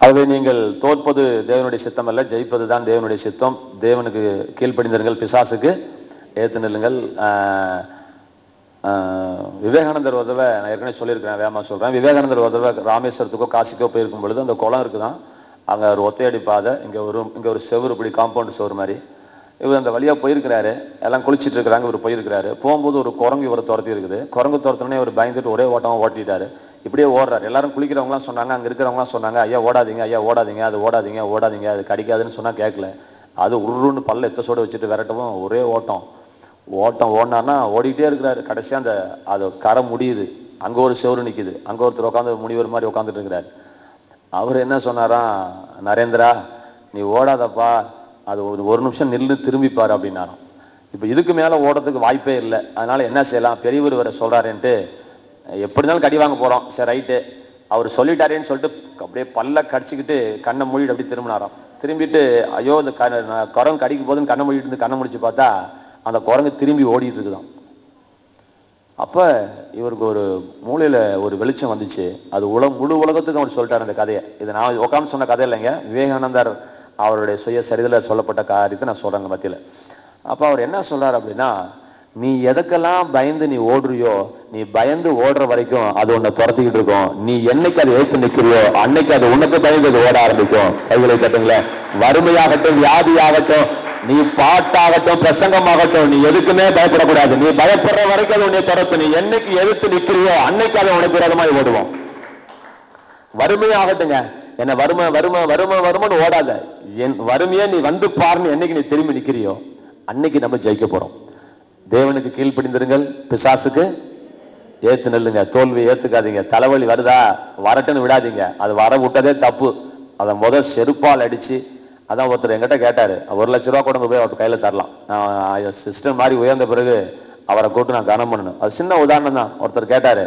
ஆகவே நீங்கள் தோற்பது தேவனுடைய சித்தம் அல்ல, ஜெயிப்பது தான் தேவனுடைய சித்தம். தேவனுக்கு கீழ்ப்படிந்தீர்கள், பிசாசுக்கு ஏத்து நில்லுங்கள். விவேகானந்தர் ஒரு தடவை, நான் ஏற்கனவே சொல்லியிருக்கிறேன், வேகமாக சொல்கிறேன். விவேகானந்தர் ஒரு தடவை ராமேஸ்வரத்துக்கோ காசிக்கோ போயிருக்கும் பொழுது அந்த குளம் இருக்குதான், அங்கே ஒரு ஒத்தையடி பாதை, இங்கே ஒரு செவரு, இப்படி காம்பவுண்ட் செவரு மாதிரி. இவர் அந்த வழியாக போயிருக்கிறாரு, எல்லாம் குளிச்சுட்டு இருக்கிறாங்க, இவர் போயிருக்கிறாரு. போகும்போது ஒரு குரங்கு இவரை துரத்தி இருக்குது. குரங்கு துரத்தினே இவர் பயந்துட்டு ஒரே ஓட்டமாக ஓட்டிட்டாரு. இப்படியே ஓடுறாரு. எல்லாரும் குளிக்கிறவங்களாம் சொன்னாங்க, அங்கே இருக்கிறவங்களாம் சொன்னாங்க, ஐயா ஓடாதீங்க, ஐயா ஓடாதீங்க, அது ஓடாதீங்க, ஓடாதீங்க, அது கடிக்காதுன்னு சொன்னால் கேட்கல. அது உருன்னு பல்ல எத்தசோடு வச்சுட்டு விரட்டவும் ஒரே ஓட்டம் ஓடினார்னா ஓடிக்கிட்டே இருக்கிறாரு. கடைசியாக அது கரை முடியுது, அங்கே ஒரு செவரு நிற்குது, அங்கே ஒருத்தர் உட்காந்து முனிவர் மாதிரி உட்காந்துட்டு இருக்கிறார். அவர் என்ன சொன்னாராம், நரேந்திரா நீ ஓடாதப்பா, அது ஒரு நிமிஷம் நின்று திரும்பிப்பாரு அப்படின்னாராம். இப்போ இதுக்கு மேலே ஓடுறதுக்கு வாய்ப்பே இல்லை. அதனால என்ன செய்யலாம், பெரியவர் வர சொல்றாருன்ட்டு எப்படி இருந்தாலும் கடி வாங்க போறோம், சரி ரைட்டு அவர் சொல்லிட்டாரேன்னு சொல்லிட்டு அப்படியே பல்ல கடிச்சிக்கிட்டு கண்ணை மூடிட்டு அப்படி திரும்பினாராம். திரும்பிட்டு ஐயோ இந்த குரங்கு கடிக்கும் போதுன்னு கண்ணை மூடிட்டு இருந்து கண்ணை முடிச்சு பார்த்தா அந்த குரங்கு திரும்பி ஓடிட்டு இருக்குதான். அப்ப இவருக்கு ஒரு மூளையில ஒரு வெளிச்சம் வந்துச்சு. அது முழு உலகத்துக்கும் அவர் சொல்லிட்டாரு அந்த கதையை. இது நான் உட்காந்து சொன்ன கதை இல்லைங்க, விவேகானந்தர் அவருடைய சுய சரிதில் சொல்லப்பட்ட காரியத்தை நான் சொல்றேங்க மத்தியில. அப்ப அவர் என்ன சொல்றாரு அப்படின்னா, நீ எதுக்கெல்லாம் பயந்து நீ ஓடுறியோ, நீ பயந்து ஓடுற வரைக்கும் அது உன்னை துரத்திக்கிட்டு இருக்கும். நீ என்னைக்கு அதை ஏற்று நிற்கிறியோ அன்னைக்கு அது உனக்கு பயந்து அது ஓட ஆரம்பிக்கும். கைகளை கட்டுங்களேன். வறுமையாகட்டும், வியாதியாகட்டும், நீ பாட்டாகட்டும், பிரசங்கமாகட்டும், நீ எதுக்குமே பயப்படக்கூடாது. நீ பயப்படுற வரைக்கும் அது உன்னை துரத்து. நீ என்னைக்கு எதிர்த்து நிற்கிறியோ அன்னைக்கு அதை உனக்கு விரோதமாய் ஓடுவோம். வறுமையாகட்டுங்க, என்ன வறுமை வறுமை வறுமை வறுமைன்னு ஓடாத. என் வறுமையை நீ வந்து பாருன்னு என்னைக்கு நீ திரும்பி நிற்கிறியோ அன்னைக்கு நம்ம ஜெயிக்க போறோம். தேவனுக்கு கீழ்ப்படிந்திருங்கள், பிசாசுக்கு ஏத்து நெல்லுங்க. தோல்வி ஏத்துக்காதீங்க. தலைவலி வருதா, வரட்டுன்னு விடாதீங்க. அது வர விட்டதே தப்பு. அதை செருப்பால் அடிச்சு, அதான் ஒருத்தர் என்கிட்ட கேட்டாரு, 1 லட்ச ரூபா கொடுங்க போய் அவர் கையில தரலாம். நான் சிஸ்டம் மாதிரி உயர்ந்த பிறகு அவரை கூட்டு நான் கனம் பண்ணணும். அது சின்ன உதாரணம் தான். ஒருத்தர் கேட்டாரு,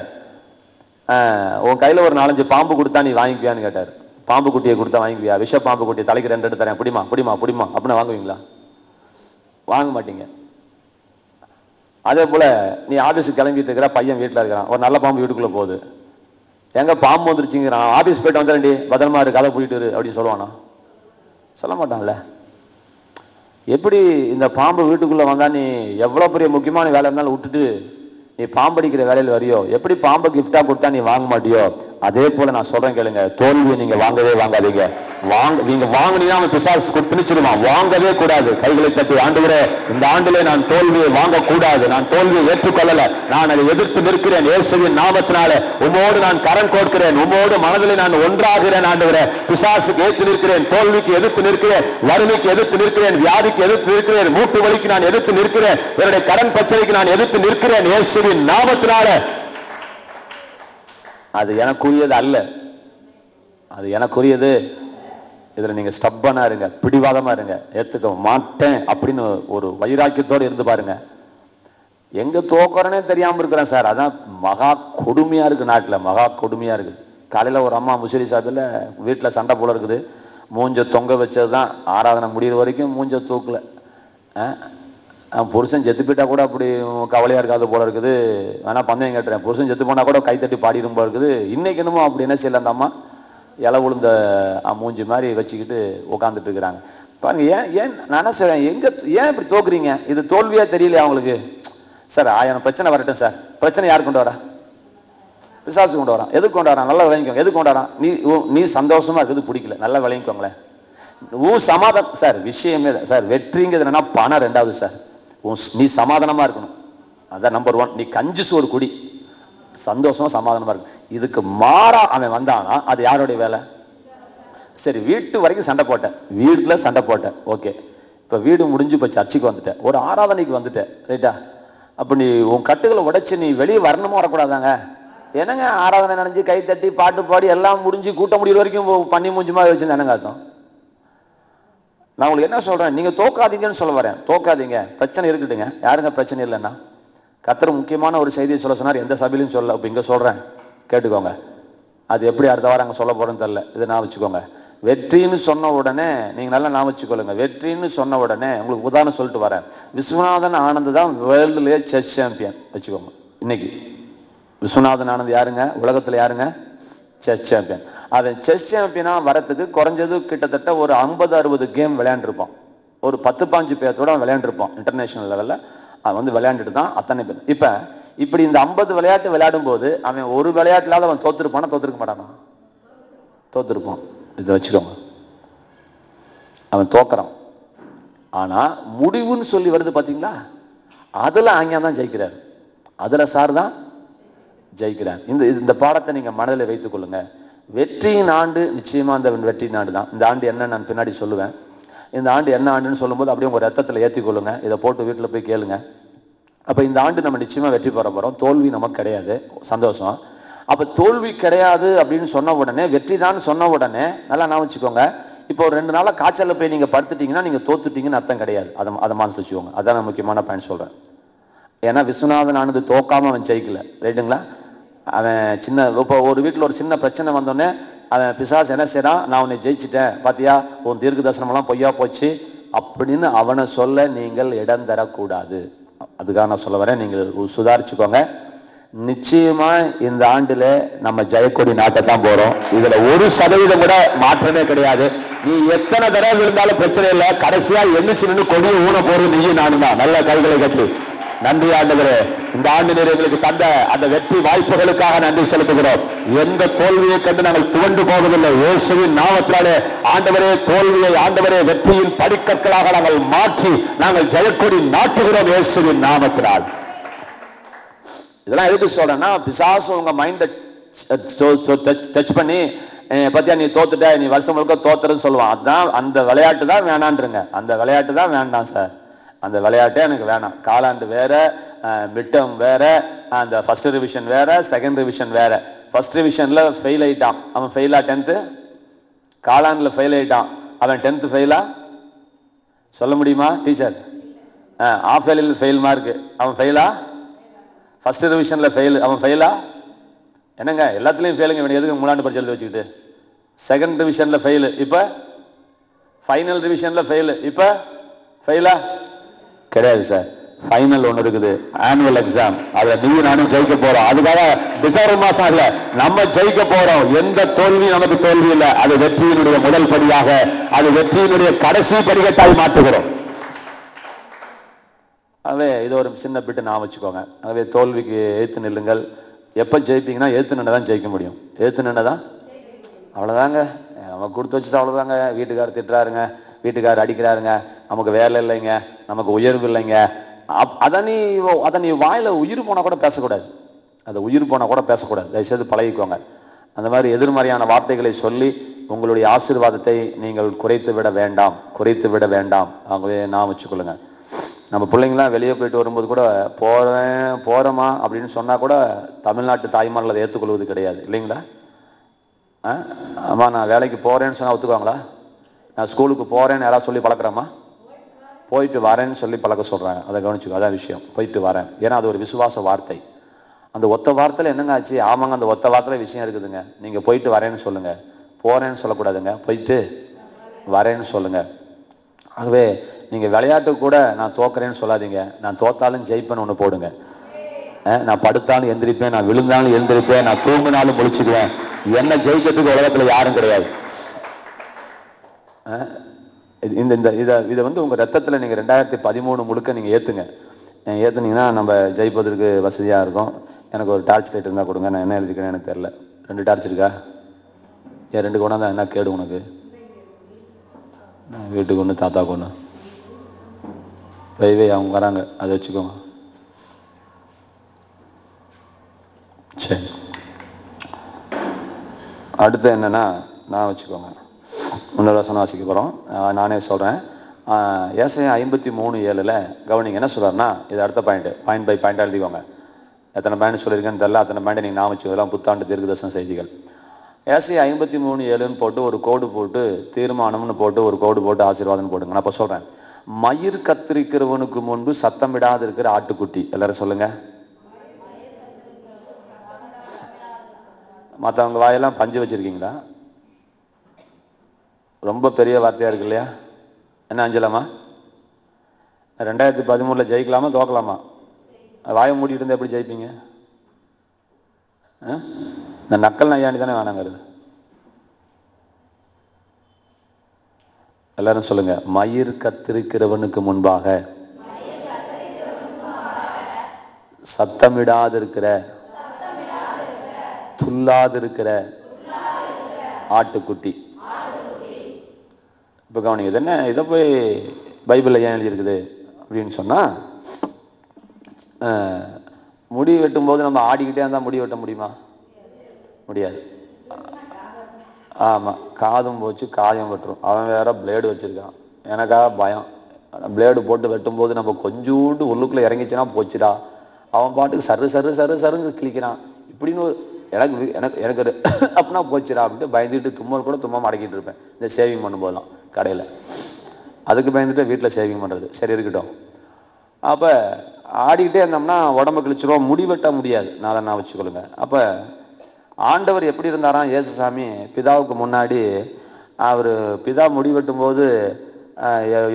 உன் கையில ஒரு 4-5 பாம்பு கொடுத்தா நீ வாங்கிக்குவியான்னு கேட்டாரு. பாம்பு குட்டியை கொடுத்தா வாங்கிக்குவியா? விஷ பாம்பு குட்டியை தலைக்கு 2 எடுத்து தரேன், பிடிமா பிடிமா பிடிமா அப்படின்னு வாங்குவீங்களா? வாங்க மாட்டீங்க. அதே போல நீ ஆபீஸுக்கு கிளம்பிட்டு இருக்கிற, பையன் வீட்டுல இருக்கிறான், ஒரு நல்ல பாம்பு வீட்டுக்குள்ள போகுது, எங்க பாம்பு வந்துருச்சுங்கிறான், ஆபீஸ் போயிட்டு வந்துடுறேன்டி, பத்திரமா இருக்கு, கதை போயிட்டு இரு அப்படின்னு சொல்லுவானா? சொல்ல மாட்டான்ல. எப்படி இந்த பாம்பு வீட்டுக்குள்ள வந்தா நீ எவ்வளவு பெரிய முக்கியமான வேலை இருந்தாலும் விட்டுட்டு நீ பாம்படிக்கிற வேலையில் வரியோ, எப்படி பாம்பை கிஃப்டா கொடுத்தா நீ வாங்க மாட்டியோ, அதே போல நான் சொல்றேன் கேளுங்க, தோல்வியை நீங்க வாங்கவே வாங்காதீங்க. நீங்க வாங்கினீங்கன்னா பிசாசு கொடுத்துனுச்சிருவான். வாங்கவே கூடாது. கைகளை தட்டி, ஆண்டவரே இந்த ஆண்டிலே நான் தோல்வியை வாங்க கூடாது, நான் தோல்வியை ஏற்றுக்கொள்ளல, நான் அதை எதிர்த்து நிற்கிறேன், இயேசுவின் நாமத்தினால உமோடு நான் கரம் கோர்க்கிறேன், உமோடு மனதிலே நான் ஒன்றாகிறேன். ஆண்டவரே பிசாசுக்கு எதிர்த்து நிற்கிறேன், தோல்விக்கு எதிர்த்து நிற்கிறேன், வறுமைக்கு எதிர்த்து நிற்கிறேன், வியாதிக்கு எதிர்த்து நிற்கிறேன், மூட்டு வலிக்கு நான் எதிர்த்து நிற்கிறேன், என்னுடைய கடன் பிரச்சனைக்கு நான் எதிர்த்து நிற்கிறேன் இயேசுவின் நாமத்தினால. அது எனக்குரியது அல்ல, அது எனக்குரியது. இதுல நீங்க ஸ்டப்பனா இருங்க, பிடிவாதமா இருங்க, ஏத்துக்க மாட்டேன் அப்படின்னு ஒரு வைராக்கியத்தோடு இருந்து பாருங்க. எங்க தோக்குறனே தெரியாம இருக்கிறேன் சார், அதான் மகா கொடுமையா இருக்கு. நாட்டுல மகா கொடுமையா இருக்கு. காலையில ஒரு அம்மா முசிறி சாப்பில வீட்டுல சண்டை போல இருக்குது, மூஞ்ச தொங்க வச்சதுதான், ஆராதனை முடிகிற வரைக்கும் மூஞ்ச தூக்கல. புருஷன் செத்து போயிட்டா கூட அப்படி கவலையா இருக்காது போல இருக்குது. வேணா பந்தயம் கேட்டுறேன், புருஷன் செத்து போனா கூட கைத்தட்டி பாடிடும் போல இருக்குது. இன்னைக்கு என்னமோ அப்படி என்ன செய்யல, அந்த அம்மா இலை விழுந்த மூஞ்சி மாதிரி வச்சுக்கிட்டு உட்காந்துட்டு இருக்கிறாங்க பாருங்க. ஏன் நான் என்ன சொல்றேன், ஏன் இப்படி தோக்குறீங்க? இது தோல்வியா தெரியலையா அவங்களுக்கு? சார் 1000 பிரச்சனை வரட்டும் சார், பிரச்சனை யார் கொண்டு வரா? பிசாசு கொண்டு வரான். எதுக்கு கொண்டு வரான்? நல்லா விளங்கிக்கோங்க. எதுக்கு கொண்டு வரான்? நீ சந்தோஷமா இருக்குது பிடிக்கல, நல்லா விளங்கிக்கோங்களேன். சமாதானம் சார், விஷயமே சார், வெற்றிங்கிறது என்னன்னா பணம் 2வது சார். நீ சமாதானமா இருக்கணும், அதான் நம்பர் 1. நீ கஞ்சி சோறு குடி, சந்தோஷமா சமாதானமா இருக்கு. இதுக்கு மாறா அவன் வந்தானா அது யாருடைய வேலை? சரி, வீட்டு வரைக்கும் சண்டை போட்டேன், வீட்டுல சண்டை போட்டேன், ஓகே. இப்ப வீடு முடிஞ்சு இப்ப சர்ச்சுக்கு வந்துட்டேன், ஒரு ஆராதனைக்கு வந்துட்டேன், ரைட்டா? அப்ப நீ உன் கட்டுகளை உடைச்சு நீ வெளியே வரணுமா வரக்கூடாதாங்க? என்னங்க ஆராதனை நினைஞ்சு கை தட்டி பாட்டு பாடி எல்லாம் முடிஞ்சு கூட்ட முடிகிற வரைக்கும் பண்ணி மூஞ்சுமா வச்சு என்னங்க அர்த்தம்? நான் உங்களுக்கு என்ன சொல்றேன், நீங்க தோக்காதீங்கன்னு சொல்ல வரேன். தோக்காதீங்க, பிரச்சனை இருக்குதுங்க, யாருங்க பிரச்சனை இல்லைன்னா? கர்த்தர் முக்கியமான ஒரு செய்தியை சொல்ல சொன்னார், எந்த சபையிலும் சொல்ல. இப்ப இங்க சொல்றேன், கேட்டுக்கோங்க. அது எப்படி அடுத்த வாரம் அங்க சொல்ல போறேன்னு தெரியல, இதை நான் வச்சுக்கோங்க. வெற்றின்னு சொன்ன உடனே நீங்க நல்லா நான் வச்சுக்கொள்ளுங்க. வெற்றின்னு சொன்ன உடனே உங்களுக்கு உதாரணம் சொல்லிட்டு வரேன். விஸ்வநாதன் ஆனந்த் தான் வேர்ல்டுலயே செஸ் சாம்பியன் வச்சுக்கோங்க. இன்னைக்கு விஸ்வநாதன் ஆனந்த் யாருங்க? உலகத்துல யாருங்க செஸ் சாம்பியன். அது செஸ் சாம்பியனா வரத்துக்கு குறைஞ்சது கிட்டத்தட்ட ஒரு 50-60 கேம் விளையாண்டுருப்பான். ஒரு 10-15 பேர்த்தோட அவன் விளையாண்டுருப்பான். இன்டர்நேஷனல் லெவல்ல அவன் வந்து விளையாண்டுட்டு தான் அத்தனை பேர். இப்ப இப்படி இந்த 50 விளையாட்டு விளையாடும் போது அவன் ஒரு விளையாட்டுலாவது அவன் தோத்துருப்பானா தோத்துருக்க மாட்டானா? தோத்துருப்பான். இதை வச்சுக்கோங்க, அவன் தோக்குறான். ஆனா முடிவுன்னு சொல்லி வருது பாத்தீங்களா, அதுல ஆங்கியம் தான் ஜெயிக்கிறார், அதுல சார் தான் ஜெயிக்கிறார். இந்த பாடத்தை நீங்க மனதில் வைத்துக் கொள்ளுங்க. வெற்றியின் ஆண்டு நிச்சயமா அந்த வெற்றியின் ஆண்டு தான். இந்த ஆண்டு என்ன நான் பின்னாடி சொல்லுவேன். இந்த ஆண்டு என்ன ஆண்டுன்னு சொல்லும்போது அப்படியே உங்க ரத்தத்துல ஏற்றிக் கொள்ளுங்க. இதை போட்டு வீட்டுல போய் கேளுங்க. அப்ப இந்த ஆண்டு நம்ம நிச்சயமா வெற்றி பெற போறோம். தோல்வி நமக்கு கிடையாது. சந்தோஷம். அப்ப தோல்வி கிடையாது அப்படின்னு சொன்ன உடனே, வெற்றி தான் சொன்ன உடனே நல்லா நான் வச்சுக்கோங்க, இப்போ ஒரு 2 நாளா காய்ச்சல போய் நீங்க படுத்துட்டீங்கன்னா நீங்க தோத்துட்டீங்கன்னு அர்த்தம் கிடையாது. அதை மனசுல வச்சுக்கோங்க. அதான் நான் முக்கியமான பாயிண்ட் சொல்றேன். ஏன்னா விஸ்வநாதன் ஆனது தோக்காம அவன் ஜெயிக்கல, ரைட்டுங்களா? அவன் சின்ன இப்போ ஒரு வீட்டுல ஒரு சின்ன பிரச்சனை வந்தோடனே அவன் பிசாசு என்ன செய்யறான், நான் உன்னை ஜெயிச்சிட்டேன் பாத்தியா, உன் தீர்க்க தரிசனம் எல்லாம் பொய்யா போச்சு அப்படின்னு அவனை சொல்ல நீங்கள் இடம் தரக்கூடாது. அதுக்காக நான் சொல்ல வரேன், நீங்கள் சுதாரிச்சுக்கோங்க. நிச்சயமா இந்த ஆண்டுல நம்ம ஜெயக்கொடி நாட்டத்தான் போறோம். இதுல 1% கூட மாற்றமே கிடையாது. நீ எத்தனை தடவை இருந்தாலும் பிரச்சனை இல்லை. கடைசியா என்ன கொடியை ஊன போறது நீயும் நானும் தான். நல்ல கைகளை கட்டி நன்றி ஆண்டவரே, இந்த ஆண்டு நீர் எங்களுக்கு தந்த அந்த வெற்றி வாய்ப்புகளுக்காக நன்றி செலுத்துகிறோம். எந்த தோல்வியை கண்டு நாங்கள் துவண்டு போவதில்லை. இயேசுவின் நாமத்தினாலே ஆண்டவரே, தோல்வியை ஆண்டவரே வெற்றியின் படிக்கற்களாக நாங்கள் மாற்றி நாங்கள் ஜெயக்கொடி நாட்டுகிறோம் இயேசுவின் நாமத்தினால். இதெல்லாம் எதுக்கு சொல்றேன்னா, பிசாசு உங்க மைண்ட டச் பண்ணி பத்தியா நீ தோத்துட்ட, நீ வருஷம் முழுக்க தோத்துறன்னு சொல்லுவான். அதுதான், அந்த விளையாட்டு தான் வேணான்றங்க. அந்த விளையாட்டு தான் வேண்டாம் சார், அந்த விளையாட்டே எனக்கு வேணாம். காலாண்டு வேற, மிட்டம் வேற, அந்த ஃபர்ஸ்ட் ரிவிஷன் வேற, செகண்ட் ரிவிஷன் வேற. ஃபர்ஸ்ட் ரிவிஷன்ல ஃபெயில் ஆயிட்டான் அவன், ஃபெயிலா 10th? காலாண்டுல ஃபெயில் ஆயிட்டான் அவன், 10th ஃபெயிலா சொல்ல முடியுமா teacher? Half fail, fail mark அவன் ஃபெயிலா? ஃபர்ஸ்ட் ரிவிஷன்ல ஃபெயில் அவன் ஃபெயிலா? என்னங்க எல்லாத்துலயும் ஃபெயிலுங்க, இவன் எதுக்கு மூணாண்டு பரிசு எழுதி வச்சுக்கிட்டு? செகண்ட் ரிவிஷன்ல ஃபெயில், இப்ப ஃபைனல் ரிவிஷன்ல ஃபெயில், இப்ப ஃபெயிலா? கிடையாது சார். ஃபைனல் ஒன்று இருக்குது, ஆனுவல் எக்ஸாம். அதுல நீ நானும் ஜெயிக்க போறோம். அதுக்காக டிசம்பர் மாசம் இல்ல, நம்ம ஜெயிக்க போறோம். எந்த தோல்வி நமக்கு தோல்வி இல்லை. அது வெற்றியினுடைய முதல் படியாக, அது வெற்றியினுடைய கடைசி படிக்கட்டாய் மாற்றுகிறோம். ஆகவே இது ஒரு சின்ன பிட்டு நான் வச்சுக்கோங்க. ஆகவே தோல்விக்கு ஏத்து நில்லுங்கள். எப்ப ஜெயிப்பீங்கன்னா ஏத்து நின்று தான் ஜெயிக்க முடியும். ஏத்து நின்று தான், அவ்வளவுதாங்க. நம்ம கொடுத்து வச்சுட்டு அவ்வளவுதாங்க. வீட்டுக்காரர் திட்டுறாருங்க, வீட்டுக்காரர் அடிக்கிறாருங்க, நமக்கு வேலை இல்லைங்க, நமக்கு உயர்வு இல்லைங்க. அதை நீ வாயில உயிர் போனா கூட பேசக்கூடாது. அதை உயிர் போனா கூட பேசக்கூடாது. தயவுசெய்து பழகிக்கோங்க. அந்த மாதிரி எதிர்மறையான வார்த்தைகளை சொல்லி உங்களுடைய ஆசீர்வாதத்தை நீங்கள் குறைத்து விட வேண்டாம், குறைத்து விட வேண்டாம். ஆகவே நான் வச்சுக்கொள்ளுங்க. நம்ம பிள்ளைங்களாம் வெளியே போயிட்டு வரும்போது கூட போறோமா அப்படின்னு சொன்னா கூட தமிழ்நாட்டு தாய்மார்கள் அதை ஏற்றுக்கொள்வது கிடையாது, இல்லைங்களா? ஆமா, நான் வேலைக்கு போறேன்னு சொன்னா ஒத்துக்குவாங்களா? நான் ஸ்கூலுக்கு போறேன்னு யாராவது சொல்லி பழக்கிறோமா? போயிட்டு வரேன்னு சொல்லி பழக்க சொல்றாங்க. அதை கவனிச்சுக்கோ, அதான் விஷயம். போயிட்டு வரேன், ஏன்னா அது ஒரு விசுவாச வார்த்தை. அந்த ஒத்த வார்த்தையில என்னங்க ஆச்சு? ஆமாங்க, அந்த ஒத்த வார்த்தையில விஷயம் இருக்குதுங்க. நீங்க போயிட்டு வரேன்னு சொல்லுங்க, போறேன்னு சொல்லக்கூடாதுங்க, போயிட்டு வரேன்னு சொல்லுங்க. ஆகவே நீங்க விளையாட்டு கூட நான் தோக்குறேன்னு சொல்லாதீங்க, நான் தோத்தாலும் ஜெயிப்பேன்னு ஒண்ணு போடுங்க. நான் படுத்தாலும் எந்திரிப்பேன், நான் விழுந்தாலும் எழுந்திருப்பேன், நான் தூங்கினாலும் முழிச்சுக்குவேன். என்ன ஜெயிக்கிறதுக்கு உலகத்துல யாரும் கிடையாது. இதை வந்து உங்க ரத்தத்துல நீங்க 2013 முழுக்க நீங்க ஏத்துங்க. ஏத்துனீங்கன்னா நம்ம ஜெயிப்பதற்கு வசதியா இருக்கும். எனக்கு ஒரு டார்ச் லைட் இருந்தா கொடுங்க. நான் என்ன எழுதிக்கிறேன் எனக்கு தெரியல. 2 டார்ச் இருக்கா? ஏன் 2 கொண்டா என்ன கேடு உனக்கு? வீட்டுக்கு ஒண்ணு, தாத்தாக்கு ஒண்ணு. வைவே அவங்க வராங்க, அதை வச்சுக்கோங்க. சரி, அடுத்து என்னன்னா, நான் வச்சுக்கோங்க, முன்னொரு வசனம் வாசிக்க போறோம். நானே சொல்றேன். ஏசாயா 53:7 கவனிங்க என்ன சொல்றாருன்னா, இது அடுத்த பாயிண்ட் பை பாயிண்டா எழுதிக்கோங்க. எத்தனை பாயிண்ட் சொல்லியிருக்கேன்னு தெரியல, அத்தனை பாயிண்ட் நீங்க நான் வச்சுக்கலாம். புத்தாண்டு தீர்க்கதரிசன செய்திகள். ஏசாயா 53:7 போட்டு ஒரு கோடு போட்டு, தீர்மானம்னு போட்டு ஒரு கோடு போட்டு ஆசீர்வாதம் போடுங்க. நான் இப்ப சொல்றேன். மயிர் கத்திரிக்கிறவனுக்கு முன்பு சத்தமிடாது இருக்கிற ஆட்டுக்குட்டி. எல்லாரும் சொல்லுங்க. மற்றவங்க வாயெல்லாம் பஞ்சு வச்சிருக்கீங்களா? ரொம்ப பெரிய வார்த்தையா இருக்கு இல்லையா? என்ன அஞ்சலாமா? 2013 ஜெயிக்கலாமா தோக்கலாமா? வாயை மூடிட்டு இருந்தா எப்படி ஜெயிப்பீங்க? இந்த நக்கல் நையாண்டி தானே வேணாங்கிறது. எல்லாரும் சொல்லுங்க. மயிர் கத்திருக்கிறவனுக்கு முன்பாக சத்தமிடாதிருக்கிற துல்லாதிருக்கிற ஆட்டுக்குட்டி. இப்ப கவனிங்க, இது என்ன, இதை போய் பைபிள்ல ஏன் எழுதியிருக்குது அப்படின்னு சொன்னா, முடி வெட்டும் போது நம்ம ஆடிக்கிட்டே இருந்தா முடி வெட்ட முடியுமா? முடியாது. ஆமா, காதும் போச்சு, காயம் வெட்டுரும். அவன் வேற பிளேடு வச்சிருக்கான். எனக்கா பயம், பிளேடு போட்டு வெட்டும் போது நம்ம கொஞ்சோண்டு உள்ளுக்குள்ள இறங்கிச்சுன்னா போச்சுடா. அவன் பாட்டுக்கு சரு சரு சரு சருன்னு கிளிக்கிறான். இப்படின்னு ஒரு எனக்கு எனக்கு எனக்கு அப்படின்னா போச்சுடா அப்படின்ட்டு பயந்துட்டு தும்மல் கூட தும்மாம அடக்கிட்டு இருப்பேன் இந்த சேவிங் பண்ணும்போதெல்லாம் கடையில். அதுக்கு பயந்துட்டு வீட்டில் சேவிங் பண்ணுறது. சரி இருக்கட்டும். அப்போ ஆடிக்கிட்டே இருந்தோம்னா உடம்பு கிழிச்சிரும், முடி வெட்ட முடியாது. நான் வச்சுக்கொள்ளுங்க. அப்போ ஆண்டவர் எப்படி இருந்தாராம்? இயேசுசாமி பிதாவுக்கு முன்னாடி அவர் பிதா முடி வெட்டும் போது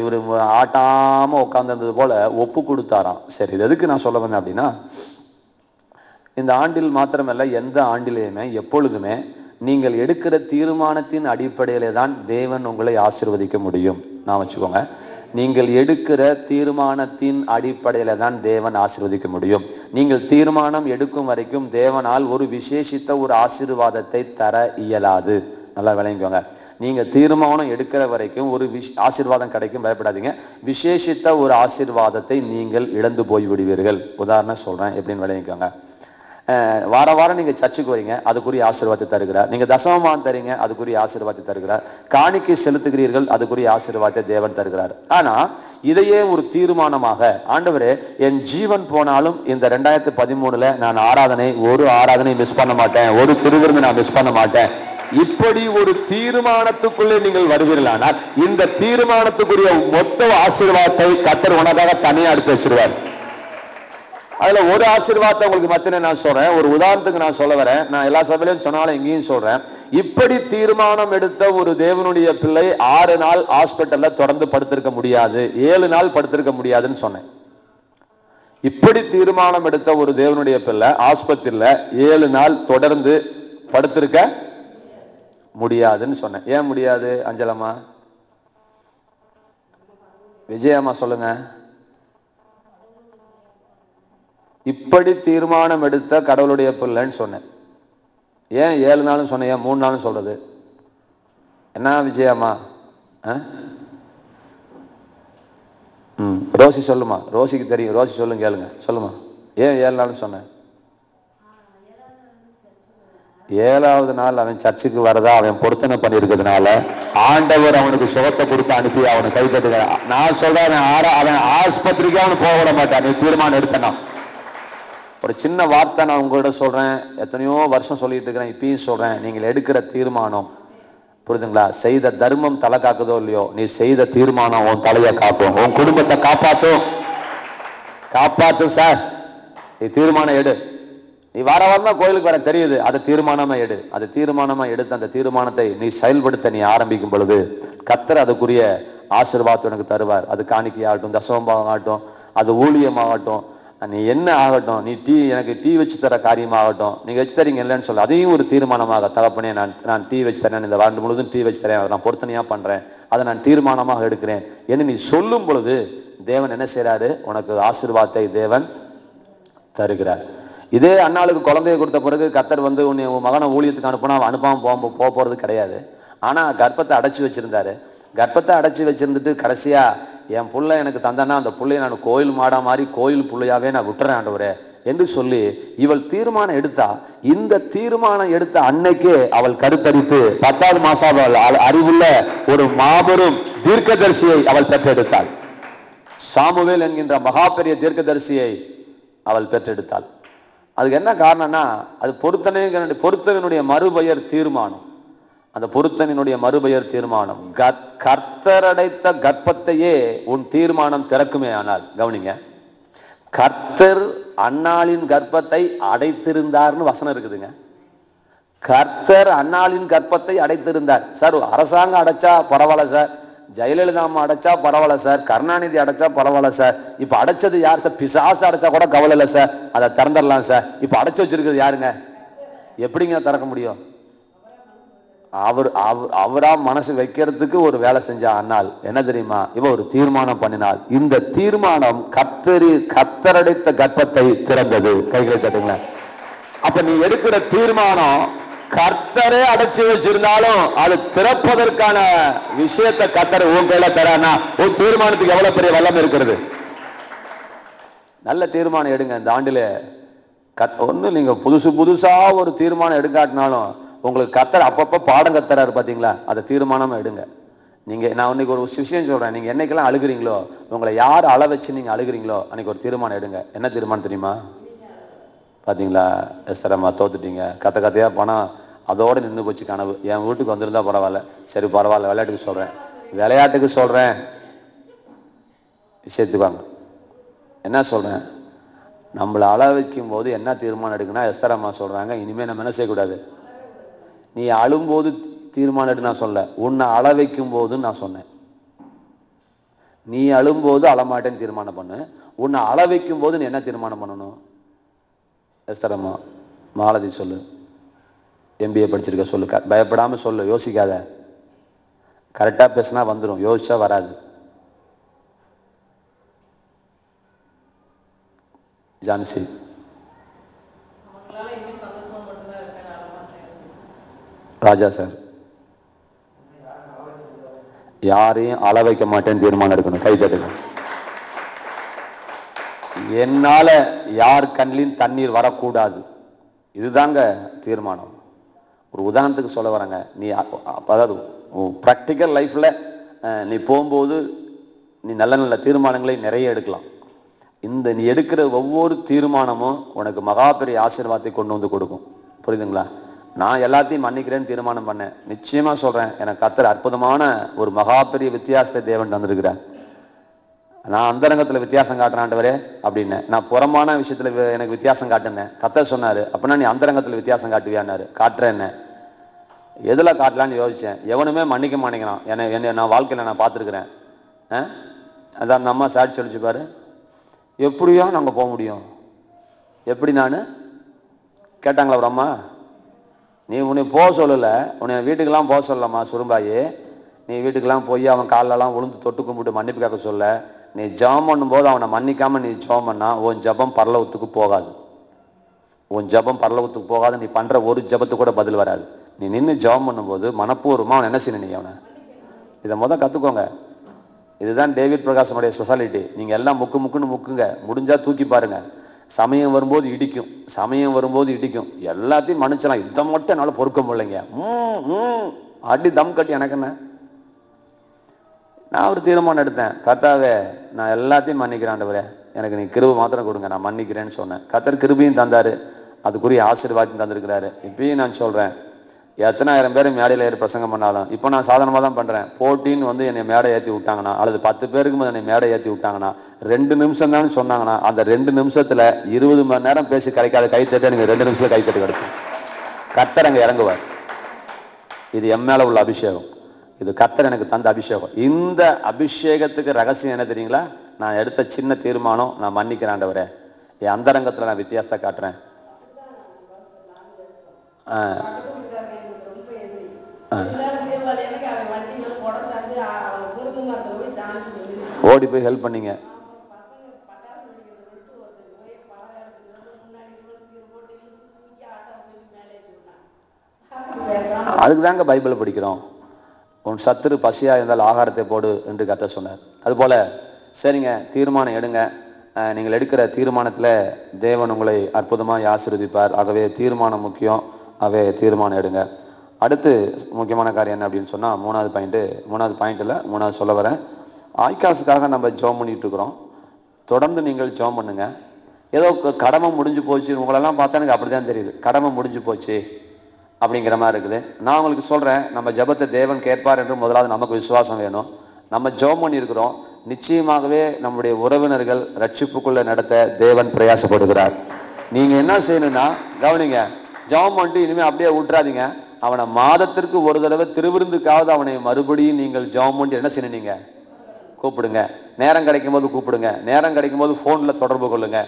இவர் ஆட்டாம உட்கார்ந்திருந்தது போல ஒப்பு கொடுத்தாராம். சரி, இது எதுக்கு நான் சொல்ல வந்தேன் அப்படின்னா, இந்த ஆண்டில் மாத்திரமல்ல, எந்த ஆண்டிலேயுமே எப்பொழுதுமே நீங்கள் எடுக்கிற தீர்மானத்தின் அடிப்படையிலே தான் தேவன் உங்களை ஆசீர்வதிக்க முடியும். நான் வச்சுக்கோங்க, நீங்கள் எடுக்கிற தீர்மானத்தின் அடிப்படையில தான் தேவன் ஆசீர்வதிக்க முடியும். நீங்கள் தீர்மானம் எடுக்கும் வரைக்கும் தேவனால் ஒரு விசேஷித்த ஒரு ஆசீர்வாதத்தை தர இயலாது. நல்லா விளங்கிக்கோங்க. நீங்க தீர்மானம் எடுக்கிற வரைக்கும் ஒரு ஆசீர்வாதம் கிடைக்கும், பயப்படாதீங்க. விசேஷித்த ஒரு ஆசீர்வாதத்தை நீங்கள் இழந்து போய் விடுவீர்கள். உதாரணம் சொல்றேன், எப்படின்னு விளங்கிக்கோங்க. வார வாரம் நீங்க சர்ச்சுக்கு வரீங்க, அதுக்குரிய ஆசீர்வாதத்தை தருகிறார். நீங்க தசமமான் தரீங்க, அதுக்குரிய ஆசீர்வாதத்தை தருகிறார். காணிக்கை செலுத்துகிறீர்கள், அதுக்குரிய ஆசீர்வாதத்தை தேவன் தருகிறார். ஆனா இதையே ஒரு தீர்மானமாக, ஆண்டவரே என் ஜீவன் போனாலும் இந்த 2013 நான் ஒரு ஆராதனை மிஸ் பண்ண மாட்டேன், ஒரு திருவிருந்து நான் மிஸ் பண்ண மாட்டேன், இப்படி ஒரு தீர்மானத்துக்குள்ளே நீங்கள் வருவீர்களானால் இந்த தீர்மானத்துக்குரிய மொத்த ஆசீர்வாதத்தை கர்த்தர் உனக்காக தனியா எடுத்து வச்சிருவார். அதுல ஒரு ஆசீர்வாதத்தை உங்களுக்கு மத்தியில நான் சொல்றேன். ஒரு உதாரணத்துக்கு நான் சொல்ல வரேன். நான் எல்லா சபையிலும் சொன்னாலும் எங்கேயும் சொல்றேன். இப்படி தீர்மானம் எடுத்த ஒரு தேவனுடைய பிள்ளை 6 நாள் ஹாஸ்பிட்டல்ல தொடர்ந்து படுத்திருக்க முடியாது, 7 நாள் படுத்திருக்க முடியாதுன்னு சொன்னேன். இப்படி தீர்மானம் எடுத்த ஒரு தேவனுடைய பிள்ளை ஆஸ்பத்திரியில 7 நாள் தொடர்ந்து படுத்திருக்க முடியாதுன்னு சொன்னேன். ஏன் முடியாது அஞ்சலம்மா? விஜயம்மா சொல்லுங்க. இப்படி தீர்மானம் எடுத்த கடவுளுடைய பிள்ளைன்னு சொன்னேன். ஏன் 7 நாளும் சொன்னேன், ஏன் 3 நாளும் சொல்றது? என்ன விஜயம்மா? ரோசி சொல்லுமா, ரோசிக்கு தெரியும், ரோசி சொல்லுங்க, கேளுங்க, சொல்லுமா. ஏன் 7 நாளும் சொன்னேன்? 7வது நாள் அவன் சர்ச்சுக்கு வரதா அவன் பொருத்தனை பண்ணிருக்கிறதுனால ஆண்டவர் அவனுக்கு சுகத்தை கொடுத்து அனுப்பி அவனை கைப்பற்றுகிறான். நான் சொல்றேன், அவன் ஆஸ்பத்திரிக்கு அவனு போக விட மாட்டான். நீ தீர்மானம் எடுத்தனா. ஒரு சின்ன வார்த்தை நான் உங்கள்கிட்ட சொல்றேன், எத்தனையோ வருஷம் சொல்லிட்டு இருக்கிறேன், இப்பயும் சொல்றேன். நீங்கள் எடுக்கிற தீர்மானம், புரியுதுங்களா? செய்த தர்மம் தலை காக்குதோ இல்லையோ, நீ செய்த தீர்மானம் உன் தலையை காக்கும், உன் குடும்பத்தை காப்பாத்து சார். நீ தீர்மானம் எடு. நீ வார வாரம் தான் கோயிலுக்கு வர தெரியுது, அதை தீர்மானமா எடு. அது தீர்மானமா எடுத்து அந்த தீர்மானத்தை நீ செயல்படுத்த நீ ஆரம்பிக்கும் பொழுது கர்த்தர் அதுக்குரிய ஆசீர்வாதத்தை உனக்கு தருவார். அது காணிக்கையாகட்டும், தசமபாகம் ஆகட்டும், அது ஊழியமாகட்டும், நீ என்ன ஆகட்டும், நீ எனக்கு டீ வச்சு தர காரியமாகட்டும், நீங்க வச்சு தரீங்க இல்லைன்னு சொல்ல, அதையும் ஒரு தீர்மானமாக, தகப்பனே நான் டீ வச்சு தரேன், இந்த வாரம் முழுவதும் டீ வச்சு தரேன், நான் பொருத்தனையா பண்றேன், அதை நான் தீர்மானமாக எடுக்கிறேன் என்று நீ சொல்லும் பொழுது தேவன் என்ன செய்யறாரு? உனக்கு ஆசீர்வாதத்தை தேவன் தருகிறார். இதே அண்ணாளுக்கு குழந்தைய கொடுத்த பிறகு கர்த்தர் உன் மகனை ஊழியத்துக்கு அனுப்பாம போக போறது கிடையாது. ஆனா கர்ப்பத்தை அடைச்சு வச்சிருந்தாரு. கர்ப்பத்தை அடைச்சி வச்சிருந்துட்டு கடைசியா என் புள்ள எனக்கு தந்தனா அந்த புள்ளைய நான் கோயில் மாடா மாதிரி கோயில் புள்ளையாவே நான் விட்டுறேன் ஆண்டவரே என்று சொல்லி இவள் தீர்மானம் எடுத்தா. இந்த தீர்மானம் எடுத்த அன்னைக்கே அவள் கருத்தரித்து 10வது மாசம் அறிவுள்ள ஒரு மாபெரும் தீர்க்கதரிசியை அவள் பெற்றெடுத்தாள். சாமுவேல் என்கின்ற மகா பெரிய தீர்க்கதரிசியை அவள் பெற்றெடுத்தாள். அதுக்கு என்ன காரணம்னா, அது பொருத்தனையினுடைய மறுபெயர் தீர்மானம். அந்த பொருத்தனினுடைய மறுபெயர் தீர்மானம். கர்த்தரடைத்த கர்ப்பத்தையே உன் தீர்மானம் திறக்குமே. ஆனால் கவனிங்க, கர்த்தர் அன்னாளின் கர்ப்பத்தை அடைத்திருந்தார்னு வசனம் இருக்குதுங்க. கர்த்தர் அன்னாளின் கர்ப்பத்தை அடைத்திருந்தார். சார் அரசாங்கம் அடைச்சா பரவாயில்ல சார், ஜெயலலிதா அம்மா அடைச்சா பரவாயில்ல சார், கருணாநிதி அடைச்சா பரவாயில்ல சார், இப்ப அடைச்சது யார் சார்? பிசாசு அடைச்சா கூட கவலை இல்லை சார், அதை திறந்துடலாம் சார். இப்ப அடைச்சு வச்சிருக்கிறது யாருங்க? எப்படிங்க திறக்க முடியும்? அவரா மனசு வைக்கிறதுக்கு ஒரு வேலை செஞ்சா அண்ணால் என்ன தெரியுமா? இவ ஒரு தீர்மானம் பண்ணினாள். இந்த தீர்மானம் கத்தரடைத்த கர்ப்பத்தை திறந்தது. கைகளை தட்டுங்களேன். அப்ப நீ எடுக்கிற தீர்மானம் கர்த்தரே அடைச்சு வச்சிருந்தாலும் அது திறப்பதற்கான விஷயத்தை கர்த்தர் உன் கையில தரானா, உன் தீர்மானத்துக்கு எவ்வளவு பெரிய வல்லமை இருக்கிறது. நல்ல தீர்மானம் எடுங்க. இந்த ஆண்டுல ஒண்ணு நீங்க புதுசா ஒரு தீர்மானம் எடுக்காட்டினாலும் உங்களுக்கு கர்த்தர் அப்பப்ப பாடம் கத்துறாரு பாத்தீங்களா, அதை தீர்மானமா எடுங்க. நீங்க நான் இன்னைக்கு ஒரு விஷயம் சொல்றேன். நீங்க என்னைக்கெல்லாம் அழுகுறீங்களோ, உங்களை யார் அழ வச்சு நீங்க அழுகுறீங்களோ அன்னைக்கு ஒரு தீர்மானம் எடுங்க. என்ன தீர்மானம் தெரியுமா? பாத்தீங்களா, எஸ்தரம்மா தோத்துட்டீங்க, கதையா பணம் அதோட நின்று போச்சு கனவு. என் வீட்டுக்கு வந்திருந்தா பரவாயில்ல. சரி பரவாயில்ல, விளையாட்டுக்கு சொல்றேன் விஷயத்துக்கு வாங்க. என்ன சொல்றேன், நம்மளை அழ வைக்கும் போது என்ன தீர்மானம் எடுக்குன்னா, எஸ்தரம்மா சொல்றாங்க, இனிமே நம்ம என்ன செய்யக்கூடாது. நீ அழும்போது தீர்மானம் எடு நான் சொல்ல, உன்னை அழ வைக்கும் போதுன்னு நான் சொன்னேன். நீ அழும்போது அழமாட்டேன்னு தீர்மானம் பண்ணு. உன்னை அழ வைக்கும் போது நீ என்ன தீர்மானம் பண்ணணும்? எஸ்தரம்மா மாலதி சொல்லு, MBA படிச்சிருக்க சொல்லு, பயப்படாம சொல்லு, யோசிக்காத. கரெக்டா பேசினா வந்துடும், யோசிச்சா வராது. ஜான்சி ராஜா சார், யாரையும் அள வைக்க மாட்டேன்னு தீர்மானம் எடுக்கணும். கை தட்டுங்க. என்னால யார் கண்ணிலும் தண்ணீர் வரக்கூடாது, இதுதாங்க தீர்மானம். ஒரு உதாரணத்துக்கு சொல்ல வரங்க, நீ அதாவது பிராக்டிக்கல் லைஃப்ல நீ போகும்போது நீ நல்ல நல்ல தீர்மானங்களை நிறைய எடுக்கலாம். இந்த நீ எடுக்கிற ஒவ்வொரு தீர்மானமும் உனக்கு மகா பெரிய ஆசீர்வாதத்தை கொண்டு வந்து கொடுக்கும். புரியுதுங்களா? நான் எல்லாத்தையும் மன்னிக்கிறேன்னு தீர்மானம் பண்ணேன். நிச்சயமா சொல்றேன், எனக்கு கர்த்தர் அற்புதமான ஒரு மகா பெரிய வித்தியாசத்தை தேவன் தந்திருக்கிறார். நான் அந்தரங்கத்துல வித்தியாசம் காட்டுறேன் ஆண்டவரே அப்படின்னு, நான் புறமான விஷயத்துல எனக்கு வித்தியாசம் காட்டுனேன். கர்த்தர் சொன்னாரு, அப்படின்னா நீ அந்தரங்கத்துல வித்தியாசம் காட்டுவியான்னாரு. காட்டுறேன். எதுல காட்டலான்னு யோசிச்சேன். எவனுமே மன்னிக்க மாட்டேங்கிறான். என்ன நான் வாழ்க்கையில நான் பார்த்துருக்கிறேன். அதான் அந்த அம்மா சாட்சி சொல்லிச்சு பாரு, எப்படியோ நாங்க போக முடியும். எப்படி நான் கேட்டாங்களா ஒரு அம்மா, நீ உன்னை போக சொல்லல, உன்னை வீட்டுக்கெல்லாம் போக சொல்லலாமா சுரும்பாயி, நீ வீட்டுக்கெல்லாம் போய் அவன் காலெல்லாம் விழுந்து தொட்டு கும்பிட்டு மன்னிப்பு கேட்க சொல்ல. நீ ஜெபம் பண்ணும் போது அவனை மன்னிக்காம நீ ஜெபம் பண்ணா உன் ஜெபம் பரலோகத்துக்கு போகாது. உன் ஜெபம் பரலோகத்துக்கு போகாது. நீ பண்ற ஒரு ஜெபத்துக்கு கூட பதில் வராது. நீ நின்று ஜெபம் பண்ணும்போது மனப்பூர்வமா அவன் என்ன செய்யணும், நீ அவனை இதை முதல் கத்துக்கோங்க. இதுதான் டேவிட் பிரகாசனுடைய ஸ்பெஷாலிட்டி. நீங்க எல்லாம் முக்குன்னு முக்குங்க, முடிஞ்சா தூக்கி பாருங்க. சமயம் வரும்போது இடிக்கும். எல்லாத்தையும் மன்னிச்சலாம், இதை மட்டும் என்னால பொறுக்க முடியலைங்க, அடி தம் கட்டி எனக்கு என்ன. நான் ஒரு தீர்மானம் எடுத்தேன், கர்த்தாவே நான் எல்லாத்தையும் மன்னிக்கிறேன் ஆண்டவரே, எனக்கு நீ கிருபை மாத்திரம் கொடுங்க, நான் மன்னிக்கிறேன்னு சொன்னேன். கர்த்தர் கிருபையும் தந்தாரு, அதுக்குரிய ஆசீர்வாதம் தந்திருக்கிறாரு. இப்பயும் நான் சொல்றேன், எத்தனை ஆயிரம் பேர் மேடையில் ஏறி பிரசங்கம் பண்ணாலும், இப்போ நான் சாதாரணமாக தான் பண்றேன். போட்டின்னு என்னை மேடை ஏற்றி விட்டாங்கன்னா, அல்லது 10 பேருக்கு என்னை மேடை ஏற்றி விட்டாங்கன்னா, 2 நிமிஷம் தான் சொன்னாங்கன்னா, அந்த 2 நிமிஷத்துல 20 மணி நேரம் பேசி கிடைக்காத கைத்தட்ட நீங்க 2 நிமிஷத்துல கைத்தட்டு கிடைக்கும். கர்த்தர் அங்க இறங்குவார். இது என் மேல உள்ள அபிஷேகம். இது கர்த்தர் எனக்கு தந்த அபிஷேகம். இந்த அபிஷேகத்துக்கு ரகசியம் என்ன தெரியுங்களா? நான் எடுத்த சின்ன தீர்மானம், நான் மன்னிக்கிறேன் ஆண்டவரே, என் அந்தரங்கத்துல நான் வித்தியாசத்தை காட்டுறேன். ஓடி போய் ஹெல்ப் பண்ணீங்க. அதுக்கு தாங்க பைபிள் படிக்கிறோம். உன் சத்துரு பசியா இருந்தால் ஆகாரத்தை போடு என்று கர்த்தர் சொன்னார். அது போல சரிங்க, தீர்மானம் எடுங்க. நீங்கள் எடுக்கிற தீர்மானத்துல தேவன் உங்களை அற்புதமாக ஆசீர்வதிப்பார். ஆகவே தீர்மானம் முக்கியம். ஆகவே தீர்மானம் எடுங்க. அடுத்து முக்கியமான காரியம் என்ன அப்படின்னு சொன்னா, மூணாவது பாயிண்ட்ல சொல்ல வரேன். ஆய்காசுக்காக நம்ம ஜெபம் பண்ணிட்டு இருக்கிறோம். தொடர்ந்து நீங்கள் ஜெபம் பண்ணுங்க. ஏதோ கடமை முடிஞ்சு போச்சு, உங்களெல்லாம் பார்த்தா எனக்கு அப்படிதான் தெரியுது, கடமை முடிஞ்சு போச்சு அப்படிங்கிற மாதிரி இருக்குது. நான் உங்களுக்கு சொல்றேன், நம்ம ஜெபத்தை தேவன் கேட்பார் என்று முதலாவது நமக்கு விசுவாசம் வேணும். நம்ம ஜெபம் பண்ணி இருக்கிறோம், நிச்சயமாகவே நம்முடைய உறவினர்கள் ரட்சிப்புக்குள்ள நடத்த தேவன் பிரயாசப்படுகிறார். நீங்க என்ன செய்யணும்னா, கவனிங்க, ஜெபம் பண்ணிட்டு இனிமே அப்படியே விட்டுறாதீங்க. அவனை மாதத்திற்கு ஒரு தடவை திருவிருந்துக்காவது அவனை மறுபடியும் நீங்கள் ஜெபம் பண்ணி என்ன செய்யணும், நீங்க கூப்பிடுங்க. நேரம் கிடைக்கும் போது கூப்பிடுங்க. நேரம் கிடைக்கும் போது போன்ல தொடர்பு கொள்ளுங்க.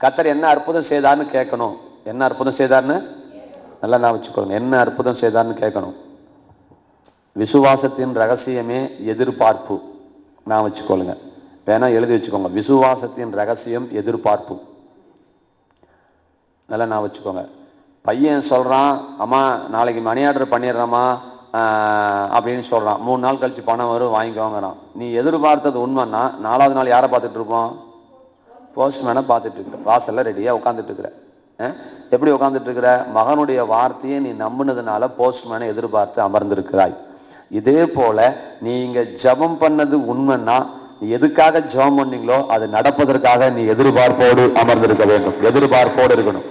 கர்த்தர் என்ன அற்புதம் செய்தார்னு கேட்கணும். என்ன அற்புதம் செய்தார்னு நல்லா நான் வச்சுக்கோங்க. என்ன அற்புதம் செய்தார்னு கேட்கணும். விசுவாசத்தின் ரகசியமே எதிர்பார்ப்பு. நான் வச்சுக்கொள்ளுங்க, வேணா எழுதி வச்சுக்கோங்க. விசுவாசத்தின் ரகசியம் எதிர்பார்ப்பு. நல்லா நான் வச்சுக்கோங்க. பையன் சொல்றான், அம்மா நாளைக்கு மணி ஆர்டர் பண்ணிடுறேம்மா அப்படின்னு சொல்றான். 3 நாள் கழிச்சு பணம் வரும், வாங்கிக்கோங்கிறான். நீ எதிர்பார்த்தது உண்மைன்னா 4வது நாள் யாரை பார்த்துட்டு இருப்போம்? போஸ்ட்மேனை பார்த்துட்டு இருக்கிற. வாசல்ல ரெடியா உட்காந்துட்டு இருக்கிற. எப்படி உட்காந்துட்டு இருக்கிற? மகனுடைய வார்த்தையை நீ நம்பினதுனால போஸ்ட்மேனை எதிர்பார்த்து அமர்ந்திருக்கிறாய். இதே போல நீங்க ஜெபம் பண்ணது உண்மைன்னா எதுக்காக ஜெபம் பண்ணீங்களோ அது நடப்பதற்காக நீ எதிர்பார்ப்போடு அமர்ந்திருக்க வேண்டும். எதிர்பார்ப்போடு இருக்கணும்.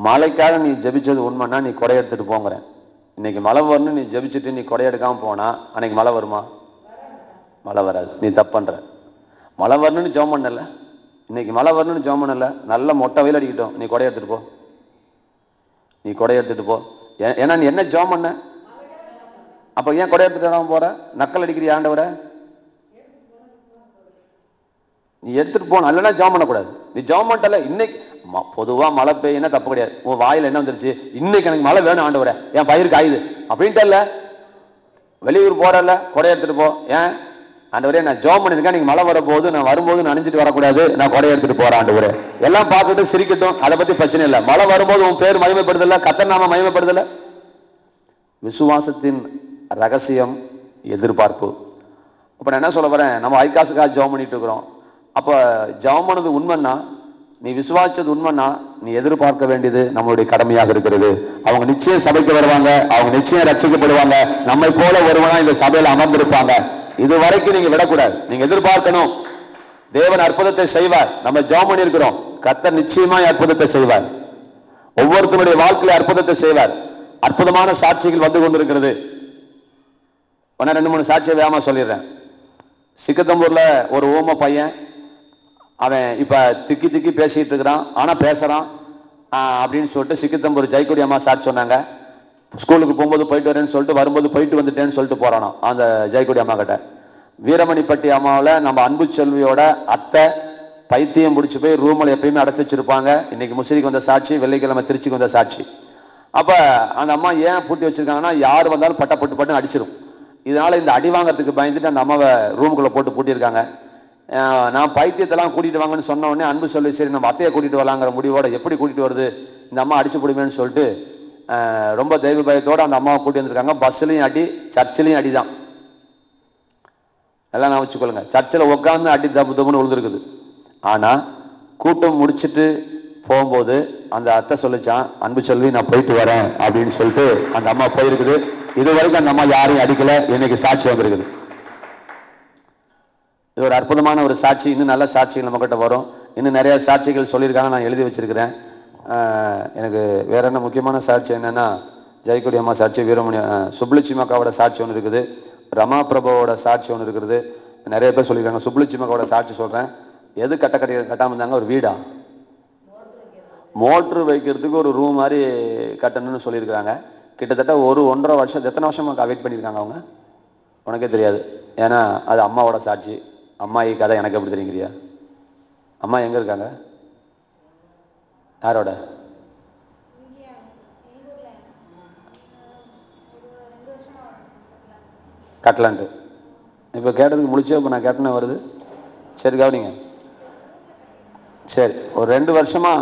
மழைக்காக நீ ஜெபிச்சது உண்மைன்னா நீ கொடை எடுத்துட்டு போங்கிற. இன்னைக்கு மழை வரணும் நீ ஜெபிச்சுட்டு நீ கொடை எடுக்காம போனா அன்னைக்கு மழை வருமா? மழை வராது. நீ தப்பு பண்ற. மழை வரணும்னு ஜெபம் பண்ணல, இன்னைக்கு மழை வரணும்னு ஜெபம் பண்ணல, நல்ல மொட்டை வெயில் அடிக்கட்டும், நீ கொடை எடுத்துட்டு போ. நீ கொடை எடுத்துட்டு போ. ஏன்னா நீ என்ன ஜெபம் பண்ண? அப்ப ஏன் கொடை எடுத்துட்டு போற? நக்கல் அடிக்கிறிய ஆண்டவரை? நீ எடுத்துட்டு போன, இல்லைன்னா ஜெபம் பண்ணக்கூடாது. நீ ஜெபம் பண்ணல. இன்னைக்கு பொதுவா மழை பெய்யுன்னா தப்பு கிடையாது. உன் வாயில என்ன வந்துருச்சு? இன்னைக்கு எனக்கு மழை வேணும் ஆண்டவரை, என் பயிருக்கு ஆயுது அப்படின்ட்டு. வெளியூர் போறல, கொடை எடுத்துட்டு போ. ஏன் ஆண்டவரே நான் ஜெபம் பண்ணிருக்கேன், நீங்க மழை வரப்போகுது, நான் வரும்போது நனைஞ்சிட்டு வரக்கூடாது, நான் கொடை எடுத்துட்டு போறேன் ஆண்டவரே. எல்லாம் பார்த்துட்டு சிரிக்கட்டும், அதை பத்தி பிரச்சனை இல்லை. மழை வரும்போது உன் பேர் மகிமைப்படுதல, கர்த்தர் நாம மகிமைப்படுதல. விசுவாசத்தின் ரகசியம் எதிர்பார்ப்பு. அப்ப நான் என்ன சொல்ல வரேன்? நம்ம ஐகாசுக்காக ஜெபம் பண்ணிட்டு இருக்கிறோம். அப்ப ஜெபம் பண்ணது உண்மைன்னா, நீ விசுவாசிச்சது உண்மைன்னா, நீ எதிர்பார்க்க வேண்டியது நம்மளுடைய கடமையாக இருக்கிறது. அவங்க நிச்சயம் சபைக்கு வருவாங்க, அவங்க நிச்சயம் ரட்சிக்கப்படுவாங்க, நம்மை போல ஒருவனா இந்த சபையில அமர்ந்திருப்பாங்க. இது வரைக்கும் நீங்க விடக்கூடாது. நீங்க எதிர்பார்க்கணும். தேவன் அற்புதத்தை செய்வார். நம்ம ஜெபம் பண்ணி இருக்கிறோம், கர்த்தர் நிச்சயமாய் அற்புதத்தை செய்வார். ஒவ்வொருத்தருடைய வாழ்க்கையில அற்புதத்தை செய்வார். அற்புதமான சாட்சிகள் வந்து கொண்டிருக்கிறது. 2-3 சாட்சியை வேகமா சொல்லிடுறேன். சிக்கத்தம்பூர்ல ஒரு ஊம பையன், அவன் இப்ப திக்கி திக்கி பேசிட்டு இருக்கிறான், ஆனா பேசுறான் அப்படின்னு சொல்லிட்டு சிக்கத்தம்பூர் ஜெயக்குடி அம்மா சாட்சி சொன்னாங்க. ஸ்கூலுக்கு போகும்போது போயிட்டு வரேன்னு சொல்லிட்டு, வரும்போது போயிட்டு வந்துட்டேன்னு சொல்லிட்டு போறானோ அந்த ஜெயக்குடி அம்மா கிட்ட. வீரமணிப்பட்டி அம்மாவில் நம்ம அன்பு செல்வியோட அத்தை பைத்தியம் பிடிச்சி போய் ரூமில் எப்பயுமே அடைச்சி வச்சிருப்பாங்க. இன்னைக்கு முசிறிக்கு வந்த சாட்சி, வெள்ளிக்கிழமை திருச்சிக்கு வந்த சாட்சி. அப்ப அந்த அம்மா ஏன் பூட்டி வச்சிருக்காங்கன்னா, யார் வந்தாலும் பட்டு அடிச்சிடும். இதனால இந்த அடி வாங்கறதுக்கு பயந்துட்டு அந்த அம்மாவை ரூமுக்குள்ள போட்டு பூட்டியிருக்காங்க. நான் பைத்தியத்தெல்லாம் கூட்டிட்டு வாங்கன்னு சொன்ன உடனே அன்பு சொல்லி, சரி நம்ம அத்தையை கூட்டிட்டு வரலாங்கிற முடிவோட, எப்படி கூட்டிட்டு வருது, இந்த அம்மா அடிச்சு போடுமேன்னு சொல்லிட்டு ரொம்ப தெய்வ பயத்தோட அந்த அம்மாவை கூட்டி வந்திருக்காங்க. பஸ்லயும் அடி, சர்ச்சிலையும் அடிதான். எல்லாம் நான் வச்சுக்கொள்ளுங்க. சர்ச்சில் உட்காந்து அடி தப்பு தப்புன்னு விழுந்துருக்குது. ஆனா கூட்டம் முடிச்சுட்டு போகும்போது அந்த அத்தை சொல்லிச்சான், அன்பு செல்வி நான் போயிட்டு வரேன் அப்படின்னு சொல்லிட்டு அந்த அம்மா போயிருக்குது. இது வரைக்கும் அந்த அம்மா யாரையும் அடிக்கல. இன்னைக்கு சாட்சி வந்திருக்குது. இது ஒரு அற்புதமான ஒரு சாட்சி. இன்னும் நல்ல சாட்சிகள் நம்ம கிட்ட வரும். இன்னும் நிறைய சாட்சிகள் சொல்லியிருக்காங்க, நான் எழுதி வச்சிருக்கிறேன். எனக்கு வேற என்ன முக்கியமான சாட்சி என்னன்னா, ஜெயக்குடி அம்மா சாட்சி, வீரமணி சுப்புலட்சுமி அக்காவோட சாட்சி ஒன்று இருக்குது, ரமா பிரபாவோட சாட்சி ஒன்று இருக்கிறது. நிறைய பேர் சொல்லியிருக்காங்க. சுப்புலட்சுமி அக்காவோட சாட்சி சொல்றேன். எது கட்டாம இருந்தாங்க? ஒரு வீடா, மோட்ரு வைக்கிறதுக்கு ஒரு ரூம் மாதிரி கட்டணும்னு சொல்லியிருக்காங்க. கிட்டத்தட்ட 1-1.5 வருஷம், எத்தனை வருஷமா வெயிட் பண்ணியிருக்காங்க அவங்க? உனக்கே தெரியாது. ஏன்னா அது அம்மாவோட சாட்சி. அம்மாயி கதை எனக்கு எப்படி தெரியுங்கிறியா? அம்மா எங்க இருக்காங்க? யாரோட? கட்டலான்ட்டு. இப்ப கேட்டதுக்கு முடிச்சு, இப்ப நான் கேட்டேன்னு வருது. சரி கவனிங்க. சரி, ஒரு 2 வருஷமா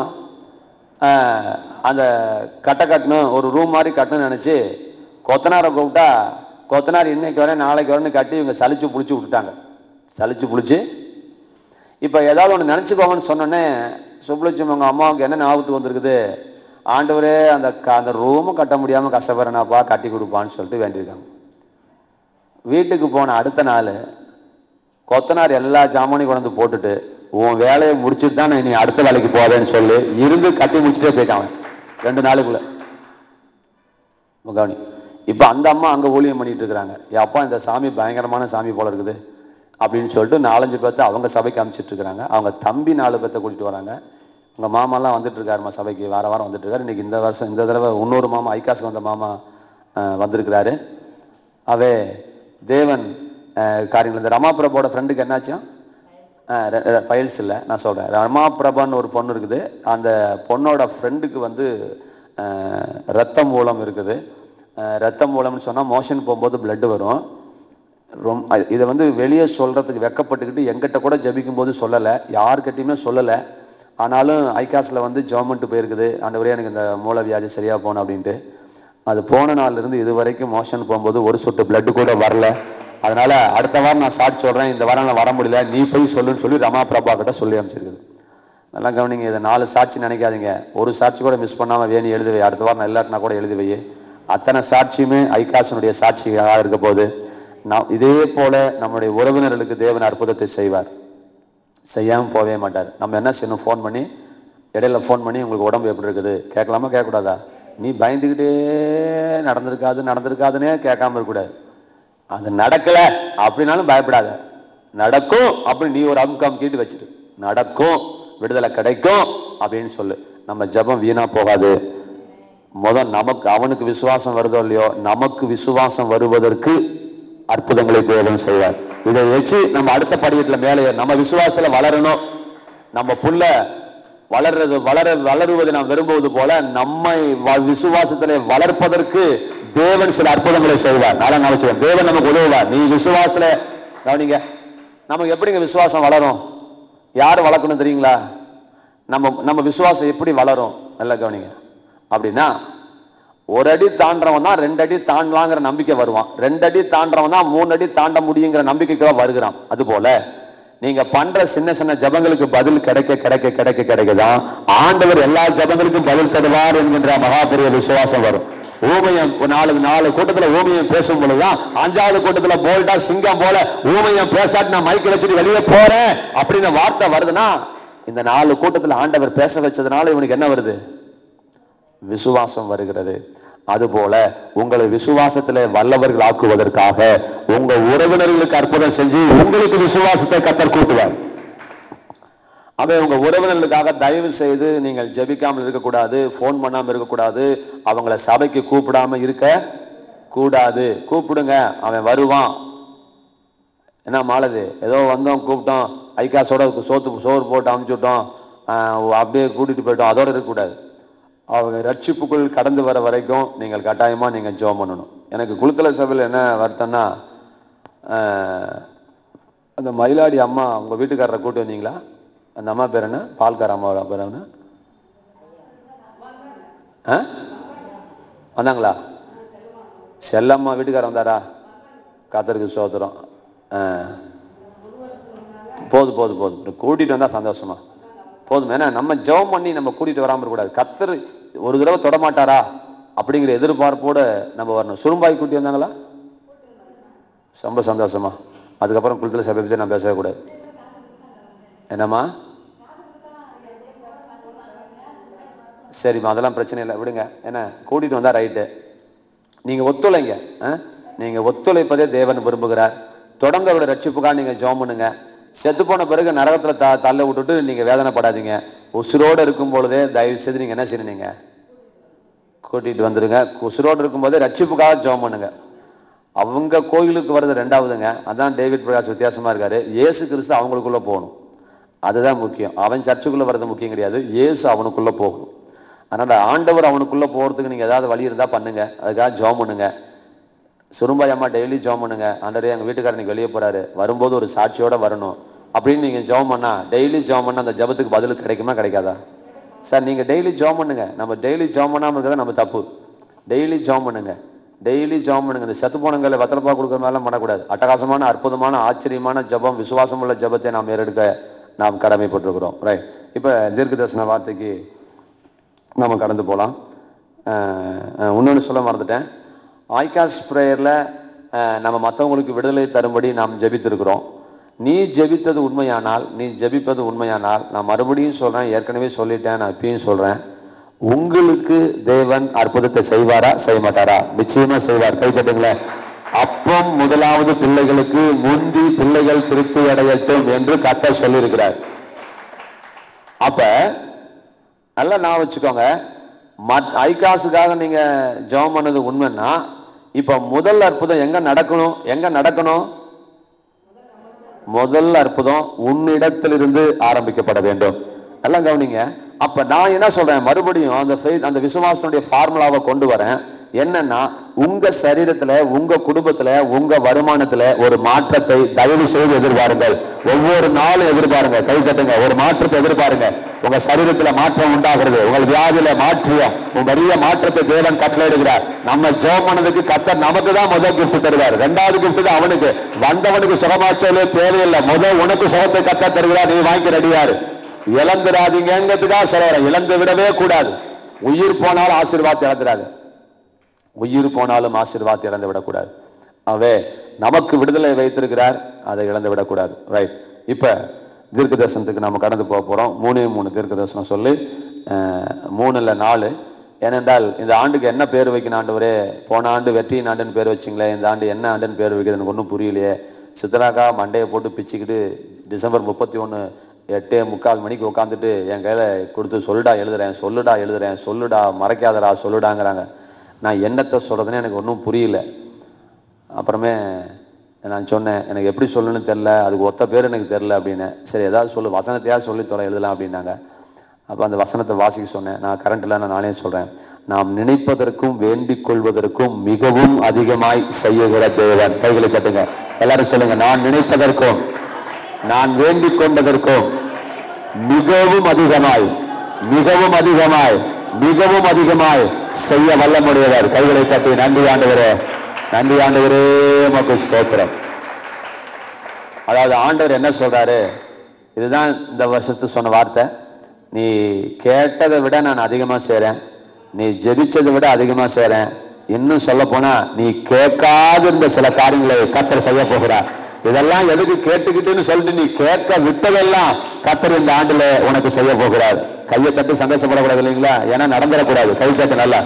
அந்த கட்டணும், ஒரு ரூம் மாதிரி கட்டணும்னு நினைச்சு கொத்தனாரை கூப்பிட்டா, கொத்தனார் இன்னைக்கு வரேன் நாளைக்கு வரேன்னு கட்டி இவங்க சலிச்சு புளிச்சு விட்டுட்டாங்க. சலிச்சு புளிச்சு இப்ப ஏதாவது ஒண்ணு நினைச்சுக்கோங்கன்னு சொன்னோன்னே சுப்புலட்சுமி உங்க அம்மாவுக்கு என்ன ஞாபகத்துக்கு வந்திருக்குது? ஆண்டவரே அந்த ரூமும் கட்ட முடியாம கஷ்டப்படுறேனாப்பா, கட்டி கொடுப்பான்னு சொல்லிட்டு வேண்டியிருக்காங்க. வீட்டுக்கு போன அடுத்த நாள் கொத்தனார் எல்லா ஜாமானையும் கொண்டு போட்டுட்டு, உன் வேலையை முடிச்சுட்டு தான் நீ அடுத்த வேலைக்கு போவேன்னு சொல்லி இருந்து கட்டி முடிச்சுட்டே போயிட்டான் 2 நாளுக்குள்ள. கவனி. இப்ப அந்த அம்மா அங்க ஊழியம் பண்ணிட்டு இருக்கிறாங்க. அப்பா இந்த சாமி பயங்கரமான சாமி போல இருக்குது அப்படின்னு சொல்லிட்டு 4-5 பேர்த்த அவங்க சபைக்கு அமைச்சிட்டு இருக்கிறாங்க. அவங்க தம்பி 4 பேர்த்த கூட்டிட்டு வராங்க. உங்க மாமாலாம் வந்துட்டு இருக்காருமா சபைக்கு, வாரம் வந்துட்டு இருக்காரு. இன்னைக்கு இந்த வருஷம் இந்த தடவை இன்னொரு மாமா, ஐகாசுக்கு வந்த மாமா வந்திருக்கிறாரு. அவே தேவன் காரியங்கள். இந்த ரமா பிரபோட ஃப்ரெண்டுக்கு என்னாச்சும் ஃபைல்ஸ் இல்லை, நான் சொல்றேன். ரமா பிரபான்னு ஒரு பொண்ணு இருக்குது. அந்த பொண்ணோட ஃப்ரெண்டுக்கு ரத்த மூலம் இருக்குது. ரத்த மூலம்னு சொன்னால் மோஷன் போகும்போது பிளட்டு வரும். இதை வந்து வெளியே சொல்கிறதுக்கு வெக்கப்பட்டுக்கிட்டு எங்கிட்ட கூட ஜபிக்கும் போது சொல்லலை, யாருக்கிட்டையுமே சொல்லலை. ஆனாலும் ஐகாஸில் வந்து ஜெபம்ட்டு போயிருக்குது, ஆண்டவரே எனக்கு இந்த மூலவியாதி சரியாக போகணும் அப்படின்ட்டு. அது போன நாள்லேருந்து இது வரைக்கும் மோஷன் போகும்போது ஒரு சொட்டு பிளட்டு கூட வரல. அதனால் அடுத்த வாரம் நான் சாட்சி சொல்கிறேன், இந்த வாரம் நான் வர முடியல, நீ போய் சொல்லுன்னு சொல்லி ரமா பிரபா கிட்ட சொல்லி அமைச்சிருக்குது. நல்லா கவனிங்க, இதை 4 சாட்சி நினைக்காதீங்க. ஒரு சாட்சி கூட மிஸ் பண்ணாமல் வேணி எழுதி வை. அடுத்த வாரம் நான் இல்லாட்டினா கூட எழுதி வை. அத்தனை சாட்சியுமே ஐகாசனுடைய சாட்சியாக இருக்க போது. இதே போல நம்முடைய உறவினர்களுக்கு தேவன் அற்புதத்தை செய்வார், செய்யாமல் போகவே மாட்டார். நம்ம என்ன செய்யணும், ஃபோன் பண்ணி இடையில ஃபோன் பண்ணி உங்களுக்கு உடம்பு எப்படி இருக்குது கேட்கலாமா கேட்கக்கூடாதா? நீ பயந்துக்கிட்டே நடந்திருக்காதுன்னே கேட்காம இருக்கக்கூடாது. அது நடக்கல அப்படின்னாலும் பயப்படாத, நடக்கும் அப்படின்னு நீ ஒரு அமுக்கம் கீட்டு வச்சிரு, நடக்கும், விடுதலை கிடைக்கும் அப்படின்னு சொல்லு. நம்ம ஜபம் வீணா போகாது. நமக்கு அவனுக்கு விசுவாசம் வருதோ இல்லையோ, நமக்கு விசுவாசம் வருவதற்கு அற்புதங்களை தேவன் செய்வார். இதை வச்சு நம்ம அடுத்த படிக்கட்டுல மேலே நம்ம விசுவாசத்துல வளரணும். நம்ம புள்ள வளருவதை நாம் விரும்புவது போல நம்மை விசுவாசத்திலே வளர்ப்பதற்கு தேவன் சில அற்புதங்களை செய்வார். நான் நினைச்சுவேன், தேவன் நமக்கு உதவுவார். நீ விசுவாசத்துல கவனிங்க, நமக்கு எப்படிங்க விசுவாசம் வளரும்? யாரு வளர்க்கணும் தெரியுங்களா? நம்ம விசுவாசம் எப்படி வளரும் நல்லா கவனிங்க. அப்படின்னா 1 அடி தாண்டவன் தான் 2 அடி தாண்டலாங்கிற நம்பிக்கை வருவான், 2 அடி தாண்டவன் தான் 3 அடி தாண்ட முடியுங்கிற நம்பிக்கைக்குள்ள வருகிறான். அது போல நீங்க பண்ற சின்ன சின்ன ஜபங்களுக்கு பதில் கிடைக்கதான் ஆண்டவர் எல்லா ஜபங்களுக்கும் பதில் தருவார் என்கின்ற மகாபெரிய விசுவாசம் வரும். ஊமையம் 4 கூட்டத்துல ஊமையம் பேசும் பொழுதுதான் 5வது கூட்டத்துல போல்டா சிங்கம் போல ஊமையம் பேசாட்டு நான் மைக்க வச்சுட்டு வெளியே போறேன் அப்படின்னு வார்த்தை வருதுன்னா, இந்த 4 கூட்டத்துல ஆண்டவர் பேச வச்சதுனால இவனுக்கு என்ன வருது? விசுவாசம் வருகிறது. அதுபோல உங்களை விசுவாசத்திலே வல்லவர்கள் ஆக்குவதற்காக உங்க உறவினர்களுக்கு அற்புதம் செஞ்சு உங்களுக்கு விசுவாசத்தை கர்த்தர் கூட்டுவார். அவன் உங்க உறவினர்களுக்காக தயவு செய்து நீங்கள் ஜெபிக்காமல் இருக்கக்கூடாது, போன் பண்ணாம இருக்கக்கூடாது, அவங்கள சபைக்கு கூப்பிடாம இருக்க கூடாது. கூப்பிடுங்க, அவன் வருவான். என்ன மாலது, ஏதோ வந்தோம் கூப்பிட்டோம், ஐகாசோட சோறு போட்டு அமுச்சு விட்டோம், அப்படியே கூட்டிட்டு போயிட்டோம், அதோட இருக்கக்கூடாது. அவங்க ரட்சிப்புக்குள் கடந்து வர வரைக்கும் நீங்கள் கட்டாயமா நீங்க ஜெபம் பண்ணணும். எனக்கு குழுத்தல சபையில் என்ன வருத்தம்னா, அந்த மயிலாடி அம்மா உங்க வீட்டுக்காரரை கூட்டு வந்தீங்களா? அந்த அம்மா பேர் என்ன? பால்கார அம்மாவோட பேர் என்ன? வந்தாங்களா? செல்லம்மா வீட்டுக்காரர் வந்தாரா? கர்த்தருக்கு ஸ்தோத்திரம். போதும் கூட்டிட்டு வந்தா சந்தோஷமா போதும். ஏன்னா நம்ம ஜெபம் பண்ணி நம்ம கூட்டிட்டு வராம இருக்கக்கூடாது. கர்த்தர் ஒரு தடவை தொடமாட்டாரா அப்படிங்கிற எதிர்பார்ப்போட நம்ம வரணும். சுரும்பாய் கூட்டி வந்தாங்களா? ரொம்ப சந்தோஷமா. அதுக்கப்புறம் குளத்துல சபை பற்றி நான் பேசவே கூடாது. என்னம்மா? சரிம்மா, அதெல்லாம் பிரச்சனை இல்லை, விடுங்க. என்ன கூட்டிட்டு வந்தா ரைட்டு. நீங்க ஒத்துழைங்க. நீங்க ஒத்துழைப்பதே தேவன் விரும்புகிறார். தொடர்ந்து அவருடைய ரட்சிப்புக்காக நீங்க ஜெபம் பண்ணுங்க. செத்து போன பிறகு நரகத்துல தள்ள விட்டுட்டு நீங்க வேதனைப்படாதீங்க. உசுரோடு இருக்கும் பொழுதே தயவு செய்து நீங்க என்ன செய்யறீங்க? கூட்டிட்டு வந்துருங்க. உசுரோடு இருக்கும் போதே ரட்சிப்புக்காக ஜெபம் பண்ணுங்க. அவங்க கோயிலுக்கு வர்றது 2வதுங்க. அதான் டேவிட் பிரகாஷ் வித்தியாசமா இருக்காரு. இயேசு கிறிஸ்து அவங்களுக்குள்ள போகணும், அதுதான் முக்கியம். அவன் சர்ச்சுக்குள்ள வர்றது முக்கியம் கிடையாது, இயேசு அவனுக்குள்ள போகணும். அதனால ஆண்டவர் அவனுக்குள்ள போறதுக்கு நீங்க ஏதாவது வழி இருந்தா பண்ணுங்க, அதுக்காக ஜெபம் பண்ணுங்க. சுரும்பாய் அம்மா டெய்லி ஜெபம் பண்ணுங்க. ஆண்டவரே எங்க வீட்டுக்காரனுக்கு வெளியே போறாரு, வரும்போது ஒரு சாட்சியோட வரணும் அப்படின்னு நீங்க ஜெபம் பண்ணா, டெய்லி ஜெபம் பண்ணா அந்த ஜெபத்துக்கு பதில் கிடைக்குமா கிடைக்காதா? சார் நீங்க டெய்லி ஜெபம் பண்ணுங்க. நம்ம டெய்லி ஜெபம் பண்ணாம இருக்கிறத நம்ம தப்பு. டெய்லி ஜெபம் பண்ணுங்க, டெய்லி ஜெபம் பண்ணுங்க. இந்த செத்து போனங்களை வத்தலப்பா கொடுக்குற மாதிரிலாம் பண்ணக்கூடாது. அட்டகாசமான அற்புதமான ஆச்சரியமான ஜெபம், விசுவாசம் உள்ள ஜெபத்தை நாம் ஏறெடுக்க நாம் கடமைப்பட்டிருக்கிறோம். ரைட். இப்ப தீர்க்க தரிசன வார்த்தைக்கு நம்ம கடந்து போகலாம். இன்னொன்று சொல்ல மறந்துட்டேன். ஐகாஸ் பிரேயர்ல நம்ம மற்றவங்களுக்கு விடுதலை தரும்படி நாம் ஜெபித்திருக்கிறோம். நீ ஜெபித்தது உண்மையானால், நீ ஜெபிப்பது உண்மையானால், நான் மறுபடியும் சொல்றேன், ஏற்கனவே சொல்லிட்டேன், நான் இப்பயும் சொல்றேன், உங்களுக்கு தேவன் அற்புதத்தை செய்வாரா செய்ய மாட்டாரா? நிச்சயமா செய்வார். கைப்பற்றுங்களேன். அப்பம் முதலாவது பிள்ளைகளுக்கு முந்தி பிள்ளைகள் திருப்தி அடையட்டும் என்று கர்த்தர் சொல்லியிருக்கிறார். அப்ப நல்லா நான் வச்சுக்கோங்க, ஐகாஸுக்காக நீங்க ஜெபம் பண்ணது உண்மைன்னா, இப்ப முதல் அற்புதம் எங்க நடக்கணும்? முதல் அற்புதம் உன்னிடத்திலிருந்து ஆரம்பிக்கப்பட வேண்டும். எல்லாம் கவனிங்க. அப்ப நான் என்ன சொல்றேன், மறுபடியும் அந்த விசுவாசனுடைய ஃபார்முலாவை கொண்டு வரேன். என்னன்னா, உங்க சரீரத்துல, உங்க குடும்பத்துல, உங்க வருமானத்துல ஒரு மாற்றத்தை தயவு செய்து எதிர்பாருங்கள். ஒவ்வொரு நாளும் எதிர்பாருங்க. கை தட்டுங்க. ஒரு மாற்றத்தை எதிர்பாருங்க. உங்க சரீரத்துல மாற்றம் உண்டாகிறது. உங்கள் வியாதியில மாற்றியம் பெரிய மாற்றத்தை தேவன் கட்டளையிடுகிறார். நம்ம ஜெபம் பண்ணதுக்கு கர்த்தர் நமக்கு தான் முதல் கிஃப்ட் தருவார். இரண்டாவது கிஃப்ட் தான் அவனுக்கு. வந்தவனுக்கு சுகமாச்சலே தேவையில்லை. முதல் உனக்கு சுகத்தை கர்த்தர் தருகிறார். நீ வாங்கி ரெடியாரு. இழந்துடாதீங்கிறதுக்காக சொல்றேன். இழந்து விடவே கூடாது. உயிர் போனாலும் ஆசீர்வாதத்தை இழந்துடாது. உயிர் போனாலும் ஆசீர்வாதத்தை இழந்து விடக்கூடாது. அவே நமக்கு விடுதலை வைத்திருக்கிறார், அதை இழந்து விடக்கூடாது. ரைட். இப்ப தீர்க்க தரிசனத்துக்கு நம்ம கடந்து போக போறோம். 3 தீர்க்க தரிசனம் சொல்லி 3 இல்ல 4. ஏனென்றால் இந்த ஆண்டுக்கு என்ன பேர் வைக்கணும் ஆண்டவரே? போன ஆண்டு வெற்றியின் ஆண்டுன்னு பேர் வச்சிங்களே, இந்த ஆண்டு என்ன ஆண்டுன்னு பேர் வைக்கிறது எனக்கு ஒன்றும் புரியலையே. சித்தராக்கா மண்டையை போட்டு பிச்சுக்கிட்டு டிசம்பர் 31 8:45 மணிக்கு உட்காந்துட்டு என் கையில கொடுத்து சொல்லுடா எழுதுறேன் மறைக்காதடா சொல்லுடாங்கிறாங்க. நான் என்னத்தை சொல்றதுன்னு எனக்கு ஒன்றும் புரியல. அப்புறமே நான் சொன்னேன், எனக்கு எப்படி சொல்லணும்னு தெரில, அதுக்கு ஒத்த பேர் எனக்கு தெரில அப்படின்னு. சரி ஏதாவது சொல்லு, வசனத்தையாவது சொல்லி தொலை எழுதலாம் அப்படின்னாங்க. அப்போ அந்த வசனத்தை வாசிக்க சொன்னேன். நான் கரண்ட்ல நானே சொல்றேன். நாம் நினைப்பதற்கும் வேண்டிக் கொள்வதற்கும் மிகவும் அதிகமாய் செய்யுகிற தேவன். கைகளை கட்டுங்க. எல்லாரும் சொல்லுங்க, நான் நினைப்பதற்கும் நான் வேண்டிக் கொண்டதற்கும் மிகவும் அதிகமாய் மிகவும் அதிகமாய் மிகவும் அதிகமாய் செய்ய வல்லமுடையவர். கைகளை தட்டி நன்றி ஆண்டவரே, நன்றி ஆண்டவரே, உமக்கு ஸ்தோத்திரம். அதாவது ஆண்டவர் என்ன சொல்றாரு, இதுதான் இந்த வருஷத்து சொன்ன வார்த்தை. நீ கேட்டதை விட நான் அதிகமா செய்றேன், நீ ஜெபிச்சதை விட அதிகமா செய்றேன். இன்னும் சொல்ல போனா நீ கேட்காது இருந்த சில காரியங்களை கர்த்தர் செய்ய போகிறார். இதெல்லாம் எதுக்கு கேட்டுக்கிட்டுன்னு சொல்லிட்டு நீ கேட்க விட்டதெல்லாம் கர்த்தர் இந்த ஆண்டுல உனக்கு செய்ய போகிறார். கையை தட்டி சந்தோஷப்படக்கூடாது இல்லைங்களா? ஏன்னா நடந்துடக்கூடாது. கை தட்டு நல்லா.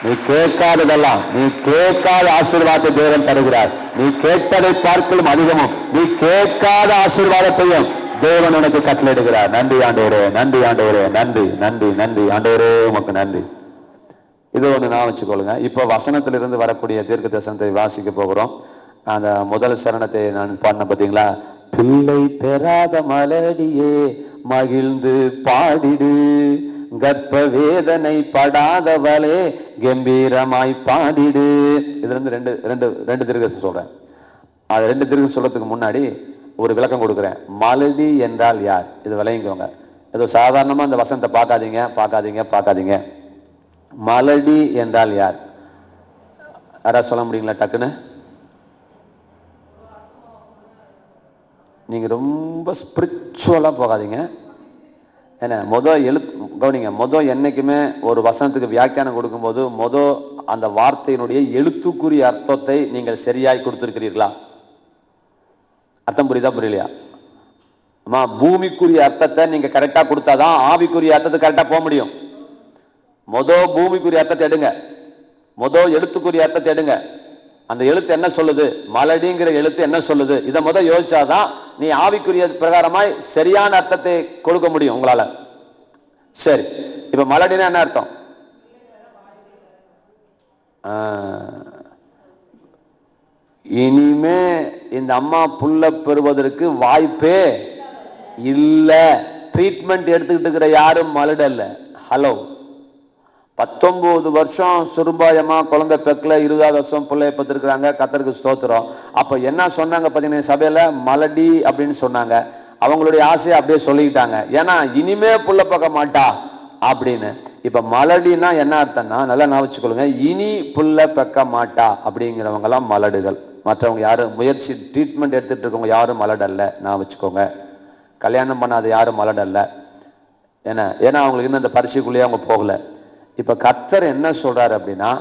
நீ கேட்காததெல்லாம், நீ கேட்காத ஆசீர்வாதத்தை தேவன் தருகிறார். நீ கேட்டதை பார்க்கலும் அதிகமும் நீ கேட்காத ஆசீர்வாதத்தையும் தேவன் உனக்கு கட்டளையிடுகிறார். நன்றி ஆண்டவரே, நன்றி ஆண்டவரே, நன்றி நன்றி நன்றி ஆண்டவரே, உமக்கு நன்றி. இது ஒண்ணு நான் வச்சுக்கொள்ளுங்க. இப்ப வசனத்திலிருந்து வரக்கூடிய தீர்க்க தரிசனத்தை வாசிக்க போகிறோம். அந்த முதல் சரணத்தை நான் பாடின பார்த்தீங்களா? பிள்ளை பெறாத மலடியே மகிழ்ந்து பாடிடு, கர்ப்ப வேதனை படாதவளே கம்பீரமாய் பாடிடு. இதுல இருந்து ரெண்டு தீர்க்க சொல்றேன். அது 2 தீர்க்க சொல்றதுக்கு முன்னாடி ஒரு விளக்கம் கொடுக்குறேன். மலடி என்றால் யார்? இது விளங்கிக்கோங்க. ஏதோ சாதாரணமா இந்த வசனத்தை பார்க்காதீங்க. மலடி என்றால் யார்? யாராவது சொல்ல முடியுங்களா டக்குன்னு? நீங்க ரொம்ப ஸ்பிரிச்சுவலா போகாதீங்க. என்ன கவனிங்க. என்னைக்குமே ஒரு வசனத்துக்கு வியாக்கியானம் கொடுக்கும்போது அந்த வார்த்தையினுடைய எழுத்துக்குரிய அர்த்தத்தை நீங்கள் சரியாய் கொடுத்திருக்கிறீர்களா? அர்த்தம் புரியுதா புரியலையா? பூமிக்குரிய அர்த்தத்தை நீங்க கரெக்டா கொடுத்தாதான் ஆவிக்குரிய அர்த்தத்தை கரெக்டா போக முடியும். பூமிக்குரிய அர்த்தத்தை எடுங்க, எழுத்துக்குரிய அர்த்தத்தை எடுங்க. அந்த எழுத்து என்ன சொல்லுது, மலடிங்கிற எழுத்து என்ன சொல்லுது, இதை யோசிச்சாதான் நீ ஆவிக்குரிய பிரகாரமாய் சரியான அர்த்தத்தை கொடுக்க முடியும் உங்களால. சரி, இப்ப மலடினா என்ன அர்த்தம்? இனிமே இந்த அம்மா புள்ள பெறுவதற்கு வாய்ப்பே இல்ல. ட்ரீட்மெண்ட் எடுத்துக்கிட்டு இருக்கிற யாரும் மலடு அல்ல. ஹலோ, 19 வருஷம் சுருபாயமா குழந்தை பெக்கல, 20வது வருஷம் பிள்ளைய பத்திருக்கிறாங்க. கர்த்தருக்கு ஸ்தோத்திரம். அப்ப என்ன சொன்னாங்க பாத்தீங்கன்னா, சபையில மலடி அப்படின்னு சொன்னாங்க. அவங்களுடைய ஆசையை அப்படியே சொல்லிக்கிட்டாங்க. ஏன்னா இனிமே புள்ள பார்க்க மாட்டா அப்படின்னு. இப்ப மலடினா என்ன அர்த்தம்னா, நல்லா நான் வச்சுக்கொள்ளுங்க, இனி புள்ள பெக்க மாட்டா அப்படிங்கிறவங்க எல்லாம் மலடுகள். மற்றவங்க யாரும் முயற்சி ட்ரீட்மெண்ட் எடுத்துட்டு இருக்கவங்க யாரும் மலடு அல்ல. நான் வச்சுக்கோங்க. கல்யாணம் பண்ணாத யாரும் மலடு அல்ல. ஏன்னா அவங்களுக்கு இன்னும் அந்த பரிசுக்குள்ளேயே அவங்க போகல. இப்ப கர்த்தர் என்ன சொல்றாரு அப்படின்னா,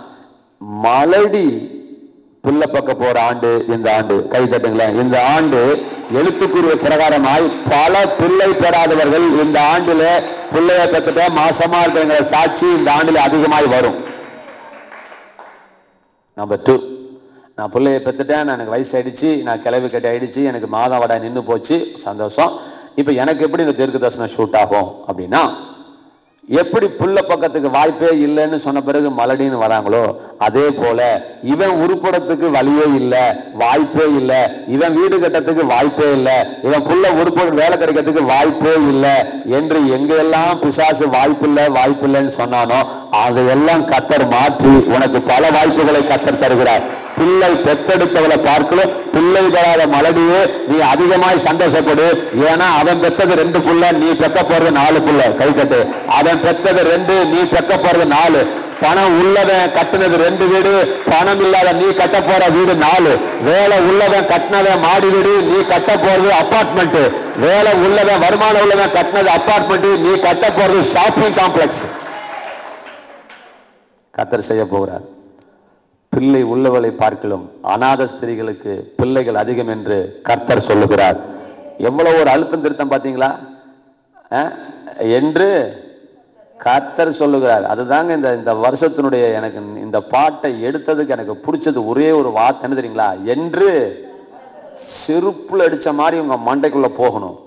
மலடி புள்ள பக்க போற ஆண்டு இந்த ஆண்டு. கை தட்டுங்களேன். இந்த ஆண்டு எழுத்துக்குரிய பிரகாரமாய் பல பிள்ளை பெறாதவர்கள் இந்த ஆண்டுல பிள்ளைய பெற்றுட்ட மாசமா இருக்கிற சாட்சி இந்த ஆண்டுல அதிகமாய் வரும். நம்பர் 2, நான் பிள்ளைய பெற்றுட்டேன், எனக்கு வயசு ஆயிடுச்சு, நான் கிளவி கட்டி ஆயிடுச்சு, எனக்கு மாதவடா நின்று போச்சு, சந்தோஷம். இப்ப எனக்கு எப்படி இந்த தீர்க்க தரிசனம் ஷூட் ஆகும் அப்படின்னா, எப்படி புள்ள பக்கத்துக்கு வாய்ப்பே இல்லைன்னு சொன்ன பிறகு மலடின்னு வராங்களோ, அதே போல இவன் உருப்படத்துக்கு வழியே இல்லை, வாய்ப்பே இல்லை, இவன் வீடு கட்டத்துக்கு வாய்ப்பே இல்லை, இவன் புள்ள உருப்பட வேலை கிடைக்கிறதுக்கு வாய்ப்பே இல்லை என்று எங்கெல்லாம் பிசாசு வாய்ப்பில்லைன்னு சொன்னானோ அதையெல்லாம் கர்த்தர் மாற்றி உனக்கு பல வாய்ப்புகளை கர்த்தர் தருகிறார். பிள்ளை பெத்தெடுத்தவளை பார்க்கலும் பிள்ளை பெறாத மலடியே நீ அதிகமாய் சந்தோஷப்படு. ஏன்னா அவன் பெத்தது 2 புள்ள, நீ பெக்க போறது 4 புள்ள. கை கட்டு. அவன் பெத்தது 2, நீ பெக்க போறது 4. பணம் உள்ளவன் கட்டினது 2 வீடு, பணம் இல்லாத நீ கட்ட போற வீடு 4. வேலை உள்ளவன் கட்டினவன் மாடி வீடு, நீ கட்ட போறது அபார்ட்மெண்ட். வேலை உள்ளவன் வருமானம் உள்ளவன் கட்டினது அபார்ட்மெண்ட், நீ கட்ட போறது ஷாப்பிங் காம்ப்ளெக்ஸ். கர்த்தர் செய்ய போகிறார். பிள்ளை உள்ளவளை பார்க்கலும் அநாத ஸ்திரீகளுக்கு பிள்ளைகள் அதிகம் என்று கர்த்தர் சொல்லுகிறார். எவ்வளவு ஒரு அழுத்தம் திருத்தம் பாத்தீங்களா என்று கர்த்தர் சொல்லுகிறார். அதுதாங்க இந்த வருஷத்தினுடைய எனக்கு இந்த பாட்டை எடுத்ததுக்கு எனக்கு பிடிச்சது ஒரே ஒரு வார்த்தை என்ன தெரியுங்களா? என்று செருப்புல அடிச்ச மாதிரி உங்க மண்டைக்குள்ள போகணும்.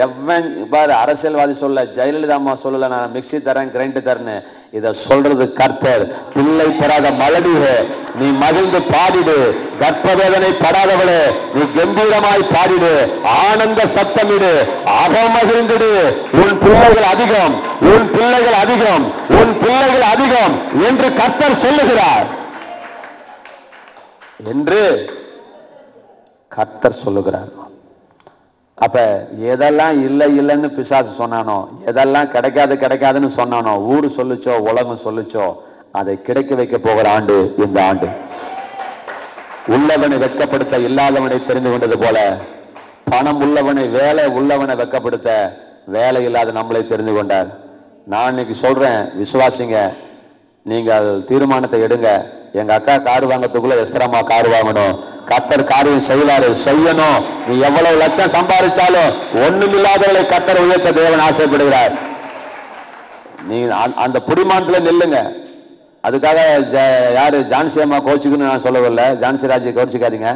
எவன் பாரு, அரசியல்வாதி சொல்ல, ஜெயலலிதா அம்மா சொல்லல நான் மிக்சி தரேன் கிரைண்டர் தரேன்னு. இத சொல்றது கர்த்தர். பிள்ளை பெறாத மலடியே நீ மகிழ்ந்து பாடிடு, கர்ப்பவேதனை படாதவளே நீ கம்பீரமாய் பாடிடு, ஆனந்த சத்தமிடு, அகமகிழ்ந்திடு. உன் பிள்ளைகள் அதிகம், உன் பிள்ளைகள் அதிகம், உன் பிள்ளைகள் அதிகம் என்று கர்த்தர் சொல்லுகிறார் என்று கர்த்தர் சொல்லுகிறார். அப்ப எதெல்லாம் இல்லைன்னு பிசாசு சொன்னானோ, எதெல்லாம் கிடைக்காதுன்னு சொன்னானோ, ஊரு சொல்லுச்சோ உலகம் சொல்லுச்சோ, அதை கிடைக்க வைக்க போகிற ஆண்டு இந்த ஆண்டு. உள்ளவனை வெட்கப்படுத்த இல்லாதவனை தெரிந்து கொண்டது போல, பணம் உள்ளவனை வேலை உள்ளவனை வெட்கப்படுத்த வேலை இல்லாத நம்மளை தெரிந்து கொண்டார். நான் இன்னைக்கு சொல்றேன், விசுவாசிங்க, நீங்கள் தீர்மானத்தை எடுங்க. எங்க அக்கா கார் வாங்கறதுக்குள்ள எஸ்தரமா கார் வாங்கணும். கர்த்தர் காரியம் செய்வாரு, செய்யணும். நீ எவ்வளவு லட்சம் சம்பாதிச்சாலும் ஒண்ணுமில்லாதவர்களை கர்த்தர் உயர்த்த தேவன் ஆசைப்படுகிறார். நீ அந்த புடிமானத்துல நில்லுங்க. அதுக்காக யாரு ஜான்சி அம்மா கோச்சுக்குன்னு நான் சொல்லவில்லை. ஜான்சி ராஜை கோச்சிக்காதீங்க.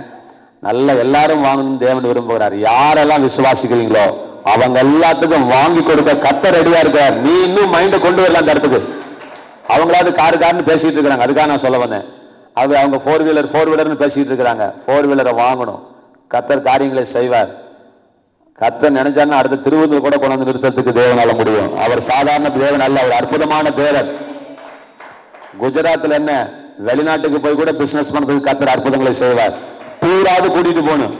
நல்ல எல்லாரும் வாங்கணும்னு தேவன் விரும்புகிறார். யாரெல்லாம் விசுவாசிக்கிறீங்களோ அவங்க எல்லாத்துக்கும் வாங்கி கொடுக்க கர்த்தர் ரெடியா இருக்கார். நீ இன்னும் மைண்ட கொண்டு வரலாம் அந்த இடத்துக்கு. அவங்களாவது காருன்னு பேசிட்டு இருக்கிறாங்க, அதுக்காக நான் சொல்ல வந்தேன். அது அவங்க 4 வீலர்னு பேசிட்டு இருக்கிறாங்க. 4 வீலரை வாங்கணும். கர்த்தர் காரியங்களை செய்வார். கர்த்தர் நினைச்சாருன்னா அடுத்த திருவள்ளூர் கூட கொண்டு வந்து நிறுத்தத்துக்கு தேவனால முடியும். அவர் சாதாரண தேவன் அல்ல, அவர் அற்புதமான தேவன். குஜராத்ல என்ன, வெளிநாட்டுக்கு போய் கூட பிசினஸ் பண்றதுக்கு கர்த்தர் அற்புதங்களை செய்வார். டூராவது கூட்டிட்டு போகணும்.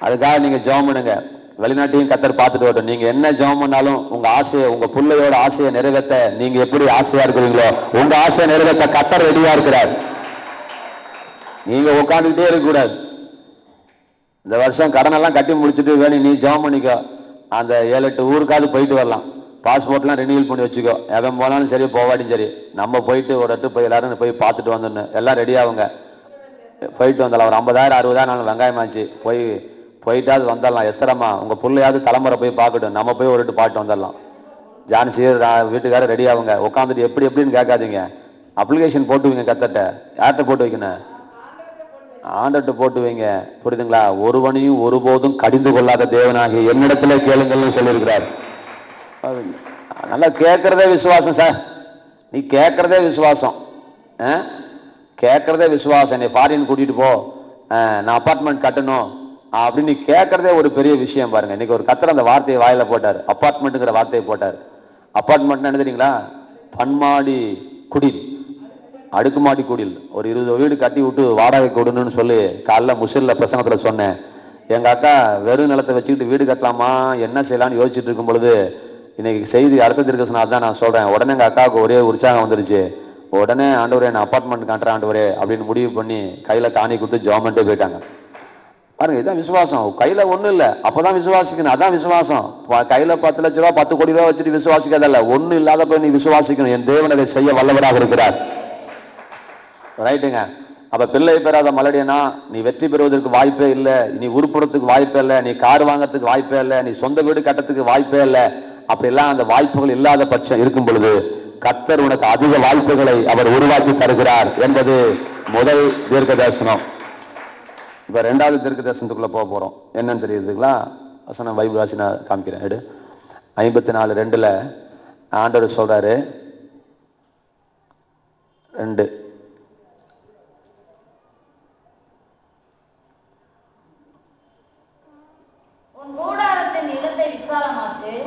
அதுக்காக நீங்க ஜெபம் பண்ணுங்க. வெளிநாட்டையும் கர்த்தர் பார்த்துட்டு வரட்டும். நீங்க என்ன ஜெபம் பண்ணாலும் உங்க ஆசையை, உங்க பிள்ளையோட ஆசையை நிறைவேற்ற நீங்க எப்படி ஆசையா இருக்கிறீங்களோ உங்க ஆசையை நிறைவேற்ற கர்த்தர் ரெடியா இருக்கிறார். நீங்க உட்காந்துக்கிட்டே இருக்க கூடாது. இந்த வருஷம் கடனெல்லாம் கட்டி முடிச்சுட்டு வேணும் நீ ஜெபம் பண்ணிக்கோ. அந்த 7-8 ஊருக்காவது போயிட்டு வரலாம். பாஸ்போர்ட்லாம் ரினியூல் பண்ணி வச்சுக்கோ. எவன் போனாலும் சரி போவாட்டியும் சரி, நம்ம போயிட்டு ஒரு இடத்து போய் எல்லாரும் போய் பார்த்துட்டு வந்துடணும். எல்லாம் ரெடியாகுங்க, போயிட்டு வந்தலாம். ஒரு 50,000 60,000 வெங்காயம் ஆச்சு, போயிட்டாவது வந்துடலாம். எஸ்தரம்மா உங்க பிள்ளையாவது தலைமுறை போய் பார்க்கட்டும், நம்ம போய் ஒரு பாட்டு வந்துடலாம். ஜான்சி வீட்டுக்காரர் ரெடி ஆகுங்க. உட்காந்துட்டு எப்படின்னு கேட்காதீங்க. அப்ளிகேஷன் போட்டு வைங்க. கர்த்தர்ட்ட யார்கிட்ட போட்டு வைக்கணும்? ஆண்டர்கிட்ட போட்டு வைங்க. புரியுதுங்களா? ஒருவனையும் ஒருபோதும் கடிந்து கொள்ளாத தேவனாகிய என்னிடத்துல கேளுங்கள்னு சொல்லியிருக்கிறார். நல்லா கேட்கறதே விசுவாசம் சார். நீ கேட்கறதே விசுவாசம், கேட்கறதே விசுவாசம். நீ ஃபாரின் கூட்டிட்டு போ, நான் அப்பார்ட்மெண்ட் கட்டணும் அப்படின்னு நீ கேட்கறதே ஒரு பெரிய விஷயம். பாருங்க, இன்னைக்கு ஒரு கர்த்தர் அந்த வார்த்தையை வாயில போட்டார். அப்பார்ட்மெண்ட்டுங்கிற வார்த்தையை போட்டார். அப்பார்ட்மெண்ட் என்ன தெரியுங்களா? பன்மாடி குடில், அடுக்குமாடி குடில். ஒரு 20 வீடு கட்டி விட்டு வாடகை கொடுன்னு சொல்லி காலைல முசில்ல பிரசங்கத்துல சொன்னேன். எங்க அக்கா வெறும் நிலத்தை வச்சுக்கிட்டு வீடு கட்டலாமா என்ன செய்யலாம்னு யோசிச்சுட்டு இருக்கும் பொழுது இன்னைக்கு செய்தி அடுத்த தீர்க்கதரிசனம் தான் நான் சொல்றேன். உடனே எங்க அக்காவுக்கு ஒரே உற்சாகம் வந்துருச்சு. உடனே ஆண்டவரே நான் அப்பார்ட்மெண்ட் கட்டுறேன் ஆண்டவரே அப்படின்னு முடிவு பண்ணி கையில காணி கொடுத்து ஜெபம்ட்டே போயிட்டாங்க. பாருங்க, இதுதான் விசுவாசம். கையில ஒண்ணும் இல்ல, அப்பதான் விசுவாசிக்கணும். அதான் விசுவாசம். கையில 10 லட்ச ரூபா 10 கோடி ரூபாய் வச்சுட்டு விசுவாசிக்காதல்ல. ஒண்ணும் இல்லாதப்ப நீ விசுவாசிக்கணும். என் தேவன் அதை செய்ய வல்லவராக இருக்கிறார். ரைட்டுங்க. அப்ப பிள்ளை பெறாத மலடினா நீ வெற்றி பெறுவதற்கு வாய்ப்பே இல்லை, நீ உருப்புறத்துக்கு வாய்ப்பே இல்லை, நீ கார் வாங்கறதுக்கு வாய்ப்பே இல்லை, நீ சொந்த வீடு கட்டத்துக்கு வாய்ப்பே இல்லை. அப்படிலாம் அந்த வாய்ப்புகள் இல்லாத பட்சம் இருக்கும் பொழுது கர்த்தர் உனக்கு அதிக வாய்ப்புகளை அவர் உருவாக்கி தருகிறார் என்பது முதல் தீர்க்க தரிசனம். இப்ப 2வது தீர்க்க தரிசனத்துக்குள்ள போக போறோம். என்னன்னு தெரியுதுங்களா? வசனம் பைபிள் வாசி நான் காமிக்கிறேன். 54:2 ஆண்டவர் சொல்றாரு 2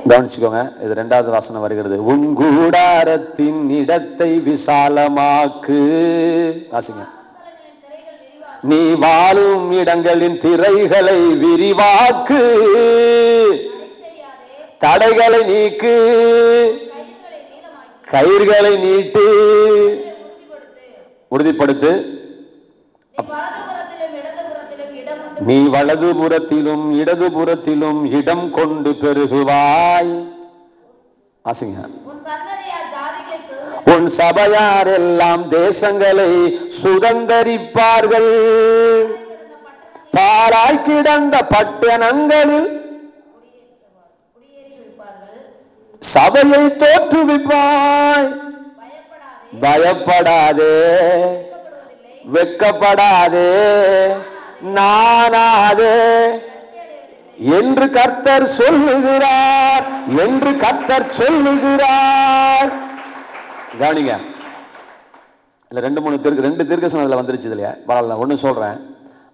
கவனிச்சுக்கோங்க. இது 2வது வசனம் வருகிறது. உன் கூடாரத்தின் இடத்தை விசாலமாக்கு. வாசிங்க. நீ வாழும் இடங்களின் திரைகளை விரிவாக்கு. தடைகளை நீக்கு. கயிர்களை நீட்டு. உறுதிப்படுத்து. நீ வலதுபுறத்திலும் இடதுபுறத்திலும் இடம் கொண்டு பெருகுவாய். ஆசிங்க. உன் சபையார் எல்லாம் தேசங்களை சுதந்தரிப்பார்கள். பாழாய் கிடந்த பட்டணங்களில் சபையை தோற்றுவிப்பாய். பயப்படாதே, வெட்கப்படாதே, நானாதே என்று கர்த்தர் சொல்லுகிறார், என்று கர்த்தர் சொல்லுகிறார். கவனிங்க. இல்ல 2 தீர்க்கதரிசனம் அதுல வந்துருச்சு இல்லையா? நான் ஒண்ணு சொல்றேன்.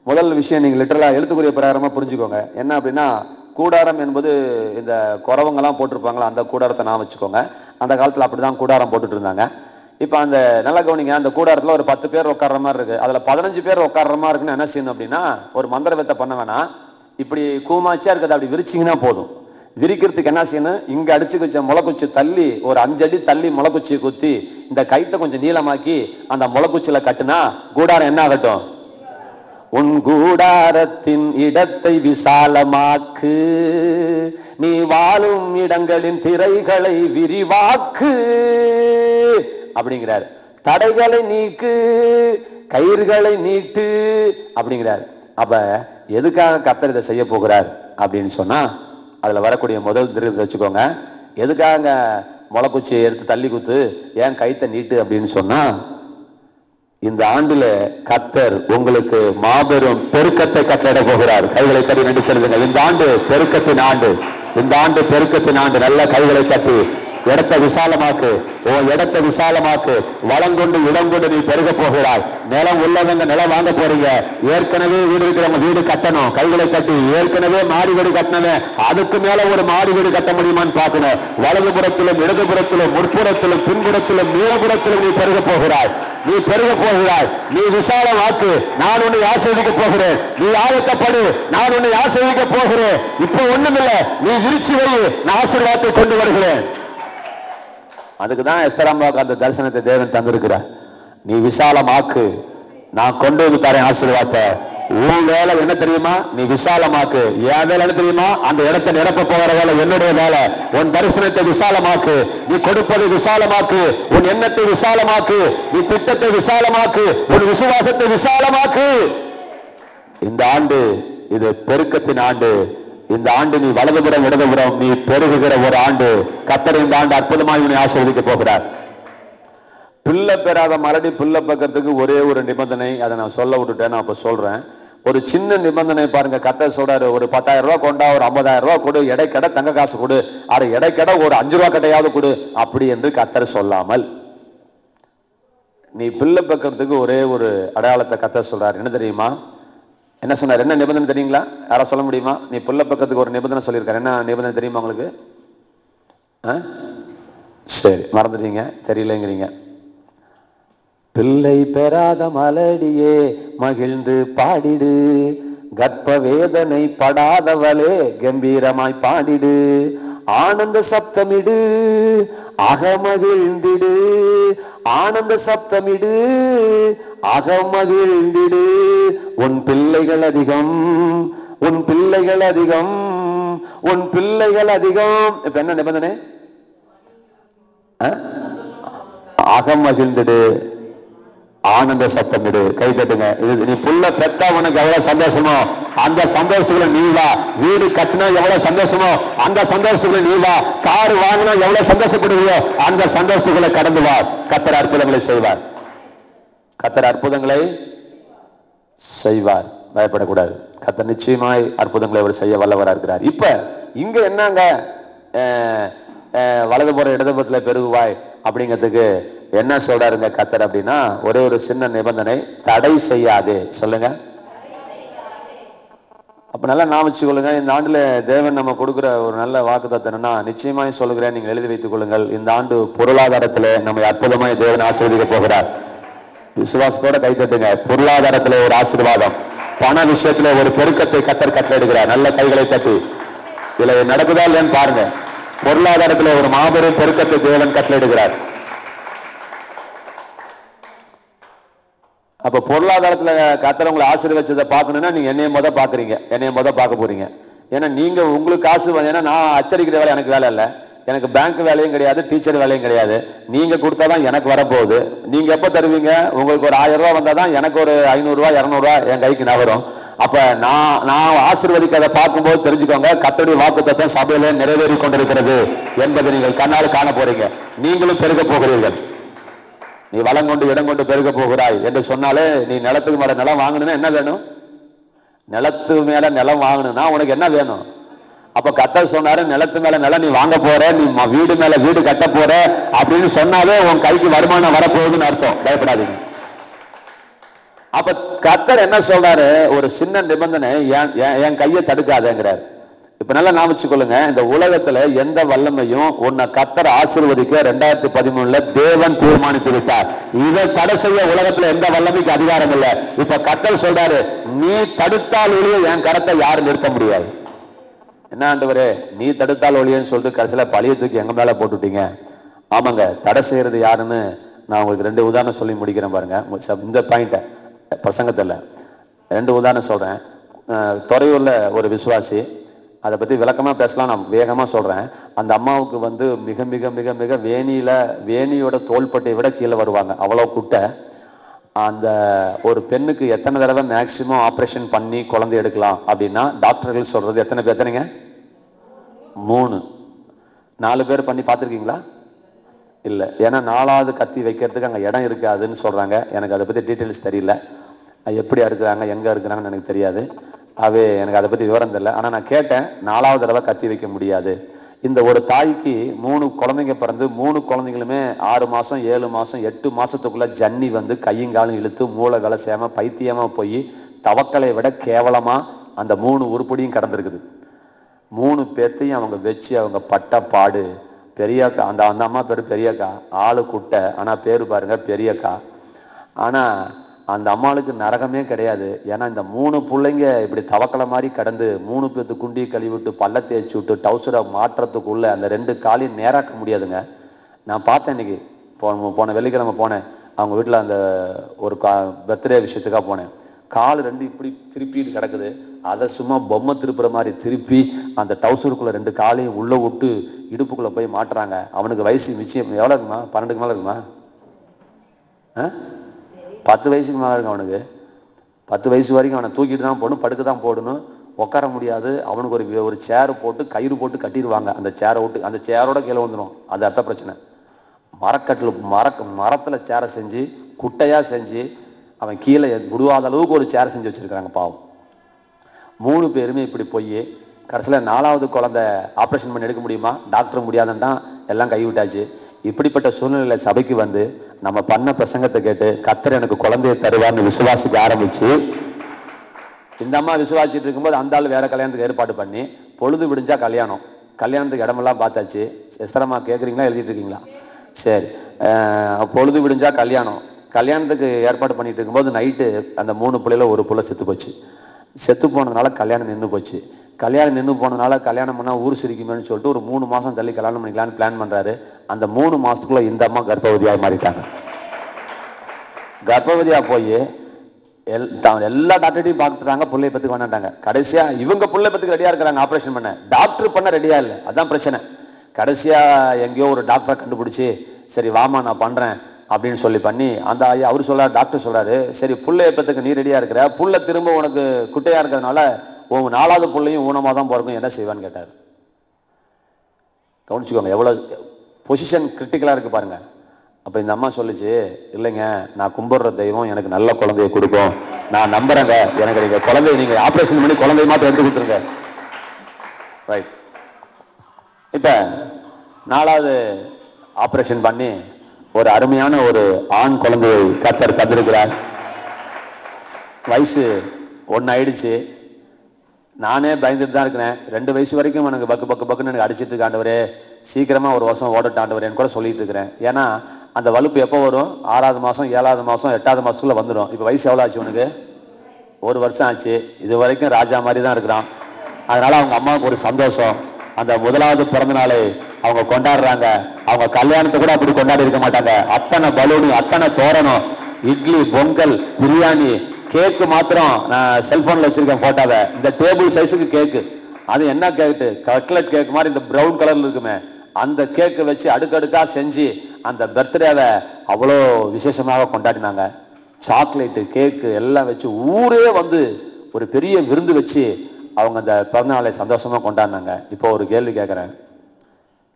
முதல் விஷயம் நீங்க லிட்டரலா எழுத்துக்குரிய பிரகாரமா புரிஞ்சுக்கோங்க. என்ன அப்படின்னா, கூடாரம் என்பது இந்த குறவங்கெல்லாம் போட்டிருப்பாங்களா அந்த கூடாரத்தை நான் வச்சுக்கோங்க. அந்த காலத்துல அப்படிதான் கூடாரம் போட்டுட்டு இருந்தாங்க. இப்ப அந்த நல்லா கவனிங்க, அந்த கூடாரத்துல ஒரு 10 பேர் உட்கார்ற மாதிரி இருக்கு. அதுல 15 பேர் உட்கார்ற மாதிரி இருக்குன்னு என்ன செய்யணும் அப்படின்னா, ஒரு மந்திரத்தை பண்ண வேணாம். இப்படி கூமாச்சியா இருக்கிறது அப்படி விரிச்சிங்கன்னா போதும். விரிக்கிறதுக்கு என்ன செய்யணும், இங்க அடிச்சு வச்ச முளைக்குச்சி தள்ளி ஒரு 5 அடி தள்ளி முளைக்குச்சியை குத்தி இந்த கைத்தை கொஞ்சம் நீளமாக்கி அந்த முளைக்குச்சியில கட்டுனா கூடாரம் என்ன ஆகட்டும்? உன் கூடாரத்தின் இடத்தை விசாலமாக்கு. நீ வாழும் இடங்களின் திரைகளை விரிவாக்கு அப்படிங்கிறார். தடைகளை நீக்கு, கயிர்களை நீட்டு அப்படிங்கிறார். அப்ப எதுக்காக கர்த்தர் இதை செய்ய போகிறார் அப்படின்னு சொன்னா, அதுல வரக்கூடிய முதல் திருப்பத்தை வச்சுக்கோங்க. எதுக்காக முளைக்குச்சியை எடுத்து தள்ளி குத்து, ஏன் கைத்தை நீட்டு அப்படின்னு சொன்னா, இந்த ஆண்டுல கர்த்தர் உங்களுக்கு மாபெரும் பெருக்கத்தை கட்டளையிட போகிறார். கைகளை தட்டி நன்றி சொல்லுங்க. இந்த ஆண்டு பெருக்கத்தின் ஆண்டு, இந்த ஆண்டு பெருக்கத்தின் ஆண்டு. நல்ல கைகளை தட்டி இடத்தை விசாலமாக்கு, உன் இடத்தை விசாலமாக்கு. வளம் கொண்டு இடம் கொண்டு நீ பெருக போகிறாய். நிலம் உள்ளவங்க நிலம் வாங்க போறீங்க. ஏற்கனவே வீடு இருக்கிறவங்க வீடு கட்டணும். கைகளை கட்டி ஏற்கனவே மாடி வீடு கட்டணும். அதுக்கு மேல ஒரு மாடி வீடு கட்ட முடியுமான்னு பார்க்கணும். வலதுபுறத்திலும் இடதுபுறத்திலும் முற்புறத்திலும் பின்புறத்திலும் மேலபுறத்திலும் நீ பெருக போகிறாய். நீ பெருக போகிறாய். நீ விசாலமாக்கு, நான் உன்னை ஆசீர்வதிக்க போகிறேன். நீ ஆயத்தப்படு, நான் உன்னை ஆசீர்வதிக்க போகிறேன். இப்போ ஒண்ணுமில்லை, நீ விரிச்சு வை, நான் ஆசீர்வாதத்தை கொண்டு வருகிறேன். அதுக்குதான் எஸ்தராமாவுக்கு அந்த தரிசனத்தை தேவன் தந்திருக்கிறார். நீ விசாலமாக்கு, நான் கொண்டு வந்து தரேன் ஆசீர்வாதத்தை. உன் வேலை என்ன தெரியுமா? நீ விசாலமாக்கு. என் வேலை என்ன தெரியுமா? அந்த இடத்தை நிரப்ப போகிற வேலை என்னுடைய வேலை. உன் தரிசனத்தை விசாலமாக்கு, நீ கொடுப்பதை விசாலமாக்கு, உன் எண்ணத்தை விசாலமாக்கு, நீ திட்டத்தை விசாலமாக்கு, உன் விசுவாசத்தை விசாலமாக்கு. இந்த ஆண்டு இது பெருக்கத்தின் ஆண்டு. இந்த ஆண்டு நீ வலதுபுறம் இடதுபுறம் நீ பெருகுகிற ஒரு ஆண்டு. கர்த்தர் இந்த ஆண்டு அற்புதமாக உன்னை ஆசீர்வதிக்க போகிறார். பிள்ளை பெறாத மறுபடி பிள்ளை பக்கத்துக்கு ஒரே ஒரு நிபந்தனை, அதை நான் சொல்ல விட்டுட்டேன், நான் அப்ப சொல்றேன். ஒரு சின்ன நிபந்தனை பாருங்க. கர்த்தர் சொல்றாரு, ஒரு 10,000 ரூபாய் கொண்டா, ஒரு 50,000 ரூபாய் கொடு, எடைக்கடை தங்க காசு கொடு, அது எடைக்கடை ஒரு 5 ரூபாய் கட்டையாவது கொடு அப்படி என்று கர்த்தர் சொல்லாமல், நீ பிள்ளை பக்கத்துக்கு ஒரே ஒரு அடையாளத்தை கர்த்தர் சொல்றாரு. என்ன தெரியுமா? என்ன சொன்னார்? என்ன நிபந்தனை தெரியுங்களா? யாரா சொல்ல முடியுமா? நீ புள்ள பக்கத்துக்கு ஒரு நிபந்தனை சொல்லியிருக்காரு. என்ன நிபந்தனை தெரியுமா உங்களுக்கு? சரி, மறந்துட்டீங்க, தெரியலங்கிறீங்க. பிள்ளை பெறாத மலடியே மகிழ்ந்து பாடிடு, கர்ப்ப வேதனை படாதவளே கம்பீரமாய் பாடிடு, ஆனந்த சப்தமிடு, அகமகிழ்ந்திடு, ஆனந்த சப்தமிடு, அகமகிழ்ந்திடு. உன் பிள்ளைகள் அதிகம், உன் பிள்ளைகள் அதிகம், உன் பிள்ளைகள் அதிகம். இப்ப என்ன நிபந்தனை? அகமகிழ்ந்திடு, ஆனந்த சத்தமிடு. கை தட்டுங்க. நீ புள்ள பெத்தா உனக்கு எவ்வளவு சந்தோஷமோ அந்த சந்தோஷத்துக்குள்ள நீ வா. வீடு கட்டினா எவ்வளவு சந்தோஷமோ அந்த சந்தோஷத்துக்குள்ள நீ வா. கார் வாங்கினா எவ்வளவு சந்தோஷப்படுவியோ அந்த சந்தோஷத்துக்குள்ள கடந்து வா. கர்த்தர் அற்புதங்களை செய்வார். கர்த்தர் அற்புதங்களை செய்வார். பயப்படக்கூடாது. கர்த்தர் நிச்சயமாய் அற்புதங்களை அவர் செய்ய வல்லவராக இருக்கிறார். இப்ப இங்க என்னங்க, வலது புற இடதுபுறத்துல பெருகுவாய் அப்படிங்கிறதுக்கு என்ன சொல்றாருங்க கர்த்தர் அப்படின்னா, ஒரே ஒரு சின்ன நிபந்தனை, தடை செய்யாதே. சொல்லுங்க. அப்ப நல்லா நான் வச்சுக்கொள்ளுங்க, இந்த ஆண்டுல தேவன் நம்ம கொடுக்குற ஒரு நல்ல வாக்குத்தத்தம் என்னன்னா, நிச்சயமாய் சொல்லுகிறேன், நீங்க எழுதி வைத்துக் கொள்ளுங்கள், இந்த ஆண்டு பொருளாதாரத்துல நம்ம அற்புதமாய் தேவன் ஆசீர்வதிக்க போகிறார். விசுவாசத்தோட கைத்தட்டுங்க. பொருளாதாரத்துல ஒரு ஆசீர்வாதம், பண விஷயத்துல ஒரு பெருக்கத்தை கர்த்தர் கட்டளையிடுகிறார். நல்ல கைகளை தட்டி இதுல நடக்குதா இல்லைன்னு பாருங்க. பொருளாதாரத்துல ஒரு மாபெரும் பெருக்கத்தை தேவன் கட்டளையிடுகிறார். அப்ப பொருளாதாரத்துல கர்த்தர் உங்களை ஆசீர்வதிச்சதை பார்க்கணும்னா நீங்க என்னைய முத பாக்குறீங்க, என்னைய முத பார்க்க போறீங்க. ஏன்னா நீங்க உங்களுக்கு காசு, ஏன்னா நான் அச்சடிக்கிற வேலை எனக்கு வேலை இல்லை, எனக்கு பேங்க் வேலையும் கிடையாது, டீச்சர் வேலையும் கிடையாது. நீங்க கொடுத்தாதான் எனக்கு வரப்போகுது. நீங்க எப்ப தருவீங்க? உங்களுக்கு ஒரு 1000 ரூபாய் வந்தாதான் எனக்கு ஒரு 500 ரூபாய் 200 ரூபாய் என் கைக்கு நகரும். அப்ப நான் ஆசீர்வதிக்கிறத பார்க்கும்போது தெரிஞ்சுக்கோங்க, கர்த்தருடைய வாக்குத்தத்தம் சபையில நிறைவேறி கொண்டிருக்கிறது என்பதை நீங்கள் கண்ணால் காண போறீங்க. நீங்களும் பெருக போகிறீர்கள். நீ வளம் கொண்டு இடம் கொண்டு பெருக போகிறாய் என்று சொன்னாலே, நீ நிலத்துக்கு மேல நிலம் வாங்கணும்னா என்ன வேணும்? நிலத்து மேல நிலம் வாங்கணும்னா உனக்கு என்ன வேணும்? அப்ப கர்த்தர் சொன்னாரு, நிலத்து மேல நிலம் நீ வாங்க போற, நீ வீடு மேல வீடு கட்ட போற அப்படின்னு சொன்னாலே உன் கைக்கு வருமானம் வரப்போகுதுன்னு அர்த்தம். பயப்படாதீங்க. அப்ப கர்த்தர் என்ன சொல்றாரு? ஒரு சின்ன நிபந்தனை, என் கையை தடுக்காதேங்கிறார். இப்ப நல்லா நான் வச்சுக்கொள்ளுங்க, இந்த உலகத்துல எந்த வல்லமையும் உன்னை கர்த்தர் ஆசீர்வதிக்க 2013 தேவன் தீர்மானித்து விட்டார். இதை தடை செய்ய உலகத்துல எந்த வல்லமைக்கு அதிகாரம் இல்லை. இப்ப கர்த்தர் சொல்றாரு, நீ தடுத்தால் ஒழிய என் கரத்தை யாரும் நிறுத்த முடியாது. என்ன ஆண்டவரே, நீ தடுத்தால் ஒழியன்னு சொல்லிட்டு கடைசியில பழிய தூக்கி எங்க மேல போட்டுட்டீங்க. ஆமாங்க, தடை செய்யறது யாருன்னு நான் உங்களுக்கு 2 உதாரணம் சொல்லி முடிக்கிறேன் பாருங்க. இந்த பாயிண்ட பிரசங்கத்துல 2 உதாரணம் சொல்றேன். துறையூர்ல ஒரு விசுவாசி, அதை பத்தி விளக்கமா பேசலாம், நான் வேகமா சொல்றேன். அந்த அம்மாவுக்கு மிக மிக மிக மிக வேணியோட தோள்பட்டை விட கீழே வருவாங்க, அவ்வளவு குட்டை. அந்த ஒரு பெண்ணுக்கு எத்தனை தடவை மேக்சிமம் ஆபரேஷன் பண்ணி குழந்தை எடுக்கலாம் அப்படின்னா டாக்டர்கள் சொல்றது எத்தனை பேர்? எத்தனைங்க? 3 4 பேர் பண்ணி பார்த்துருக்கீங்களா? இல்லை. ஏன்னா 4வது கத்தி வைக்கிறதுக்கு அங்கே இடம் இருக்காதுன்னு சொல்றாங்க. எனக்கு அதை பத்தி டீட்டெயில்ஸ் தெரியல, எப்படி இருக்கிறாங்க எங்க இருக்கிறாங்கன்னு எனக்கு தெரியாது. எனக்கு அதை பத்தி விவரம் தெரியல. ஆனா நான் கேட்டேன், 4வது தடவை கத்தி வைக்க முடியாது. இந்த ஒரு தாய்க்கு 3 குழந்தைங்க பிறந்து 3 குழந்தைங்களுமே 6 மாசம் 7 மாசம் 8 மாசத்துக்குள்ள ஜன்னி கையங்காலும் இழுத்து மூளை வேலை செய்யாம பைத்தியமா போய் தவக்கலை விட கேவலமா அந்த 3 உருப்படியும் கடந்திருக்குது. 3 பேர்த்தையும் அவங்க வச்சு அவங்க பட்ட பாடு. பெரியக்கா, அந்த அம்மா பேரு பெரியக்கா, ஆளு குட்டை, ஆனா பேரு பாருங்க பெரியக்கா. ஆனா அந்த அம்மாளுக்கு நரகமே கிடையாது. ஏன்னா இந்த 3 பிள்ளைங்க இப்படி தவக்கலை மாதிரி கடந்து 3 பேத்து குண்டி கழுவிட்டு பல்ல தேய்ச்சி விட்டு டவுசரை மாற்றத்துக்குள்ள அந்த 2 காலையும் நேராக்க முடியாதுங்க. நான் பார்த்தேன் இன்னைக்கு, போன வெள்ளிக்கிழமை போனேன் அவங்க வீட்டில், அந்த ஒரு பர்த்டே விஷயத்துக்காக போனேன். கால் 2 இப்படி திருப்பிட்டு கிடக்குது. அதை சும்மா பொம்மை திருப்புற மாதிரி திருப்பி அந்த டவுசருக்குள்ள 2 காலையும் உள்ள விட்டு இடுப்புக்குள்ள போய் மாட்டுறாங்க. அவனுக்கு வயசு நிச்சயம் எவ்வளோ இருக்குமா? 12க்கு மேலே இருக்குமா? 10 வயசுக்கு மேலே இருக்கும் அவனுக்கு. 10 வயசு வரைக்கும் அவனை தூக்கிட்டு தான் போடணும், படுக்க தான் போடணும், உட்கார முடியாது. அவனுக்கு ஒரு சேர் போட்டு கயிறு போட்டு கட்டிடுவாங்க. அந்த சேரை விட்டு அந்த சேரோட கீழே வந்துடும். அது அர்த்த பிரச்சனை. மரத்துல சேரை செஞ்சு குட்டையா செஞ்சு அவன் கீழே விடுவாத அளவுக்கு ஒரு சேரை செஞ்சு வச்சிருக்காங்க. பாவம். 3 பேருமே இப்படி போய் கடைசியில் 4வது குழந்தை ஆப்ரேஷன் பண்ணி எடுக்க முடியுமா? டாக்டர் முடியாதுன்னா எல்லாம் கைவிட்டாச்சு. இப்படிப்பட்ட சூழ்நிலை சபைக்கு நம்ம பண்ண பிரசங்கத்தை கேட்டு கர்த்தர் எனக்கு குழந்தையை தருவார்னு விசுவாசிக்க ஆரம்பிச்சு, இந்த அம்மா விசுவாசிட்டு இருக்கும்போது அந்த ஆள் வேற கல்யாணத்துக்கு ஏற்பாடு பண்ணி, பொழுது விடிஞ்சா கல்யாணம். கல்யாணத்துக்கு இடமெல்லாம் பார்த்தாச்சு. எஸ்தரமா கேட்குறீங்களா? எழுதிட்டு இருக்கீங்களா? சரி. பொழுது விடிஞ்சா கல்யாணம். கல்யாணத்துக்கு ஏற்பாடு பண்ணிட்டு இருக்கும்போது நைட்டு அந்த 3 பிள்ளைல ஒரு புள்ள செத்து போச்சு. செத்து போனதுனால கல்யாணம் நின்று போச்சு. கல்யாணம் நின்று போனதுனால கல்யாணம் பண்ணா ஊர் சிரிக்குமேன்னு சொல்லிட்டு ஒரு 3 மாசம் தள்ளி கல்யாணம் பண்ணிக்கலான்னு பிளான் பண்றாரு. அந்த 3 மாசத்துக்குள்ள இந்த அம்மா கர்ப்பவதியாக மாறிட்டாங்க. கர்ப்பவதியா போய் எல்லா டாக்டரையும் பார்த்துட்டாங்க, பிள்ளைய பத்துக்கு வேண்டாட்டாங்க. கடைசியா இவங்க பிள்ளை பத்துக்கு ரெடியா இருக்கிறாங்க ஆபரேஷன் பண்ண, டாக்டர் பண்ண ரெடியா இல்லை. அதான் பிரச்சனை. கடைசியா எங்கேயோ ஒரு டாக்டரை கண்டுபிடிச்சு, சரி வாமா நான் பண்றேன் அப்படின்னு சொல்லி பண்ணி, அந்த அவரு சொல்றாரு, டாக்டர் சொல்றாரு, சரி புள்ளைய பத்துக்கு நீ ரெடியா இருக்கிற, புள்ள திரும்ப உனக்கு குட்டையா இருக்கிறதுனால உங்க 4வது புள்ளையும் ஊனமா தான் பிறக்கும், என்ன செய்வான்னு கேட்டாரு. கவனிச்சுக்கோங்க எவ்வளவு பொசிஷன் கிரிட்டிக்கலா இருக்கு பாருங்க. அப்ப இந்த அம்மா சொல்லிச்சு, இல்லைங்க நான் கும்பிடுற தெய்வம் எனக்கு நல்ல குழந்தைய கொடுக்கும், நான் நம்புறேங்க, எனக்கு நீங்க குழந்தைய நீங்க ஆபரேஷன் பண்ணி குழந்தைய மாத்திரம் எடுத்து கொடுத்துருங்க. ரைட். இப்ப 4வது ஆபரேஷன் பண்ணி ஒரு அருமையான ஒரு ஆண் குழந்தையை கர்த்தர் தந்திருக்கிறார். வயசு 1 ஆயிடுச்சு. நானே பயந்துட்டு தான் இருக்கிறேன். 2 வயசு வரைக்கும் எனக்கு பக்கு பக்கு பக்குன்னு எனக்கு அடிச்சிட்டு இருக்காண்டவரே, சீக்கிரமா ஒரு வருஷம் ஓடட்டாண்டவரேன்னு கூட சொல்லிட்டு இருக்கிறேன். ஏன்னா அந்த வலுப்பு எப்போ வரும்? 6வது மாசம் 7வது மாசம் 8வது மாசத்துக்குள்ள வந்துடும். இப்ப வயசு எவ்வளவு ஆச்சு உனக்கு? 1 வருஷம் ஆச்சு. இது வரைக்கும் ராஜா மாதிரி தான் இருக்கிறான். அதனால அவங்க அம்மாவுக்கு ஒரு சந்தோஷம். அந்த 1வது பிறந்த நாளை அவங்க கொண்டாடுறாங்க. அவங்க கல்யாணத்தை கூட அப்படி கொண்டாடி இருக்க மாட்டாங்க. அத்தனை பலூனு, அத்தனை தோரணம், இட்லி, பொங்கல், பிரியாணி, கேக்கு மாத்திரம் நான் செல்போன்ல வச்சிருக்கேன் போட்டோவை. இந்த டேபிள் சைஸுக்கு கேக்கு. அது என்ன கேக்கு? கட்லெட் கேக் மாதிரி இந்த பிரவுன் கலர்ல இருக்குமே, அந்த கேக்கு வச்சு அடுக்கடுக்கா செஞ்சு அந்த பர்த்டேவை அவ்வளோ விசேஷமாக கொண்டாடினாங்க. சாக்லேட்டு, கேக்கு எல்லாம் வச்சு ஊரே வந்து ஒரு பெரிய விருந்து வச்சு அவங்க அந்த பிறந்தநாளை சந்தோஷமா கொண்டாடினாங்க. இப்போ ஒரு கேள்வி கேட்குறேன்.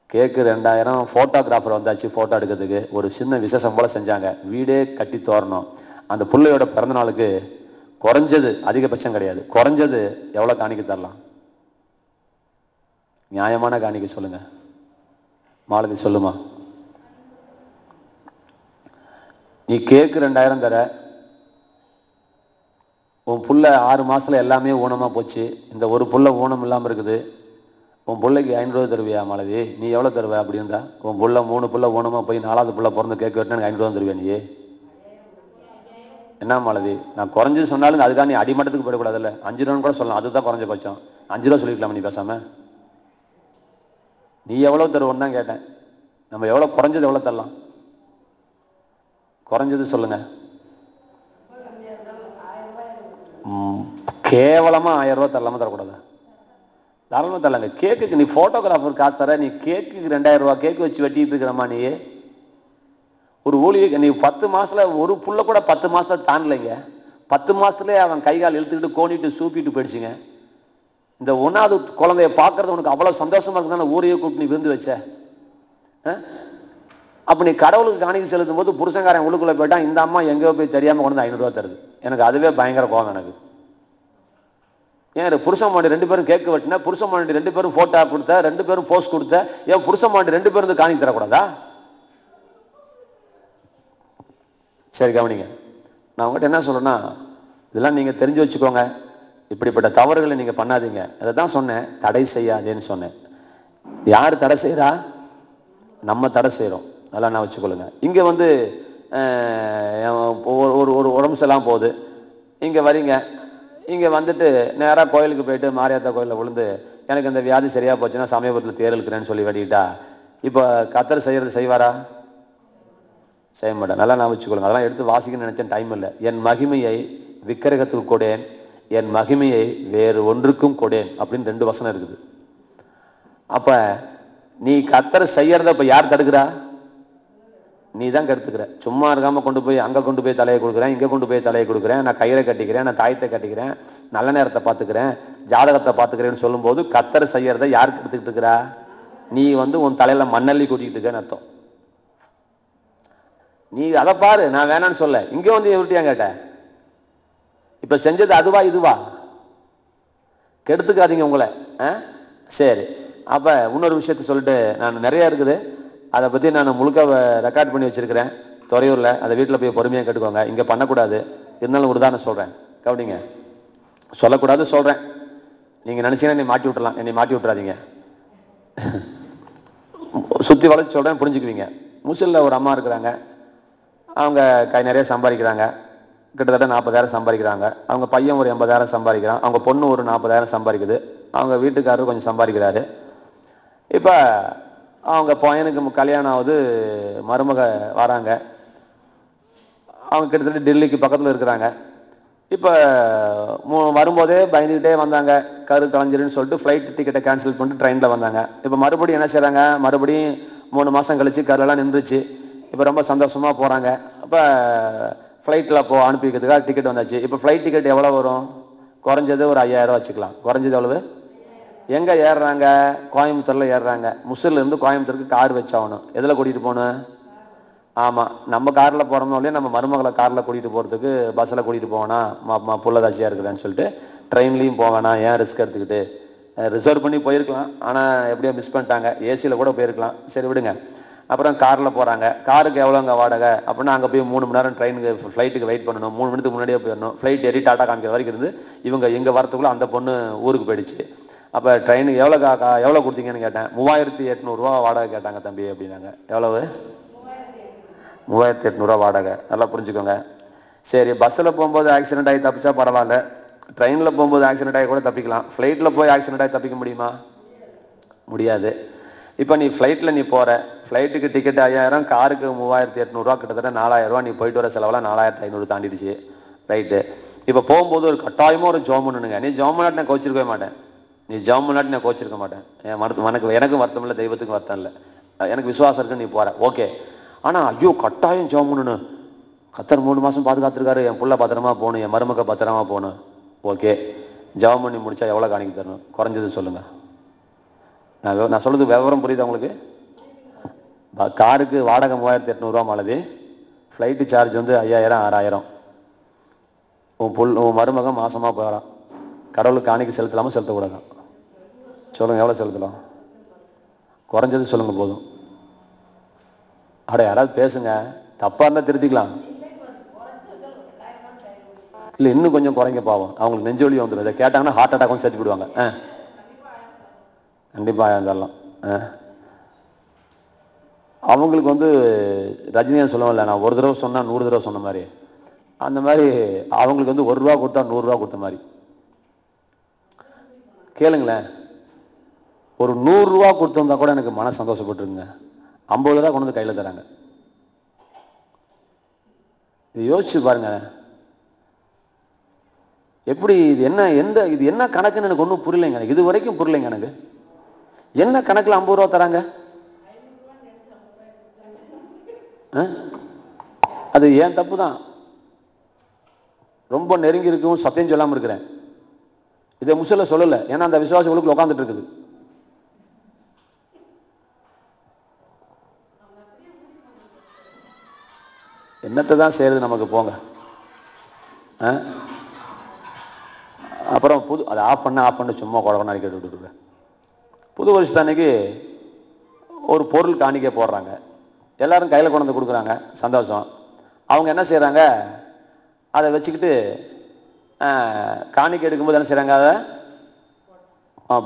கேக்கு 2000, போட்டோகிராஃபர் வந்தாச்சு போட்டோ எடுக்கிறதுக்கு. ஒரு சின்ன விசேஷம் போல செஞ்சாங்க, வீடே கட்டி தோரணும். அந்த பிள்ளையோட பிறந்த நாளுக்கு குறைஞ்சது, அதிகபட்சம் கிடையாது, குறைஞ்சது எவ்வளவு காணிக்க தரலாம்? நியாயமான காணிக்க சொல்லுங்க. மாலதி சொல்லுமா? நீ கேக்கு 2000 தர, உன் புள்ள 6 மாசத்துல எல்லாமே ஊனமா போச்சு, இந்த ஒரு புள்ள ஊனம் இல்லாம இருக்குது, உன் பிள்ளைக்கு 500 தருவியா மாலதி? நீ எவ்வளவு தருவ? அப்படி இருந்தா உன் புள்ள 3 புள்ள ஊனமா போய் 4வது புள்ள பிறந்து கேக்கு வெட்டினா எனக்கு 500 தருவியா? நீ என்ன மாலதி? நான் குறைஞ்சது சொன்னாலும் அதுக்காக நீ அடிமட்டத்துக்கு போயிடக்கூடாதுல்ல. 5 ரூபான்னு கூட சொல்லலாம், அதுதான் குறைஞ்ச பட்சம். 5 ரூபா சொல்லிக்கலாமா நீ பேசாம? நீ எவ்வளவு தருவோன்னு தான் கேட்டேன். நம்ம எவ்வளவு குறைஞ்சது எவ்வளவு தரலாம்? குறைஞ்சது சொல்லுங்க. கேவலமா 1000 ரூபாய் தரலாமா தரக்கூடாதா? தாராளமா தரலாங்க. கேக்குக்கு நீ போட்டோகிராஃபர் காசு தர, நீ கேக்குக்கு 2000 ரூபாய் கேக்கு வச்சு வெட்டிட்டு இருக்கிறமா? நீ ஒரு ஊழிய நீ 10 மாசத்துல ஒரு புள்ள கூட 10 மாசத்துல தாண்டலைங்க. 10 மாசத்துலயே அவன் கைகால் இழுத்துக்கிட்டு கோணிட்டு சூப்பிட்டு போயிடுச்சுங்க. இந்த 1வது குழந்தைய பாக்குறது உனக்கு அவ்வளவு சந்தோஷமா இருக்குதான ஊரையே கூப்பிட்டு நீ விருந்து வச்ச. அப்ப நீ கடவுளுக்கு காணிக்கை செலுத்தும் போது புருஷங்காரன் உள்ளுக்குள்ள போயிட்டான், இந்த அம்மா எங்கேயோ போய் தெரியாம கொண்டு 500 ரூபாய் தருது. எனக்கு அதுவே பயங்கர கோபம் எனக்கு. ஏன் புருஷன் மாண்டி 2 பேரும் கேக்கு வெட்டின, புருஷன் மாண்டி 2 பேரும் போட்டோ கொடுத்த, 2 பேரும் போஸ்ட் கொடுத்த, ஏன் புருஷன் மாண்டி 2 பேரும் காணிக்கை தரக்கூடாதா? சரி கவனிங்க, நான் உங்கள்கிட்ட என்ன சொல்றேன்னா, இதெல்லாம் நீங்க தெரிஞ்சு வச்சுக்கோங்க. இப்படிப்பட்ட தவறுகளை நீங்க பண்ணாதீங்க. அதை தான் சொன்னேன், தடை செய்யாதேன்னு சொன்னேன். யார் தடை செய்யறா? நம்ம தடை செய்யறோம். அதெல்லாம் நான் வச்சுக்கொள்ளுங்க. இங்க வந்து ஒரு உடம்பு சரியில்லாம போகுது, இங்க வரீங்க, இங்க வந்துட்டு நேரா கோயிலுக்கு போயிட்டு மாரியாத்தா கோயிலில் விழுந்து எனக்கு இந்த வியாதி சரியா போச்சுன்னா சமயபுரத்தில் தேர் இழுக்கிறேன்னு சொல்லி வெட்டிட்டா இப்ப கத்தர் செய்யறது செய்வாரா? செய்ய மாட்டேன். நல்லா நான் வச்சுக்கொள்ளுங்க. அதெல்லாம் எடுத்து வாசிக்கணும்னு நினைச்சேன், டைம் இல்லை. என் மகிமையை விக்கிரகத்துக்கு கொடேன், என் மகிமையை வேறு ஒன்றுக்கும் கொடேன் அப்படின்னு 2 வசனம் இருக்குது. அப்ப நீ கத்தர் செய்யறத இப்ப யார் தடுக்கிறா? நீ தான் கெடுத்துக்கிற. சும்மா இருக்காம கொண்டு போய் அங்க கொண்டு போய் தலையை கொடுக்குறேன், இங்க கொண்டு போய் தலையை கொடுக்குறேன், நான் கயிறை கட்டிக்கிறேன், நான் தாயத்தை கட்டிக்கிறேன், நல்ல நேரத்தை பார்த்துக்கிறேன், ஜாதகத்தை பார்த்துக்கிறேன்னு சொல்லும் போது கத்தர் செய்யறத யாருக்கு எடுத்துக்கிட்டு இருக்கிறா? நீ வந்து உன் தலையில மண்ணள்ளி கூட்டிகிட்டு இருக்கன்னு அர்த்தம். நீ அதை பாரு, நான் வேணான்னு சொல்ல. இங்க வந்து எவர்ட்டியா கேட்ட? இப்ப செஞ்சது அதுவா இதுவா? கெடுத்துக்காதீங்க உங்களை. சரி, அப்ப இன்னொரு விஷயத்த சொல்லிட்டு, நான் நிறைய இருக்குது, அதை பத்தி நான் முழுக்க ரெக்கார்ட் பண்ணி வச்சிருக்கிறேன் துறையூர்ல. அதை வீட்டுல போய் பொறுமையா கேட்டுக்கோங்க. இங்க பண்ணக்கூடாது, இருந்தாலும் ஒரு உதாரணம் சொல்றேன், கவனிங்க. சொல்லக்கூடாது சொல்றேன், நீங்க நினைச்சீங்கன்னா என்னை மாட்டி விட்டுலாம், என்னை மாட்டி விட்டுறாதீங்க. சுத்தி வளைச்சு சொல்றேன், புரிஞ்சுக்குவீங்க. முசில்ல ஒரு அம்மா இருக்கிறாங்க, அவங்க கை நிறைய சம்பாதிக்கிறாங்க, கிட்டத்தட்ட 40,000 சம்பாதிக்கிறாங்க. அவங்க பையன் ஒரு 80,000 சம்பாதிக்கிறான், அவங்க பொண்ணு ஒரு 40,000 சம்பாதிக்குது, அவங்க வீட்டுக்காரரு கொஞ்சம் சம்பாதிக்கிறாரு. இப்ப அவங்க பையனுக்கு கல்யாணம் ஆகுது, மருமக வராங்க, அவங்க கிட்டத்தட்ட டெல்லிக்கு பக்கத்துல இருக்கிறாங்க. இப்ப வரும்போதே பயந்துகிட்டே வந்தாங்க, கரு கலைஞ்சிருன்னு சொல்லிட்டு ஃபிளைட் டிக்கெட்டை கேன்சல் பண்ணிட்டு ட்ரெயின்ல வந்தாங்க. இப்ப மறுபடியும் என்ன செய்யறாங்க, மறுபடியும் 3 மாசம் கழிச்சு கரெல்லாம் நின்றுச்சு. இப்ப ரொம்ப சந்தோஷமா போறாங்க. அப்ப ஃபிளைட்ல அனுப்பி வைக்கிறதுக்காக டிக்கெட் வந்தாச்சு. இப்ப ஃபிளைட் டிக்கெட் எவ்வளவு வரும்? குறைஞ்சது ஒரு 5000 ரூபாய் வச்சுக்கலாம். குறைஞ்சது எவ்வளவு? எங்க ஏறுறாங்க? கோயம்புத்தூர்ல ஏறுறாங்க. முசில்ல இருந்து கோயம்புத்தூருக்கு கார் வச்சாகணும். எதுல கூட்டிட்டு போகணும்? ஆமா, நம்ம கார்ல போறோம்னு நம்ம மருமகளை கார்ல கூட்டிட்டு போறதுக்கு பஸ்ல கூட்டிட்டு போவேனா, புள்ளதாச்சியா இருக்குதான்னு சொல்லிட்டு ட்ரெயின்லயும் போவேனா, ஏன் ரிஸ்க் எடுத்துக்கிட்டு ரிசர்வ் பண்ணி போயிருக்கலாம், ஆனால் எப்படியோ மிஸ் பண்ணிட்டாங்க. ஏசியில் கூட போயிருக்கலாம், சரி விடுங்க. அப்புறம் காரில் போகிறாங்க. காருக்கு எவ்வளோங்க வாடகை அப்படின்னா, அங்கே போய் 3 மணி நேரம் ட்ரெயினுக்கு ஃப்ளைட்டுக்கு வெயிட் பண்ணணும். 3 மணி நேரத்துக்கு முன்னாடியே போயிடணும். ஃப்ளைட் ஏறி டாட்டா காமிக்கிற வரைக்கும் இருந்து இவங்க இங்கே வரத்துக்குள்ளே அந்த பொண்ணு ஊருக்கு போயிடுச்சு. அப்போ ட்ரெயினுக்கு எவ்வளோ கொடுத்தீங்கன்னு கேட்டேன். 3800 வாடகை கேட்டாங்க தம்பி அப்படின்னாங்க. எவ்வளவு? 3800 வாடகை. நல்லா புரிஞ்சுக்கோங்க. சரி, பஸ்ஸில் போகும்போது ஆக்சிடென்ட் ஆகி தப்பிச்சா பரவாயில்ல, ட்ரெயினில் போகும்போது ஆக்சிடென்ட் ஆகி கூட தப்பிக்கலாம். ஃப்ளைட்டில் போய் ஆக்சிடென்ட் ஆகி தப்பிக்க முடியுமா? முடியாது. இப்போ நீ ஃப்ளைட்டில் நீ போகிற, ஃப்ளைட்டுக்கு டிக்கெட் 5000, காருக்கு 3800, கிட்டத்தட்ட 4000. நீ போயிட்டு வர செலவெல்லாம் 4500 தாண்டிடுச்சு. ரைட்டு. இப்போ போகும்போது ஒரு கட்டாயமாக ஒரு ஜாம் பண்ணுங்க. நீ ஜாம் பண்ணாட்டி நான் கோச்சிருக்கவே மாட்டேன். நீ ஜாம் பண்ணாட்டி நான் கோச்சிருக்க மாட்டேன். எனக்கும் வருத்தம் இல்லை, தெய்வத்துக்கும் வருத்தம் இல்லை. எனக்கு விசுவாசம் இருக்குன்னு நீ போகிற, ஓகே. ஆனால் ஐயோ கட்டாயம் ஜாம் பண்ணணும், கத்தர் 3 மாதம் பாதுகாத்துருக்காரு, என் புள்ள பத்திரமா போகணும், என் மருமக பத்திரமா போகணும், ஓகே. ஜாம் பண்ணி முடிச்சா எவ்வளோ காணிக்க தரணும்? குறைஞ்சது சொல்லுங்க. நான் சொல்றது விவரம் புரியுது உங்களுக்கு? காருக்கு வாடகை 3800 மாலதி, ஃப்ளைட்டு சார்ஜ் வந்து 5000 6000. உன் மருமகன் மாசமா போகிறான், கடவுளுக்கு காணிக்க செலுத்தலாமா செலுத்தக்கூடாது? சொல்லுங்க, எவ்வளோ செலுத்தலாம்? குறைஞ்சது சொல்லுங்க போதும். அட யாராவது பேசுங்க, தப்பா இருந்தா திருத்திக்கலாம். இல்லை இன்னும் கொஞ்சம் குறைங்க, பாவம் அவங்களுக்கு நெஞ்சு வலி வந்துடும். இதை கேட்டாங்கன்னா ஹார்ட் அட்டாக் சேர்த்து விடுவாங்க. கண்டிப்பாக இருந்தாலும் அவங்களுக்கு வந்து ரஜினியை சொல்லுவோம்ல, நான் ஒரு தடவை சொன்னா 100 தடவை சொன்ன மாதிரி, அந்த மாதிரி அவங்களுக்கு வந்து 1 ரூபா கொடுத்தா 100 ரூபா கொடுத்த மாதிரி. கேளுங்களேன், ஒரு 100 ரூபா கொடுத்துருந்தா கூட எனக்கு மன சந்தோஷப்பட்டுருங்க. 50 ரூபா கொண்டு வந்து கையில் தராங்க. இது யோசிச்சு பாருங்க, எப்படி இது என்ன கணக்குன்னு எனக்கு ஒன்றும் புரியலைங்க. எனக்கு இது வரைக்கும் புரியலைங்க. எனக்கு என்ன கணக்கில் 50 ரூபா தராங்க? அது ஏன் தப்பு தான். ரொம்ப நெருங்கி இருக்கும், சத்தியம் சொல்லாம இருக்கிறேன். இதை முசல்ல சொல்லல, ஏன்னா அந்த விசுவாசிகளுக்கு உட்காந்துட்டு இருக்குது. என்னத்தை தான் செய்யறது நமக்கு, போங்க. அப்புறம் அதை ஆஃப் பண்ண சும்மா குழந்தை கேட்டு விட்டுருக்க. புது வருஷத்தன்னைக்கு ஒரு பொருள் காணிக்க போடுறாங்க, எல்லாரும் கையில் கொண்டு வந்து கொடுக்குறாங்க, சந்தோஷம். அவங்க என்ன செய்யறாங்க, அதை வச்சுக்கிட்டு காணிக்கை எடுக்கும்போது என்ன செய்யறாங்க, அதை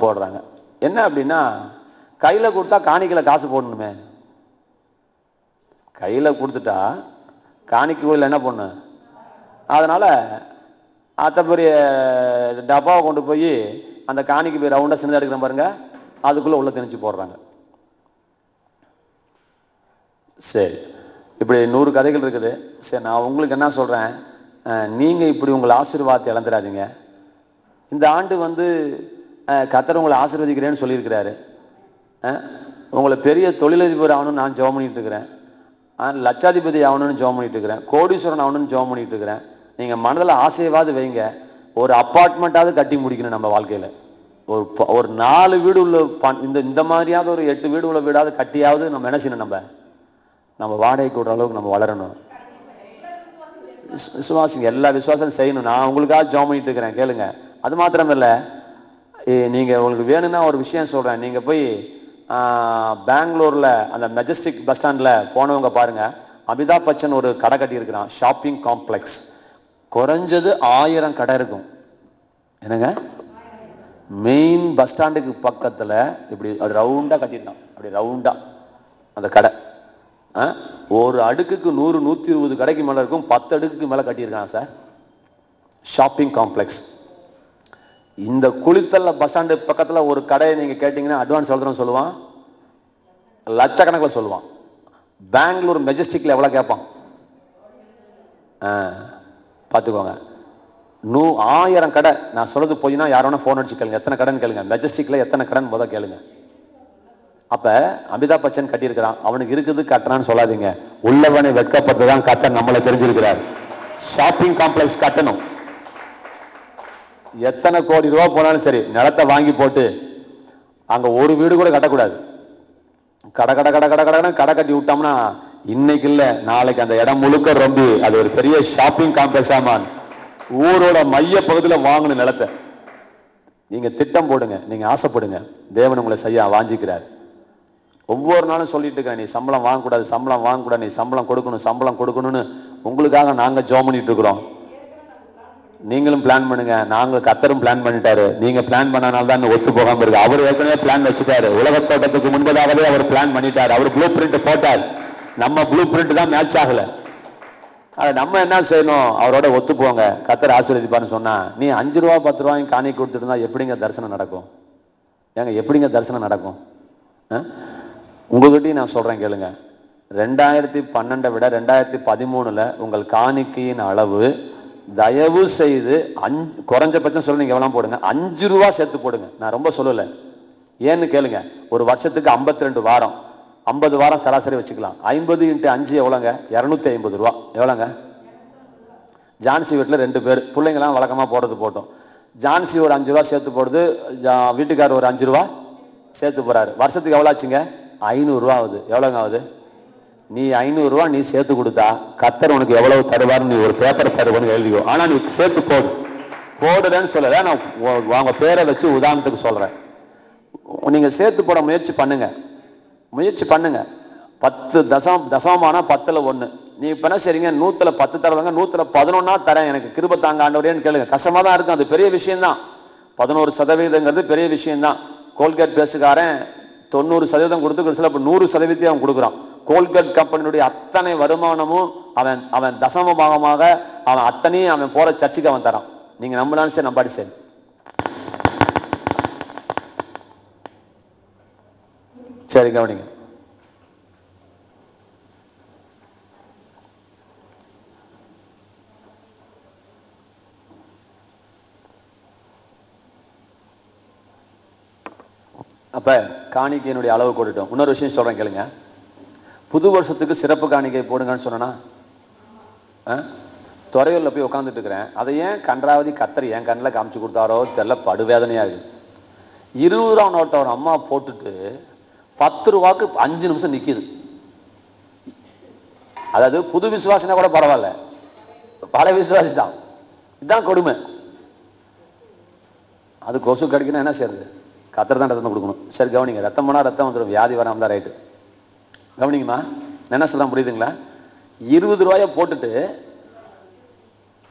போடுறாங்க. என்ன அப்படின்னா, கையில் கொடுத்தா காணிக்கையில் காசு போடணுமே. கையில் கொடுத்துட்டா காணிக்கை கோயில் என்ன பண்ணு, அதனால அத்த பெரிய டப்பாவை கொண்டு போய் அந்த காணிக்கு போய் ரவுண்டா சின்னதா எடுக்கிற பாருங்க, அதுக்குள்ள உள்ள திணிச்சு போடுறாங்க. சரி, இப்படி 100 கதைகள் இருக்குது. சரி, நான் உங்களுக்கு என்ன சொல்றேன், நீங்க இப்படி உங்களை ஆசீர்வாதத்தை இழந்துடாதீங்க. இந்த ஆண்டு வந்து கர்த்தர் உங்களை ஆசீர்வதிக்கிறேன்னு சொல்லியிருக்கிறாரு. உங்களை பெரிய தொழிலதிபர் ஆகணும்னு நான் ஜெபம் பண்ணிட்டு இருக்கிறேன். லட்சாதிபதி ஆகணும்னு ஜெபம் பண்ணிட்டு இருக்கிறேன். கோடீஸ்வரன் ஆகணும்னு ஜெபம் பண்ணிட்டு இருக்கிறேன். நீங்க மனதில் ஆசையாவது வைங்க, ஒரு அப்பார்ட்மெண்ட்டாவது கட்டி முடிக்கணும் நம்ம வாழ்க்கையில. ஒரு 4 வீடு உள்ள இந்த மாதிரியாவது ஒரு 8 வீடு உள்ள வீடாவது கட்டியாவது நம்ம என்ன செய்யணும், நம்ம வாடகை கூடுற அளவுக்கு நம்ம வளரணும். விசுவாசிங்க, எல்லா விசுவாசம் செய்யணும். நான் உங்களுக்காக ஜெபம் பண்ணிட்டு இருக்கிறேன், கேளுங்க. அது மாத்திரம் இல்ல, நீங்க உங்களுக்கு வேணும்னா ஒரு விஷயம் சொல்றேன். நீங்க போய் பெங்களூர்ல அந்த மெஜஸ்டிக் பஸ் ஸ்டாண்ட்ல போனவங்க பாருங்க, அமிதாப் பச்சன் ஒரு கடை கட்டி இருக்கிறான், ஷாப்பிங் காம்ப்ளெக்ஸ். குறைஞ்சது 1000 கடை இருக்கும். என்னங்க, மெயின் பஸ் ஸ்டாண்டுக்கு பக்கத்துல இப்படி ரவுண்டா கட்டிருக்கான், அப்படி ரவுண்டா அந்த கடை. ஒரு அடுக்குக்கு 100 120 கடைக்கு மேல இருக்கும். 10 அடுக்குக்கு மேல கட்டியிருக்கான் சார், ஷாப்பிங் காம்ப்ளெக்ஸ். இந்த குளித்தல பஸ் ஸ்டாண்டு பக்கத்துல ஒரு கடையை நீங்க கேட்டீங்கன்னா அட்வான்ஸ் எவ்வளவு சொல்லுவான், லட்சக்கணக்கில் சொல்லுவான். பெங்களூர் மெஜஸ்டிக்ல எவ்வளவு கேட்பான் பார்த்துக்கோங்க. 1000 கடை. நான் சொல்றது போயினா யாரோனா போன் அடிச்சு கேளுங்க, எத்தனை கடைன்னு கேளுங்க. மெஜஸ்டிக்ல எத்தனை கடைன்னு முதல் கேளுங்க. அப்ப அமிதாப் பச்சன் கட்டி இருக்கிறான், அவனுக்கு இருக்குது கட்டணான்னு சொல்லாதீங்க. உள்ளவனை வெட்கப்பட்டுதான் கட்ட நம்மளை தெரிஞ்சிருக்கிறார். ஷாப்பிங் காம்ப்ளெக்ஸ் கட்டணும். எத்தனை கோடி ரூபாய் போனாலும் சரி, நிலத்தை வாங்கி போட்டு அங்க ஒரு வீடு கூட கட்டக்கூடாது. கடை கடை கடை கடை கடை கடை கட்டி விட்டோம்னா இன்னைக்கு இல்ல நாளைக்கு அந்த இடம் முழுக்க ரொம்ப அது ஒரு பெரிய ஷாப்பிங் காம்ப்ளெக்ஸ். ஆமான், ஊரோட மைய பகுதியில் வாங்கணும் நிலத்தை. நீங்க திட்டம் போடுங்க, நீங்க ஆசைப்படுங்க, தேவன் உங்களை செய்ய வாஞ்சிக்கிறார். ஒவ்வொரு நாளும் சொல்லிட்டு இருக்கேன், நீ சம்பளம் வாங்கக்கூடாது, சம்பளம் வாங்கக்கூடாது, நீ சம்பளம் கொடுக்கணும், சம்பளம் கொடுக்கணும்னு உங்களுக்காக நாங்க ஜெபம் பண்ணிட்டு இருக்கிறோம். நீங்களும் பிளான் பண்ணுங்க, நாங்க கர்த்தரும் பிளான் பண்ணிட்டாரு. நீங்க பிளான் பண்ணனால தான் ஒத்து போகாம இருக்கு. அவர் ஏற்கனவே பிளான் வச்சுட்டாரு. உலக தோட்டத்துக்கு முன்பதாகவே அவர் பிளான் பண்ணிட்டாரு. அவர் ப்ளூ பிரிண்ட் போட்டார். நம்ம ப்ளூ பிரிண்ட் தான் மேட்ச் ஆகல. அதை நம்ம என்ன செய்யணும்? அவரோட ஒத்து போங்க, கர்த்தர் ஆசீர்வதிப்பார்னு சொன்னா, நீ 5 ரூபா 10 ரூபாயும் காணி கொடுத்துட்டு இருந்தா எப்படிங்க தரிசனம் நடக்கும்? ஏங்க எப்படிங்க தரிசனம் நடக்கும்? உங்ககிட்டயும் நான் சொல்றேன் கேளுங்க. 2012 விட 2013 உங்கள் காணிக்கையின் அளவு தயவு செய்து குறைஞ்சபட்சம் சொல்ல, நீங்க எவ்வளவு போடுங்க, 5 ரூபா சேர்த்து போடுங்க. நான் ரொம்ப சொல்லல, ஏன்னு கேளுங்க. ஒரு வருஷத்துக்கு 52 வாரம், 50 வாரம் சராசரி வச்சுக்கலாம். 50 × 5 எவ்வளோங்க? 250 ரூபா. எவ்வளோங்க? ஜான்சி வீட்டில் 2 பேர் பிள்ளைங்களாம் வழக்கமாக போடுறது போட்டோம். ஜான்சி ஒரு 5 ரூபா சேர்த்து போடுது, வீட்டுக்காரர் ஒரு 5 ரூபா சேர்த்து போறாரு. வருஷத்துக்கு எவ்வளோ ஆச்சுங்க? 500 ரூபா ஆகுது. எவ்வளோங்க ஆகுது? நீ 500 ரூபா நீ சேர்த்து கொடுத்தா கர்த்தர் உனக்கு எவ்வளவு தருவார்னு நீ ஒரு பேப்பர் தருவான்னு எழுதிக்கோ. ஆனா நீ சேர்த்து போடுறேன்னு சொல்லல, நான் உங்க பேரை வச்சு உதாரணத்துக்கு சொல்றேன். நீங்க சேர்த்து போட முயற்சி பண்ணுங்க. 10 தசமமானா 10ல் 1. நீ இப்ப என்ன சரிங்க, 100ல் 10 தரவங்க, 100ல் 11 தரேன், எனக்கு கிருபை தாங்க ஆண்டவரேன்னு கேளுங்க. கஷ்டமா தான் இருக்கும், அது பெரிய விஷயம் தான். 11% பெரிய விஷயம் தான். கோல்கேட் பேசுகாரன் 90% கொடுத்து சில 100% அவன் கொடுக்குறான். கோல்கேட் கம்பெனியுடைய அத்தனை வருமானமும் அவன் தசம பாகமாக அவன் அத்தனையும் அவன் போற சர்ச்சுக்கு அவன் தரான். நீங்க நம்பினாலும் சரி, நம்பாடி சரி. சரி, கவனிங்க. அப்ப காணிக்கையினுடைய அளவு போட்டுட்டோம். இன்னொரு விஷயம் சொல்றேன் கேளுங்க. புது வருஷத்துக்கு சிறப்பு காணிக்கை போடுங்கன்னு சொன்னா, துறையூர்ல போய் உட்காந்துட்டு இருக்கிறேன். அதை ஏன் கன்றாவதி கத்தர் என் கண்ணில் காமிச்சு கொடுத்தாரோ தெரியல, படுவேதனையா இருக்கு. 20 ரூபா நோட்டை ஒரு அம்மா போட்டுட்டு 10 ரூபாய்க்கு 5 நிமிஷம் நிக்குது. அதாவது புது விசுவாசினா கூட பரவாயில்ல, பல விசுவாசி தான். இதுதான் கொடுமை. அது கொசு கடிக்கணும், என்ன செய்யறது? கத்தர் தான் ரத்தம் கொடுக்கணும். சரி, கவனிங்க. ரத்தம் போனா ரத்தம் வந்துடும், வியாதி வராம தான். ரைட்டு, கவனிங்கம்மா. என்ன சொல்ல புரியுதுங்களா? 20 ரூபாய போட்டுட்டு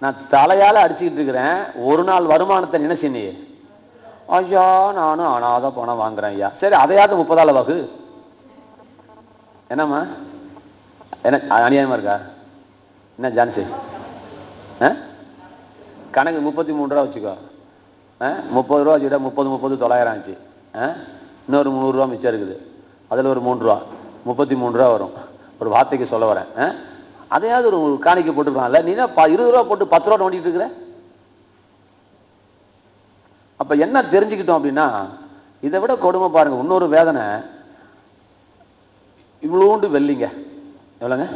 நான் தலையால அடிச்சுக்கிட்டு இருக்கிறேன். ஒரு நாள் வருமானத்தை நினைச்சு நீ, ஐயா நானும் அனாத பணம் வாங்குறேன் ஐயா. சரி, அதையாவது 30ஆல வகு. என்னம்மா, என்ன அநியாயமா இருக்கா? என்ன ஜான்சி கணக்கு 33 ரூபா வச்சுக்கோ. 30 ரூபா வச்சுக்கிட்ட 30 900 ஆச்சு. இன்னொரு 100 ரூபா மிச்சம் இருக்குது. அதில் ஒரு 3 ரூபா 33 ரூபா வரும். ஒரு வார்த்தைக்கு சொல்ல வரேன். அதையாவது ஒரு காணிக்கை போட்டுக்கலாம்ல. நீ 20 ரூபா போட்டு 10 ரூபா நோண்டிட்டு இருக்கிற. அப்ப என்ன தெரிஞ்சுக்கிட்டோம் அப்படின்னா, இதை விட கொடுமை பாருங்க. இன்னொரு வேதனை, இவ்வளோண்டு வெள்ளிங்க. எவ்வளோங்க?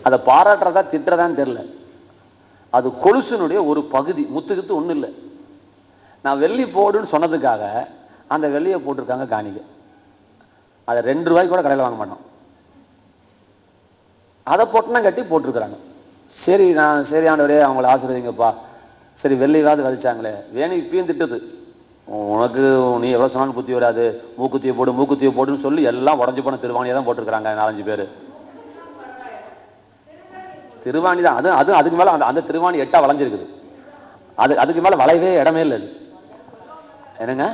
அதை பாராட்டுறதா திட்டுறதான்னு தெரியல. அது கொலுசுனுடைய ஒரு பகுதி, முத்துக்கித்து ஒன்றும் இல்லை. நான் வெள்ளி போடுன்னு சொன்னதுக்காக அந்த வெள்ளியை போட்டிருக்காங்க காணிக்கை. அதை 2 ரூபாய்க்கு கூட கடையில் வாங்க மாட்டோம். அதை பொட்டணம் கட்டி போட்டிருக்கிறாங்க. சரி, நான் சரி ஆண்டவரே அவங்கள ஆசீர்வதிங்கப்பா. சரி, வெள்ளிவாது விதைச்சாங்களே, வேணி இப்பயும் திட்டுது. உனக்கு நீ எவ்வளோ சொன்னாலும் புத்தி வராது, மூக்குத்தியை போடுன்னு சொல்லி எல்லாம் உடஞ்சி போன திருவாணியை தான் போட்டிருக்கிறாங்க 4-5 பேர். திருவாணி தான் அது. அதுக்கு மேலே அந்த திருவாணி 8ஆ வளைஞ்சிருக்குது. அதுக்கு மேலே வளையவே இடமே இல்லை. அது என்னங்க?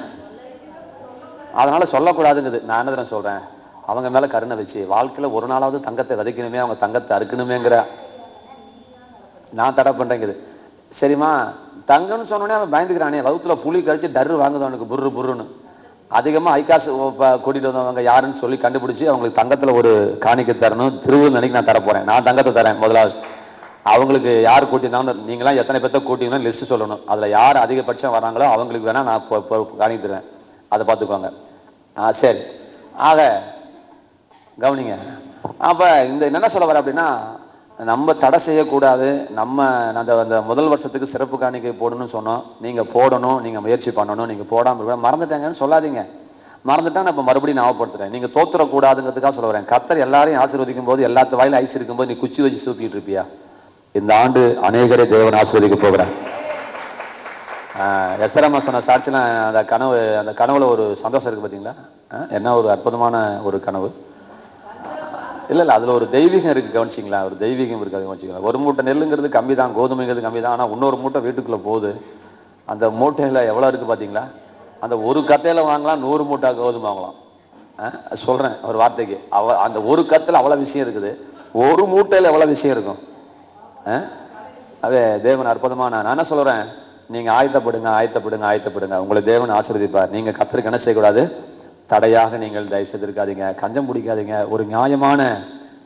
அதனால சொல்லக்கூடாதுங்குது. நான் என்ன சொல்றேன், அவங்க மேல கருணை வச்சு வாழ்க்கையில ஒரு நாளாவது தங்கத்தை விதைக்கணுமே, அவங்க தங்கத்தை அறுக்கணுமேங்கிற நான் தடை பண்றேங்குது. சரிம்மா, தங்கம்னு சொன்னோடனே அவன் பயந்துக்கிறானே, வகுத்துல புளி கழிச்சு டர்ரு வாங்குது அவனுக்கு புர்ருன்னு. அதிகமா ஐகாசு கூட்டிட்டு வந்தவங்க யாருன்னு சொல்லி கண்டுபிடிச்சு அவங்களுக்கு தங்கத்துல ஒரு காணிக்கை தரணும். திருவண்ணாமலைக்கு நான் தரப்போறேன். நான் தங்கத்தை தரேன். முதலாவது அவங்களுக்கு யார் கூட்டினாலும், நீங்களாம் எத்தனை பேர்த்த கூட்டிங்கன்னா லிஸ்ட் சொல்லணும். அதுல யார் அதிகபட்சம் வராங்களோ அவங்களுக்கு வேணா நான் காணிக்கை தருவேன். அதை பார்த்துக்குவாங்க. சரி, ஆக கவனிங்க. அப்ப இந்த என்ன சொல்ல வர அப்படின்னா, நம்ம தடை செய்யக்கூடாது. நம்ம அந்த முதல் வருஷத்துக்கு சிறப்பு காணிக்கை போடணும்னு சொன்னோம். நீங்க போடணும், நீங்க முயற்சி பண்ணணும். நீங்க போடாம மறந்துட்டாங்கன்னு சொல்லாதீங்க. மறந்துட்டா நான் இப்ப மறுபடியும் ஞாபகப்படுத்துறேன். நீங்க தோத்துறக்கூடாதுங்கிறதுக்காக சொல்ல வரேன். கர்த்தர் எல்லாரையும் ஆசீர்வதிக்கும் போது, எல்லாத்து வாயில ஐஸ் இருக்கும்போது நீ குச்சி வச்சு சூத்திட்டு இருப்பியா? இந்த ஆண்டு அநேகரை தேவன் ஆசீர்வதிக்க போகிறார். எஸ்தராமா சொன்ன சாட்சிலாம் அந்த கனவுல ஒரு சந்தோஷம் இருக்கு பார்த்தீங்களா? என்ன ஒரு அற்புதமான ஒரு கனவு. இல்லை அதில் ஒரு தெய்வீகம் இருக்கு, கவனிச்சிங்களா? ஒரு தெய்வீகம் இருக்கு, அது கவனிச்சிங்களா? ஒரு மூட்டை நெல்லுங்கிறது கம்மி தான், கோதுமைங்கிறது கம்மி தான். ஆனால் இன்னொரு மூட்டை வீட்டுக்குள்ளே போகுது. அந்த மூட்டையில் எவ்வளோ இருக்குது பார்த்தீங்களா? அந்த ஒரு கத்தையில் வாங்கலாம் 100 மூட்டை கோதுமை வாங்கலாம். சொல்கிறேன் ஒரு வார்த்தைக்கு, அந்த ஒரு கத்தில் அவ்வளோ விஷயம் இருக்குது, ஒரு மூட்டையில் எவ்வளோ விஷயம் இருக்கும். அதே தேவன் அற்புதமான. நான் என்ன சொல்கிறேன், நீங்கள் ஆயத்தப்படுங்க. உங்களை தேவன் ஆசீர்வதிப்பார். நீங்கள் கர்த்தருக்கு என்ன செய்யக்கூடாது? தடையாக நீங்கள் தயவு செய்திருக்காதீங்க, கஞ்சம் பிடிக்காதீங்க. ஒரு நியாயமான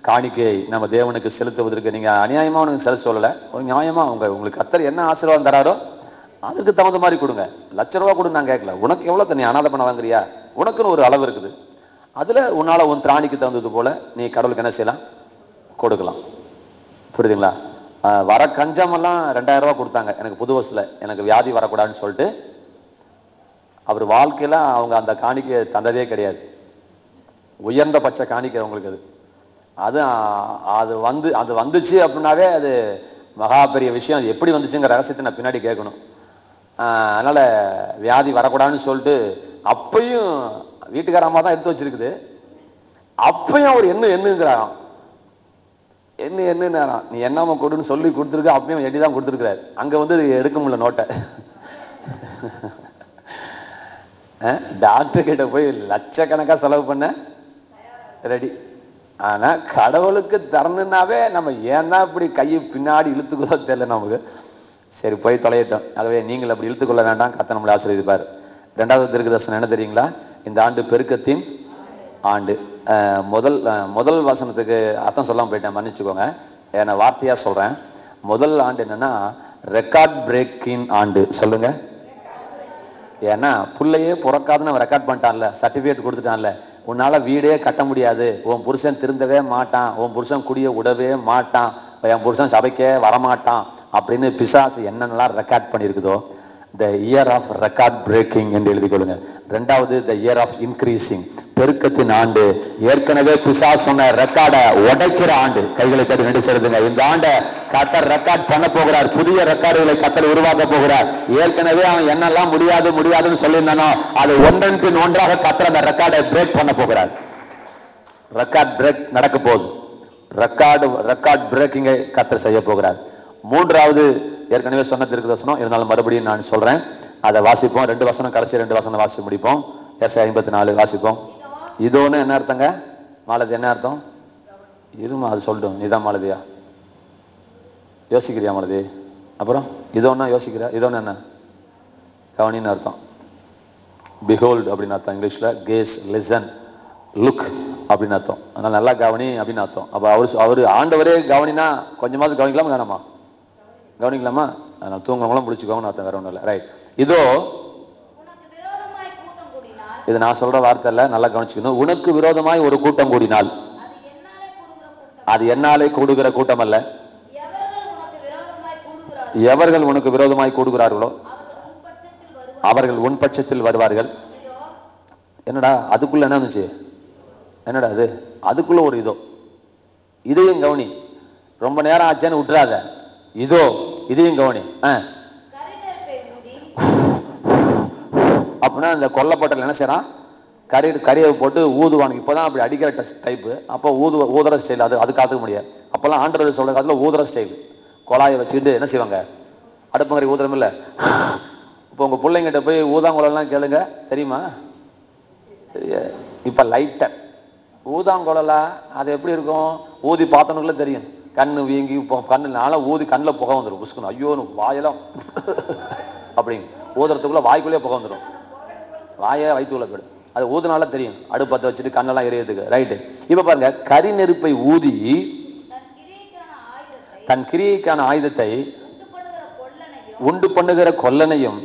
காணிக்கையை நம்ம தேவனுக்கு செலுத்துவதற்கு நீங்க அநியாயமா உனக்கு செலுத்த சொல்லலை, ஒரு நியாயமா உங்களுக்கு கர்த்தர் என்ன ஆசீர்வாதம் தராரோ அதுக்கு தகுந்த மாதிரி கொடுங்க. ₹1,00,000 கூட நான் கேட்கல. உனக்கு எவ்வளவு தண்ணி அனாதை பண்ண வாங்குறியா? உனக்குன்னு ஒரு அளவு இருக்குது, அதுல உன்னால உன் திராணிக்கு தகுந்தது போல நீ கடவுளுக்கு என்ன செய்யலாம்? கொடுக்கலாம். புரியுதுங்களா? வர கஞ்சமெல்லாம் ₹2,000 கொடுத்தாங்க எனக்கு புது வருஷத்துல, எனக்கு வியாதி வரக்கூடாதுன்னு சொல்லிட்டு. அவர் வாழ்க்கையில அவங்க அந்த காணிக்கை தந்ததே கிடையாது. உயர்ந்த பட்ச காணிக்கை அவங்களுக்கு அது வந்துச்சு அப்படின்னாவே அது மகா பெரிய விஷயம். அது எப்படி வந்துச்சுங்கிற ரகசியத்தை நான் பின்னாடி கேட்கணும். அதனால வியாதி வரக்கூடாதுன்னு சொல்லிட்டு அப்பையும் வீட்டுக்காரமா தான் எடுத்து வச்சிருக்குது. அப்பையும் அவர் என்னங்கிறாராம், என்ன நீ என்னாம கொடுன்னு சொல்லி கொடுத்துருக்க. அப்பயும் எடிதான் கொடுத்துருக்கிறாரு. அங்க வந்து எடுக்க முடியல நோட்டை. டாக்டர் கிட்ட போய் லட்சக்கணக்கா செலவு பண்ண ரெடி. ஆனா கடவுளுக்கு தரணுன்னாவே நம்ம ஏன் தான் இப்படி கையை பின்னாடி இழுத்துக்கோ தெரியல நமக்கு. சரி போய் தொலையிட்டோம். ஆகவே நீங்கள் அப்படி இழுத்துக்கொள்ள வேண்டாம், கர்த்தர் நம்மளை ஆசீர்வதிப்பார். 2வது தீர்க்கதரிசனம் என்ன தெரியுங்களா? இந்த ஆண்டு பெருக்கத்தின் ஆண்டு. முதல் வசனத்துக்கு அர்த்தம் சொல்லாம போயிட்டேன், மன்னிச்சுக்கோங்க. ஏன்னா வார்த்தையா சொல்றேன். முதல் ஆண்டு என்னன்னா ரெக்கார்ட் பிரேக்கிங் ஆண்டு. சொல்லுங்க. ஏன்னா புள்ளையே பிறக்காதுன்னு ரெக்கார்ட் பண்ணிட்டான்ல, சர்டிபிகேட் கொடுத்துட்டான்ல. உன்னால வீடே கட்ட முடியாது, உன் புருஷன் திருந்தவே மாட்டான், உன் புருஷன் குடிய விடவே மாட்டான், என் புருஷன் சபைக்கே வரமாட்டான் அப்படின்னு பிசாசு என்னென்னலாம் ரெக்கார்ட் பண்ணியிருக்குதோ, the year of record breaking என்று எழுதி கொள்ளுங்க. 2வது த இயர் ஆஃப் இன்க்ரீசிங், பெருக்கத்தின் ஆண்டு. ஏற்கனவே பிசாசு சொன்ன ரெக்கார்டை உடைக்கிற ஆண்டு. கைகளை தட்டி நடி செலுத்துங்க. இந்த ஆண்டை கர்த்தர் ரெக்கார்ட் பண்ண போகிறார். புதிய ரெக்கார்டுகளை கர்த்தர் உருவாக்க போகிறார். ஏற்கனவே அவன் என்னெல்லாம் முடியாதுன்னு சொல்லியிருந்தானோ அது ஒன்றன் பின் ஒன்றாக கர்த்தர் அந்த ரெக்கார்டை பிரேக் பண்ண போகிறார். ரெக்கார்ட் பிரேக் நடக்க போகுது. ரெக்கார்ட் பிரேக்கிங்கை கர்த்தர் செய்ய போகிறார். 3வது ஏற்கனவே சொன்ன தீர்க்கதரிசனம், இருந்தாலும் மறுபடியும் நான் சொல்றேன். அதை வாசிப்போம். 2 வசனம், கடைசி 2 வசனம் வாசி முடிப்போம். ஏசாயா 54 வாசிப்போம். இதோன்னு என்ன அர்த்தங்க? மாலதி என்ன அர்த்தம்? இருமா அது சொல்லட்டும். நீதான் மாலதியா? யோசிக்கிறியா மாலதி? அப்புறம் இதோன்னா யோசிக்கிறியா? இதோன்னு என்ன? கவனின்னு அர்த்தம். பிஹோல்ட் அப்படின்னு அர்த்தம் இங்கிலீஷ்ல. கேஸ், லிசன், லுக் அப்படின்னு அர்த்தம். அதனால நல்லா கவனி அப்படின்னு அர்த்தம். அப்ப அவரு ஆண்டவரே கவனினா கொஞ்சமாவது கவனிக்கலாமா? வேணாமா? கவனிக்கலாமா? அதனால தூங்குறவங்களும் பிடிச்சிக்கோங்கன்னு அர்த்தம், வேற ஒன்றும் இல்லை. ரைட். இதோ இது நான் சொல்ற வார்த்தை இல்ல, நல்லா கவனிச்சுக்கணும். உனக்கு விரோதமாய் ஒரு கூட்டம் கூடினால், அது என்னாலே கூடுகிற கூட்டம் அல்ல. எவர்கள் உனக்கு விரோதமாய் கூடுகிறார்களோ அவர்கள் உன் பட்சத்தில் வருவார்கள். என்னடா அதுக்குள்ள என்ன இருந்துச்சு? என்னடா அது? அதுக்குள்ள ஒரு இதையும் கவனி. ரொம்ப நேரம் ஆச்சேன்னு விட்டுறாத. இதோ இதையும் கவனி. அப்படின்னா இந்த கொல்லப்பட்டல் என்ன செய்யறான்? கரியை போட்டு ஊதுவானுக்கு. இப்பதான் அப்படி அடிக்கிற டைப்பு. அப்போ ஊதுற ஸ்டைல். அது காத்துக்க முடியாது. அப்பெல்லாம் ஆண்டவர் சொல்ற காலத்துல ஊதுற ஸ்டைல். குழாயை வச்சுக்கிட்டு என்ன செய்வாங்க? அடுப்புங்கரை ஊதுறம் இல்ல. இப்போ உங்க பிள்ளைங்கிட்ட போய் ஊதாங்குழலாம் கேளுங்க, தெரியுமா? இப்ப லைட்டர் ஊதாங்குழலா அது எப்படி இருக்கும்? ஊதி பார்த்தவனுக்குள்ள தெரியும். கண்ணு வீங்கி கண்ணுனால ஊதி கண்ணில் புகை வந்துடும். புஷ்கணும். ஐயோன்னு வாயெல்லாம் அப்படிங்க ஊதுறதுக்குள்ள வாய்க்குள்ளே புகை வந்துடும். வாயை வயிற்றுக்குள்ள போயிடும். அது ஊதுனால தெரியும். அடுப்பத்தை வச்சுட்டு கண்ணெல்லாம் எரியறதுக்கு. ரைட்டு. இப்ப பாருங்க, கரி நெருப்பை ஊதி தன் கிரியைக்கான ஆயுதத்தை உண்டு பண்ணுகிற கொல்லனையும்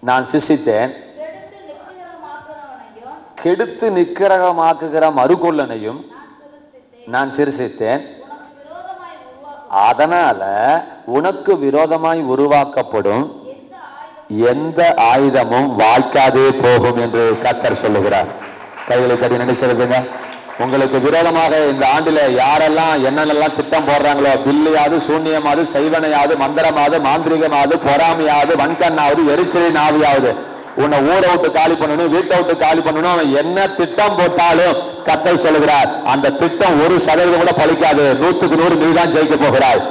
நான் சிசித்தேன். கெடுத்து நிக்கிரகமாக்குகிற மறுகொல்லனையும் நான் சிருஷித்தேன். அதனால உனக்கு விரோதமாய் உருவாக்கப்படும் எந்த ஆயுதமும் வாய்க்காதே போகும் என்று கர்த்தர் சொல்லுகிறார். கைகளை தட்டி நன்றி சொல்லுங்க. உங்களுக்கு விரோதமாக இந்த ஆண்டில யாரெல்லாம் என்னென்னலாம் திட்டம் போடுறாங்களோ, பில்லியாது, சூன்யமாவது, செய்வனையாவது, மந்திரமாவது, மாந்திரிகமாவது, பொறாமையாவது, வன்கண்ணாவது, எரிச்சலின் ஆவியாவது, உன்னை ஊரை விட்டு காலி பண்ணணும், வீட்டை விட்டு காலி பண்ணணும், அவன் என்ன திட்டம் போட்டாலும் கர்த்தர் சொல்லுகிறார் அந்த திட்டம் 1% கூட பலிக்காது. 100க்கு 100 நீதான் ஜெயிக்க போகிறாய்.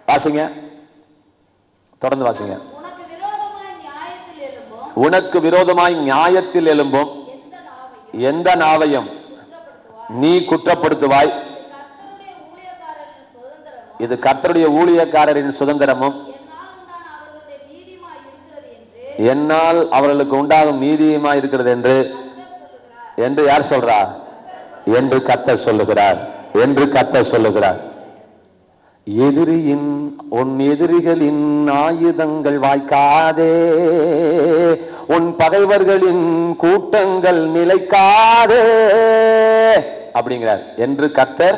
வாசிங்க, தொடர்ந்து வாசிங்க. உனக்கு விரோதமாய் நியாயத்தில் எழும்பும் எந்த நாவையும் நீ குற்றப்படுத்துவாய். இது கர்த்தருடைய ஊழியக்காரரின் சுதந்திரமும் என்னால் அவர்களுக்கு உண்டாகும் நீதியுமாய் இருக்கிறது என்று யார் சொல்றா? என்று கர்த்தர் சொல்லுகிறார். என்று கர்த்தர் சொல்லுகிறார். உன் எதிரிகளின் ஆயுதங்கள் வாய்க்காதே, உன் பகைவர்களின் கூட்டங்கள் நிலைக்காதே அப்படிங்கிறார். என்று கர்த்தர்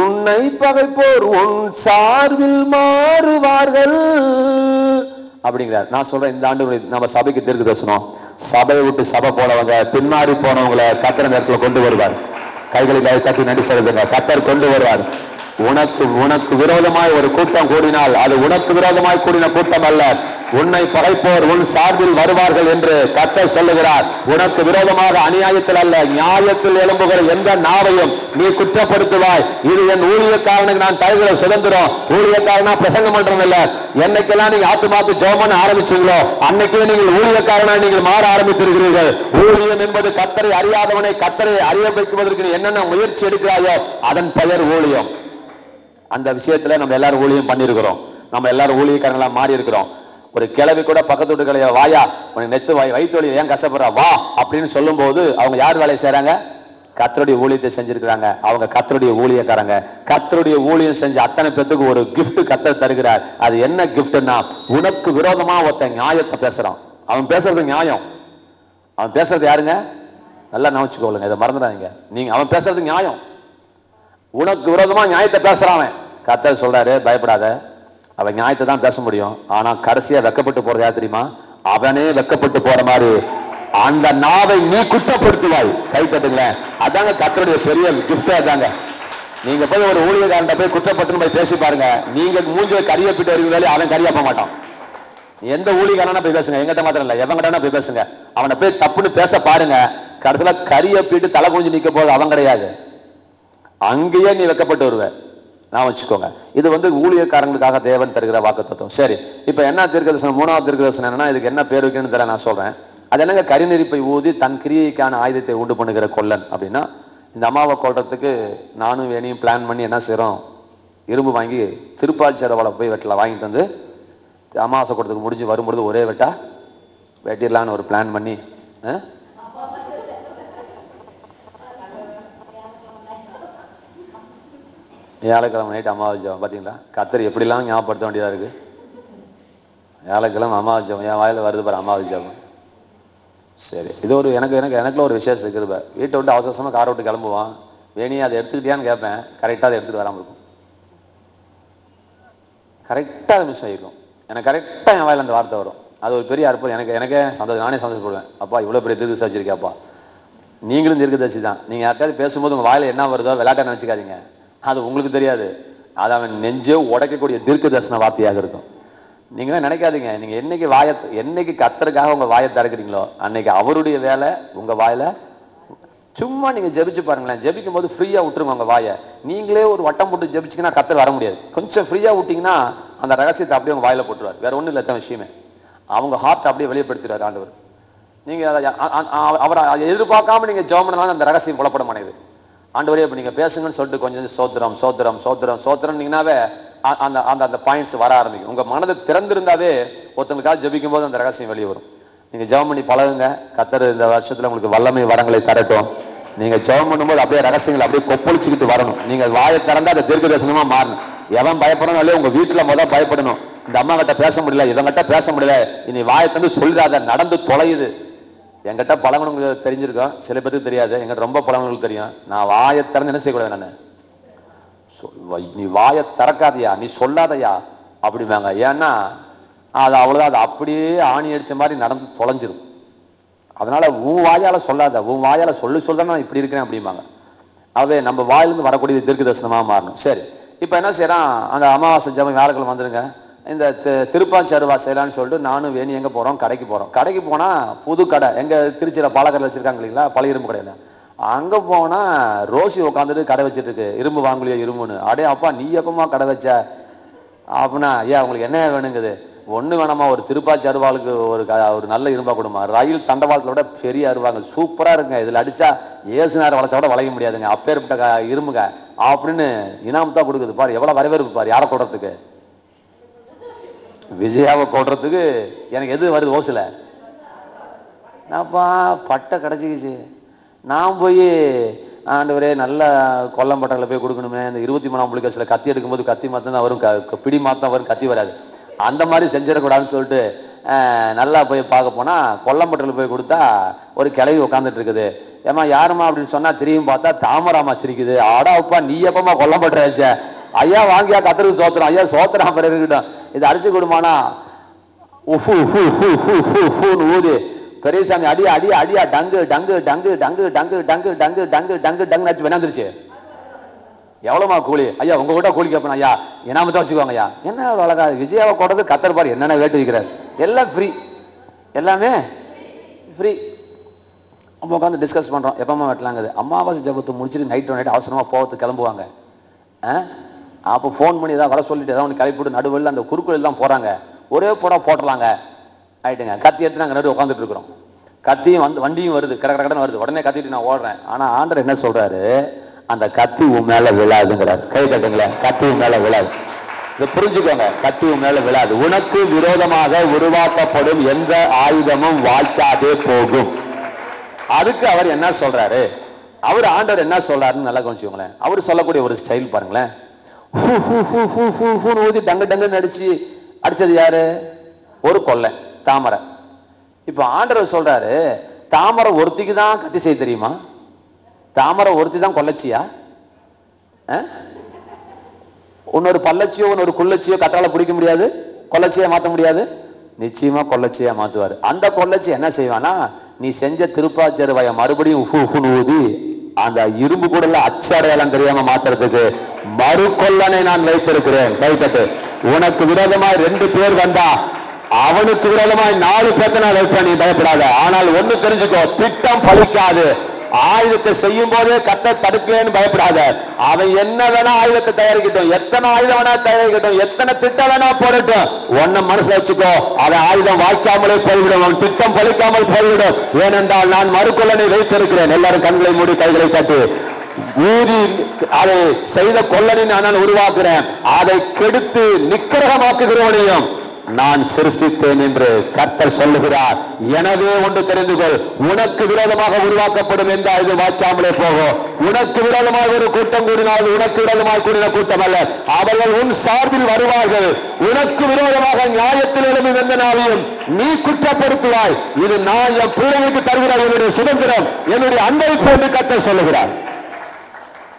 உன்னை பகைப்போர் உன் சார்பில் மாறுவார்கள் அப்படிங்கிறார். நான் சொல்றேன், இந்த ஆண்டு நம்ம சபைக்கு தீர்க்க தரிசனம், சபையை விட்டு சபை போனவங்க, பின்மாறி போனவங்களை கர்த்தர் நேரத்துல கொண்டு வருவார். கைகளில் தட்டி நன்றி சொல்லுங்க. கர்த்தர் கொண்டு வருவார். உனக்கு விரோதமாய் ஒரு கூட்டம் கூடினால் அது உனக்கு விரோதமாய் கூடின கூட்டம் அல்ல, உன்னை பகைப்போர் உன் சார்பில் வருவார்கள் என்று கர்த்தர் சொல்லுகிறார். உனக்கு விரோதமாக அநியாயத்தில் அல்ல, நியாயத்தில் எழும்புகிற எந்த நாவையும் நீ குற்றப்படுத்துவாய். இது என் ஊழியக்காரனுக்கு நான் தருகிற சுதந்திரம். ஊழியக்காரனா பிரசங்கம் பண்றோம் இல்ல, என்னைக்கெல்லாம் நீங்க ஆத்துமாத்து ஜெபம் பண்ண ஆரம்பிச்சீங்களோ அன்னைக்கே நீங்கள் ஊழியக்காரனா நீங்கள் மாற ஆரம்பித்திருக்கிறீர்கள். ஊழியம் என்பது கர்த்தரை அறியாதவனை கர்த்தரை அறிய வைக்குவதற்கு என்னென்ன முயற்சி எடுக்கிறாயோ அதன் பெயர் ஊழியம். அந்த விஷயத்துல நம்ம எல்லாரும் ஊழியம் பண்ணிருக்கிறோம். நம்ம எல்லாரும் ஊழியக்காரங்களா மாறி இருக்கிறோம். ஒரு கிழவி கூட பக்கத்து வீட்டு கிளைய வாயா உனக்கு நெத்து வயிற்று ஏன் கஷ்டப்படுறா வா அப்படின்னு சொல்லும் போது அவங்க யார் வேலையை செய்யறாங்க? கர்த்தருடைய ஊழியத்தை செஞ்சிருக்கிறாங்க. அவங்க கர்த்தருடைய ஊழியக்காரங்க. கர்த்தருடைய ஊழியம் செஞ்ச அத்தனை பேத்துக்கு ஒரு கிஃப்ட் கர்த்தர் தருகிறார். அது என்ன கிஃப்ட்னா, உனக்கு விரோதமா ஒருத்தன் நியாயத்தை பேசுறான். அவன் பேசுறது நியாயம். அவன் பேசுறது யாருங்க? நல்லா நினைச்சுக்கோளுங்க, இதை மறந்துடாதீங்க. நீங்க அவன் பேசுறது நியாயம். உனக்கு விரோதமா நியாயத்தை பேசுறான். கர்த்தர் சொல்றாரு, பயப்படாத, அவன் நியாயத்தை தான் பேச முடியும். ஆனா கடைசியா வெக்கப்பட்டு போறது யார் தெரியுமா? அவனே வெக்கப்பட்டு போற மாதிரி அந்த நாவை நீ குற்றப்படுத்துவாய். கை தட்டுங்கள. அதாங்க கர்த்தருடைய பெரிய கிஃப்டே. அதாங்க நீங்க போய் ஒரு ஊழியக்காரன் போய் குற்றப்பட்டு போய் பேசி பாருங்க. நீங்க மூஞ்ச கரியப்பிட்டு வருவதாலே அவன் கரியாப்ப மாட்டான். எந்த ஊழியக்காரனா போய் பேசுங்க, எங்கிட்ட மாத்திரம் இல்ல, எவங்கிட்ட போய் பேசுங்க. அவனை போய் தப்புன்னு பேச பாருங்க. கடைசியில கரியப்பிட்டு தலை குனிஞ்சு நிக்க போது அவன் கிடையாது, அங்கேயே நீ வெக்கப்பட்டு வருவ. நான் வச்சுக்கோங்க. இது ஊழியக்காரங்களுக்காக தேவன் தருகிற வாக்குத்தத்தம். சரி, இப்ப என்ன தீர்க்கதரிசனம்? 3வது தீர்க்கதரிசனம் என்னன்னா, இதுக்கு என்ன பேர் வைக்கணும்னு தெரியல, நான் சொல்றேன். அது என்னங்க? கரிநெறிப்பை ஊதி தன் கிரியைக்கான ஆயுதத்தை உண்டு பண்ணுகிற கொல்லன் அப்படின்னா, இந்த அம்மாவை கொல்றதுக்கு நானும் வேணியும் பிளான் பண்ணி என்ன செய்யறோம்? இரும்பு வாங்கி திருப்பாச்சி செலவால போய் வெட்டலாம். வாங்கிட்டு வந்து அமாவாசை கொடுத்துக்கு முடிஞ்சு வரும்பொழுது ஒரே வெட்டா வெட்டிடலான்னு ஒரு பிளான் பண்ணி வியாழக்கிழமை நைட்டு அமாவாசை ஜெபம். பார்த்தீங்களா கர்த்தர் எப்படிலாம் ஞாபகப்படுத்த வேண்டியதாக இருக்கு. வியாழக்கிழமை அமாவாசை ஜெபம் என் வாயில வருது பாரு, அமாவாசை ஜெபம். சரி, இது ஒரு எனக்குள்ள ஒரு விசேஷம் இருக்குது. வீட்டை விட்டு அவசரமாக காரை விட்டு கிளம்புவான். வேணியை அதை எடுத்துக்கிட்டியான்னு கேட்பேன். கரெக்டாக அதை எடுத்துகிட்டு வராமல் இருக்கும். கரெக்டாக அதை மிஸ் ஆகிருக்கும். எனக்கு கரெக்டாக என் வாயில அந்த வார்த்தை வரும். அது ஒரு பெரிய அற்புதம். எனக்கே சந்தோஷம். நானே சந்தோஷப்படுவேன். அப்பா இவ்வளோ பெரிய தீர்க்கதரிசி வச்சிருக்கேப்பா. நீங்களும் தீர்க்கதரிசி தான். நீங்கள் யார்ட்டாவது பேசும்போது உங்கள் வாயில என்ன வருதோ விளையாட்ட நினச்சிக்காதீங்க. அது உங்களுக்கு தெரியாது. அது அவன் நெஞ்சே உடைக்கக்கூடிய தீர்க்க தரிசன வார்த்தையாக இருக்கும். நீங்க நினைக்காதீங்க, நீங்க என்னைக்கு கர்த்தருக்காக உங்க வாயை திறக்கிறீங்களோ அன்னைக்கு அவருடைய வேலை உங்க வாயில. சும்மா நீங்க ஜெபிச்சு பாருங்களேன். ஜெபிக்கும் போது ஃப்ரீயா விட்டுருங்க உங்க வாயை. நீங்களே ஒரு வட்டம் போட்டு ஜெபிச்சிங்கன்னா கர்த்தர் வர முடியாது. கொஞ்சம் ஃப்ரீயா விட்டீங்கன்னா அந்த ரகசியத்தை அப்படியே உங்க வாயில போட்டுருவார். வேற ஒண்ணும் இல்லை விஷயமே. அவங்க ஹார்ட் அப்படியே வெளிப்படுத்துறாரு ஆண்டவர். நீங்க அவரை எதிர்பார்க்காம நீங்க ஜெபம் பண்ணாலும் அந்த ரகசியம் புலப்பட மாட்டேங்குது. ஆண்டவரே இப்ப நீங்க பேசுங்கன்னு சொல்லிட்டு கொஞ்சம் சோத்திரம் சோத்திரம் சோத்திரம் சோத்திரம்னீங்கன்னாவே அந்த அந்த அந்த பாயிண்ட்ஸ் வர ஆரம்பிக்கும். உங்க மனதை திறந்திருந்தாவே ஒருத்தங்களுக்காக ஜெபிக்கும் போது அந்த ரகசியம் வெளியே வரும். நீங்க ஜெபம் பண்ணி பழகுங்க. கர்த்தர் இந்த வருஷத்துல உங்களுக்கு வல்லமை வரங்களை தரட்டும். நீங்க ஜெபம் பண்ணும்போது அப்படியே ரகசியங்களை அப்படியே கொப்பளிச்சுக்கிட்டு வரணும். நீங்க வாயை திறந்தா அந்த தீர்க்க தரிசனமா மாறணும். எவன் பயப்படணும் இல்லையா, உங்க வீட்டுல முதல் பயப்படணும். இந்த அம்மா கிட்ட பேச முடியல, இவங்கிட்ட பேச முடியல, இனி வாயை தந்து சொல்றாத, நடந்து தொலையுது. என்கிட்ட பழங்கணுங்களுக்கு தெரிஞ்சிருக்கோம், சில பேருக்கு தெரியாது. எங்கிட்ட ரொம்ப பழங்கணுங்களுக்கு தெரியும். நான் வாயை திறந்து என்ன செய்யக்கூடாது, நான் நீ வாயை திறக்காதையா, நீ சொல்லாதையா அப்படிம்பாங்க. ஏன்னா அது அவ்வளவுதான், அது அப்படியே ஆணி அடிச்ச மாதிரி நடந்து தொலைஞ்சிரும். அதனால உன் வாயால சொல்லாத, உன் வாயால சொல்ல நான் இப்படி இருக்கிறேன் அப்படிம்பாங்க. அவே நம்ம வாயிலிருந்து வரக்கூடிய தீர்க்க தரிசனமா மாறணும். சரி, இப்ப என்ன செய்யறான், அந்த அமாவாசை ஜபம் வியாழக்கிழமை வந்துருங்க, இந்த திருப்பாச்சருவா செய்யலான்னு சொல்லிட்டு நானும் வேணி எங்க போறோம், கடைக்கு போறோம். கடைக்கு போனா புது கடை எங்க திருச்சியில பாலக்கரையில் வச்சிருக்காங்க இல்லைங்களா, பழைய இரும்பு கடையில. அங்க போனா ரோசி உட்காந்துட்டு கடை வச்சிட்டு இருக்கு, இரும்பு வாங்கலையோ இரும்புன்னு. அடே அப்பா நீ எப்பமா கடை வச்ச அப்படின்னா, ஐயா உங்களுக்கு என்ன வேணுங்குது, ஒண்ணு வேணாமா, ஒரு திருப்பாச்சி அருவாளுக்கு ஒரு நல்ல இரும்பா கொடுமா, ரயில் தண்டவாளத்தை விட பெரிய அருவாங்க சூப்பரா இருக்குங்க, இதுல அடிச்சா ஏசுனார் வளைச்சா கூட வளைய முடியாதுங்க, அப்பேற்பட்ட இரும்புங்க அப்படின்னு இனாம் தான் கொடுக்குது பாரு. எவ்வளவு வரவேற்பு பாரு. யாரை கொடுறதுக்கு? விஜயாவை கொடுறதுக்கு. எனக்கு எது வருது ஓசுல, நான்ப்பா பட்டை கிடைச்சிக்கிச்சு. நான் போய் ஆண்டவரே நல்ல கொல்லம்பட்டங்களை போய் கொடுக்கணுமே, இந்த 23ஆம் புலிகேசில கத்தி எடுக்கும்போது கத்தி மாத்தான் தான் வரும், பிடி மாத்தான் வரும், கத்தி வராது. அந்த மாதிரி செஞ்சிடக்கூடாதுன்னு சொல்லிட்டு நல்லா போய் பார்க்க போனா கொல்லம்பட்டத்தில் போய் கொடுத்தா ஒரு கிளவி உட்காந்துட்டு இருக்குது. ஏமா யாருமா அப்படின்னு சொன்னா திரும்பி பார்த்தா தாமராமா சிரிக்குது. ஆடாப்பா நீ எப்பமா கொல்லம்பட்ட வச்ச? ஐயா வாங்கியா கத்தருக்கு சோத்திரம், ஐயா சோத்திரம் இருக்கட்டும், இது அடிச்சு கொடுமானா ஊது பெரியசாமி அடியா அடியா அடியா டங்கு டங்கு டங்கு டங்கு டங்கு டங்கு டங்கு டங்கு டங்கு டங்கு வேணாந்துருச்சு. எவ்வளவுமா கூலி? ஐயா உங்க கிட்ட கூலி கேட்பேன் ஐயா, என்னாம தான் வச்சுக்கோங்க ஐயா. என்ன அழகா விஜயாவை கொடுறது, கத்தர் பாரு என்னென்ன வேட்டு வைக்கிறார், எல்லாம் ஃப்ரீ, எல்லாமே ஃப்ரீ. நம்ம உட்காந்து டிஸ்கஸ் பண்றோம் எப்பமா வெட்டலாங்குது. அமாவாசை ஜபத்தை முடிச்சுட்டு நைட் அவசரமா போகிறதுக்கு கிளம்புவாங்க. அப்போ ஃபோன் பண்ணி ஏதாவது வர சொல்லிட்டு ஏதாவது ஒன்று கிளப்பிட்டு நடுவில் அந்த குறுக்குள் தான் போறாங்க, ஒரே போட்டலாங்க ஆயிட்டுங்க. கத்தி எடுத்து நாங்கள் நடு உட்காந்துட்டு இருக்கிறோம், கத்தியும் வந்து வண்டியும் வருது, கடன்னு வருது, உடனே கத்திட்டு நான் ஓடுறேன். ஆனா ஆண்டர் என்ன சொல்றாரு, அந்த கத்தி உன் மேல விழாதுங்கிறார். கை தட்டுங்களேன், கத்தி உன் மேல விழாது. இதை புரிஞ்சுக்கோங்க, கத்தி உன் மேல விழாது. உனக்கு விரோதமாக உருவாக்கப்படும் எந்த ஆயுதமும் வாய்க்காதே போகும். அதுக்கு அவர் என்ன சொல்றாரு, அவர் ஆண்டவர் என்ன சொல்றாருன்னு நல்லா கவனிச்சுக்கோங்களேன். அவர் சொல்லக்கூடிய ஒரு ஸ்டைல் பாருங்களேன், ஊதி டங்கு டங்குன்னு அடிச்சது யாரு? ஒரு கொள்ளை தாமரை. இப்ப ஆண்டவர் சொல்றாரு, தாமரை ஒருத்திக்கு தான் கத்தி செய்ய தெரியுமா? தாமரை ஒருத்தி தான் கொள்ளச்சியா? இன்னொரு பல்லச்சியோ இன்னொரு குள்ளச்சியோ கத்தால பிடிக்க முடியாது, கொள்ளச்சியா மாத்த முடியாது. நிச்சயமா கொள்ளச்சியா மாத்துவாரு. அந்த கொள்ளச்சி என்ன செய்வானா, நீ செஞ்ச திருப்பாச்சருவாய மறுபடியும் ஊதி அந்த இரும்பு கூட அச்சடையாளம் தெரியாம மாத்துறதுக்கு மறு கொல்லனை நான் வைத்திருக்கிறேன். கைத்தட்டு. உனக்கு விரோதமாய் 2 பேர் வந்தா அவனுக்கு விரோதமாய் 4 பேர்த்த நான் வைப்பேன், நீ பயப்படாத. ஆனால் ஒண்ணு தெரிஞ்சுக்கோ, திட்டம் பலிக்காது. ஆயுதத்தை செய்யும் போதே கத்த தடுக்கலன்னு பயப்படாத. அவன் என்ன வேணா ஆயுதத்தை தயாரிக்கட்டும், எத்தனை ஆயுதம் வேணா தயாரிக்கட்டும், எத்தனை திட்டம் வேணா போடட்டும், ஒன்ன மனசுல வச்சுக்கோ, அவன் ஆயுதம் வாய்க்காமலே போய்விடும், அவன் திட்டம் பலிக்காமல் போய்விடும். ஏனென்றால் நான் மறுகொல்லனை வைத்திருக்கிறேன். எல்லாரும் கண்களை மூடி கைகளை தட்டி. ஊதி அதை செய்த கொல்லனை நான் உருவாக்குறேன், அதை கெடுத்து நிக்கிரகமாக்குகிறவனையும் நான் சிருஷ்டித்தேன் என்று கர்த்தர் சொல்லுகிறார். எனவே ஒன்று தெரிந்து கொள், உனக்கு விரோதமாக உருவாக்கப்படும் எந்த இது வாய்க்காமலே போகும். உனக்கு விரோதமாக ஒரு கூட்டம் கூடினால் உனக்கு விரோதமாக கூடின கூட்டம் அல்ல, அவர்கள் உன் சார்பில் வருவார்கள். உனக்கு விரோதமாக நியாயத்தில் எழும்பும் எந்த நாளையும் நீ குற்றப்படுத்துவாய். இது நான் என் பிள்ளைக்கு தருகிற என்னுடைய சுதந்திரம், என்னுடைய அன்பை போன்று கர்த்தர் சொல்லுகிறார்.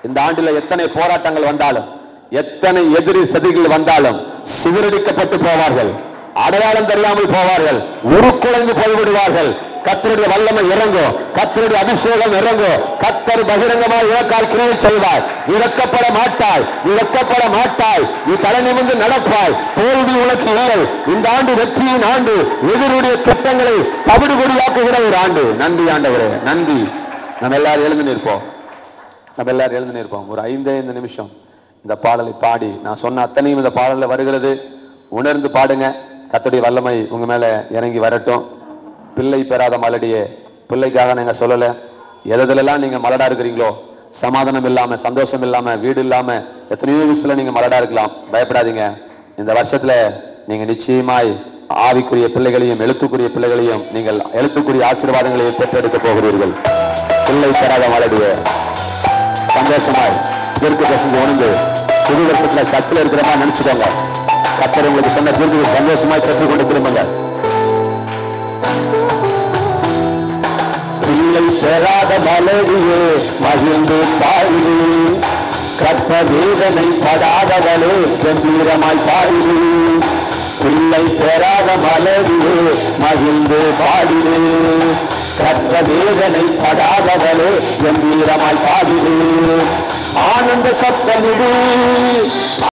இந்த ஆண்டில் எத்தனை போராட்டங்கள் வந்தாலும், எத்தனை எதிரி சதிகள் வந்தாலும் சிதறடிக்கப்பட்டு போவார்கள், அடையாளம் தெரியாமல் போவார்கள், உருக்குலைந்து போய்விடுவார்கள். கர்த்தருடைய வல்லமை இறங்கும், கர்த்தருடைய அபிஷேகம் இறங்கும். கர்த்தர் பகிரங்கமாக இலக்கால் கிரியை செய்வார். நீ வெட்கப்பட மாட்டாய், நீ வெட்கப்பட மாட்டாய், நீ தலை நிமிர்ந்து நடப்பாய். தோல்வி உனக்கு இல்லை. இந்த ஆண்டு வெற்றியின் ஆண்டு, எதிரியுடைய திட்டங்களை தவிடுபொடியாக்குகிற ஒரு ஆண்டு. நன்றி ஆண்டவரே, நன்றி. நம்ம எல்லாரும் எழுந்து நிற்போம், ஒரு 5 நிமிஷம் இந்த பாடலை பாடி, நான் சொன்ன அத்தனையும் இந்த பாடல வருகிறது. உணர்ந்து பாடுங்க. கர்த்தருடைய வல்லமை உங்க மேல இறங்கி வரட்டும். பிள்ளை பெறாத மலடியே, பிள்ளைக்காக நீங்க சொல்லல, எதெல்லாம் நீங்க மலடா இருக்கிறீங்களோ, சமாதானம் இல்லாம, சந்தோஷம் இல்லாம, வீடு இல்லாம, எத்தனையோ விஷயத்துல நீங்க மலடா இருக்கலாம். பயப்படாதீங்க. இந்த வருஷத்துல நீங்க நிச்சயமாய் ஆவிக்குரிய பிள்ளைகளையும் எழுத்துக்குரிய பிள்ளைகளையும் நீங்கள் எழுத்துக்குரிய ஆசீர்வாதங்களையும் பெற்றெடுக்க போகிறீர்கள். பிள்ளை பெறாத மலடியே, சந்தோஷமாய் தீர்க்க தரிசனத்தை உணர்ந்து புது வருஷத்துல கட்சியில் இருக்கிற மாதிரி நினைச்சுக்கோங்க. கர்த்தர் உங்களுக்கு சொன்ன தீர்ப்பு சந்தோஷமாய் பெற்றுக் கொண்டு திரும்புங்க. பிள்ளை பெறாத மலடியே மகிழ்ந்து பாடுது, கற்ப வேதனை படாதவளே கம்பீரமாய் பாடிடு. பிள்ளை பெறாத மலரிலே மகிழ்ந்து பாடிடு. கற்ப வேதனை படாதவளே கம்பீரமாய் பாடிடு. ஆனந்த சத்தமிடு.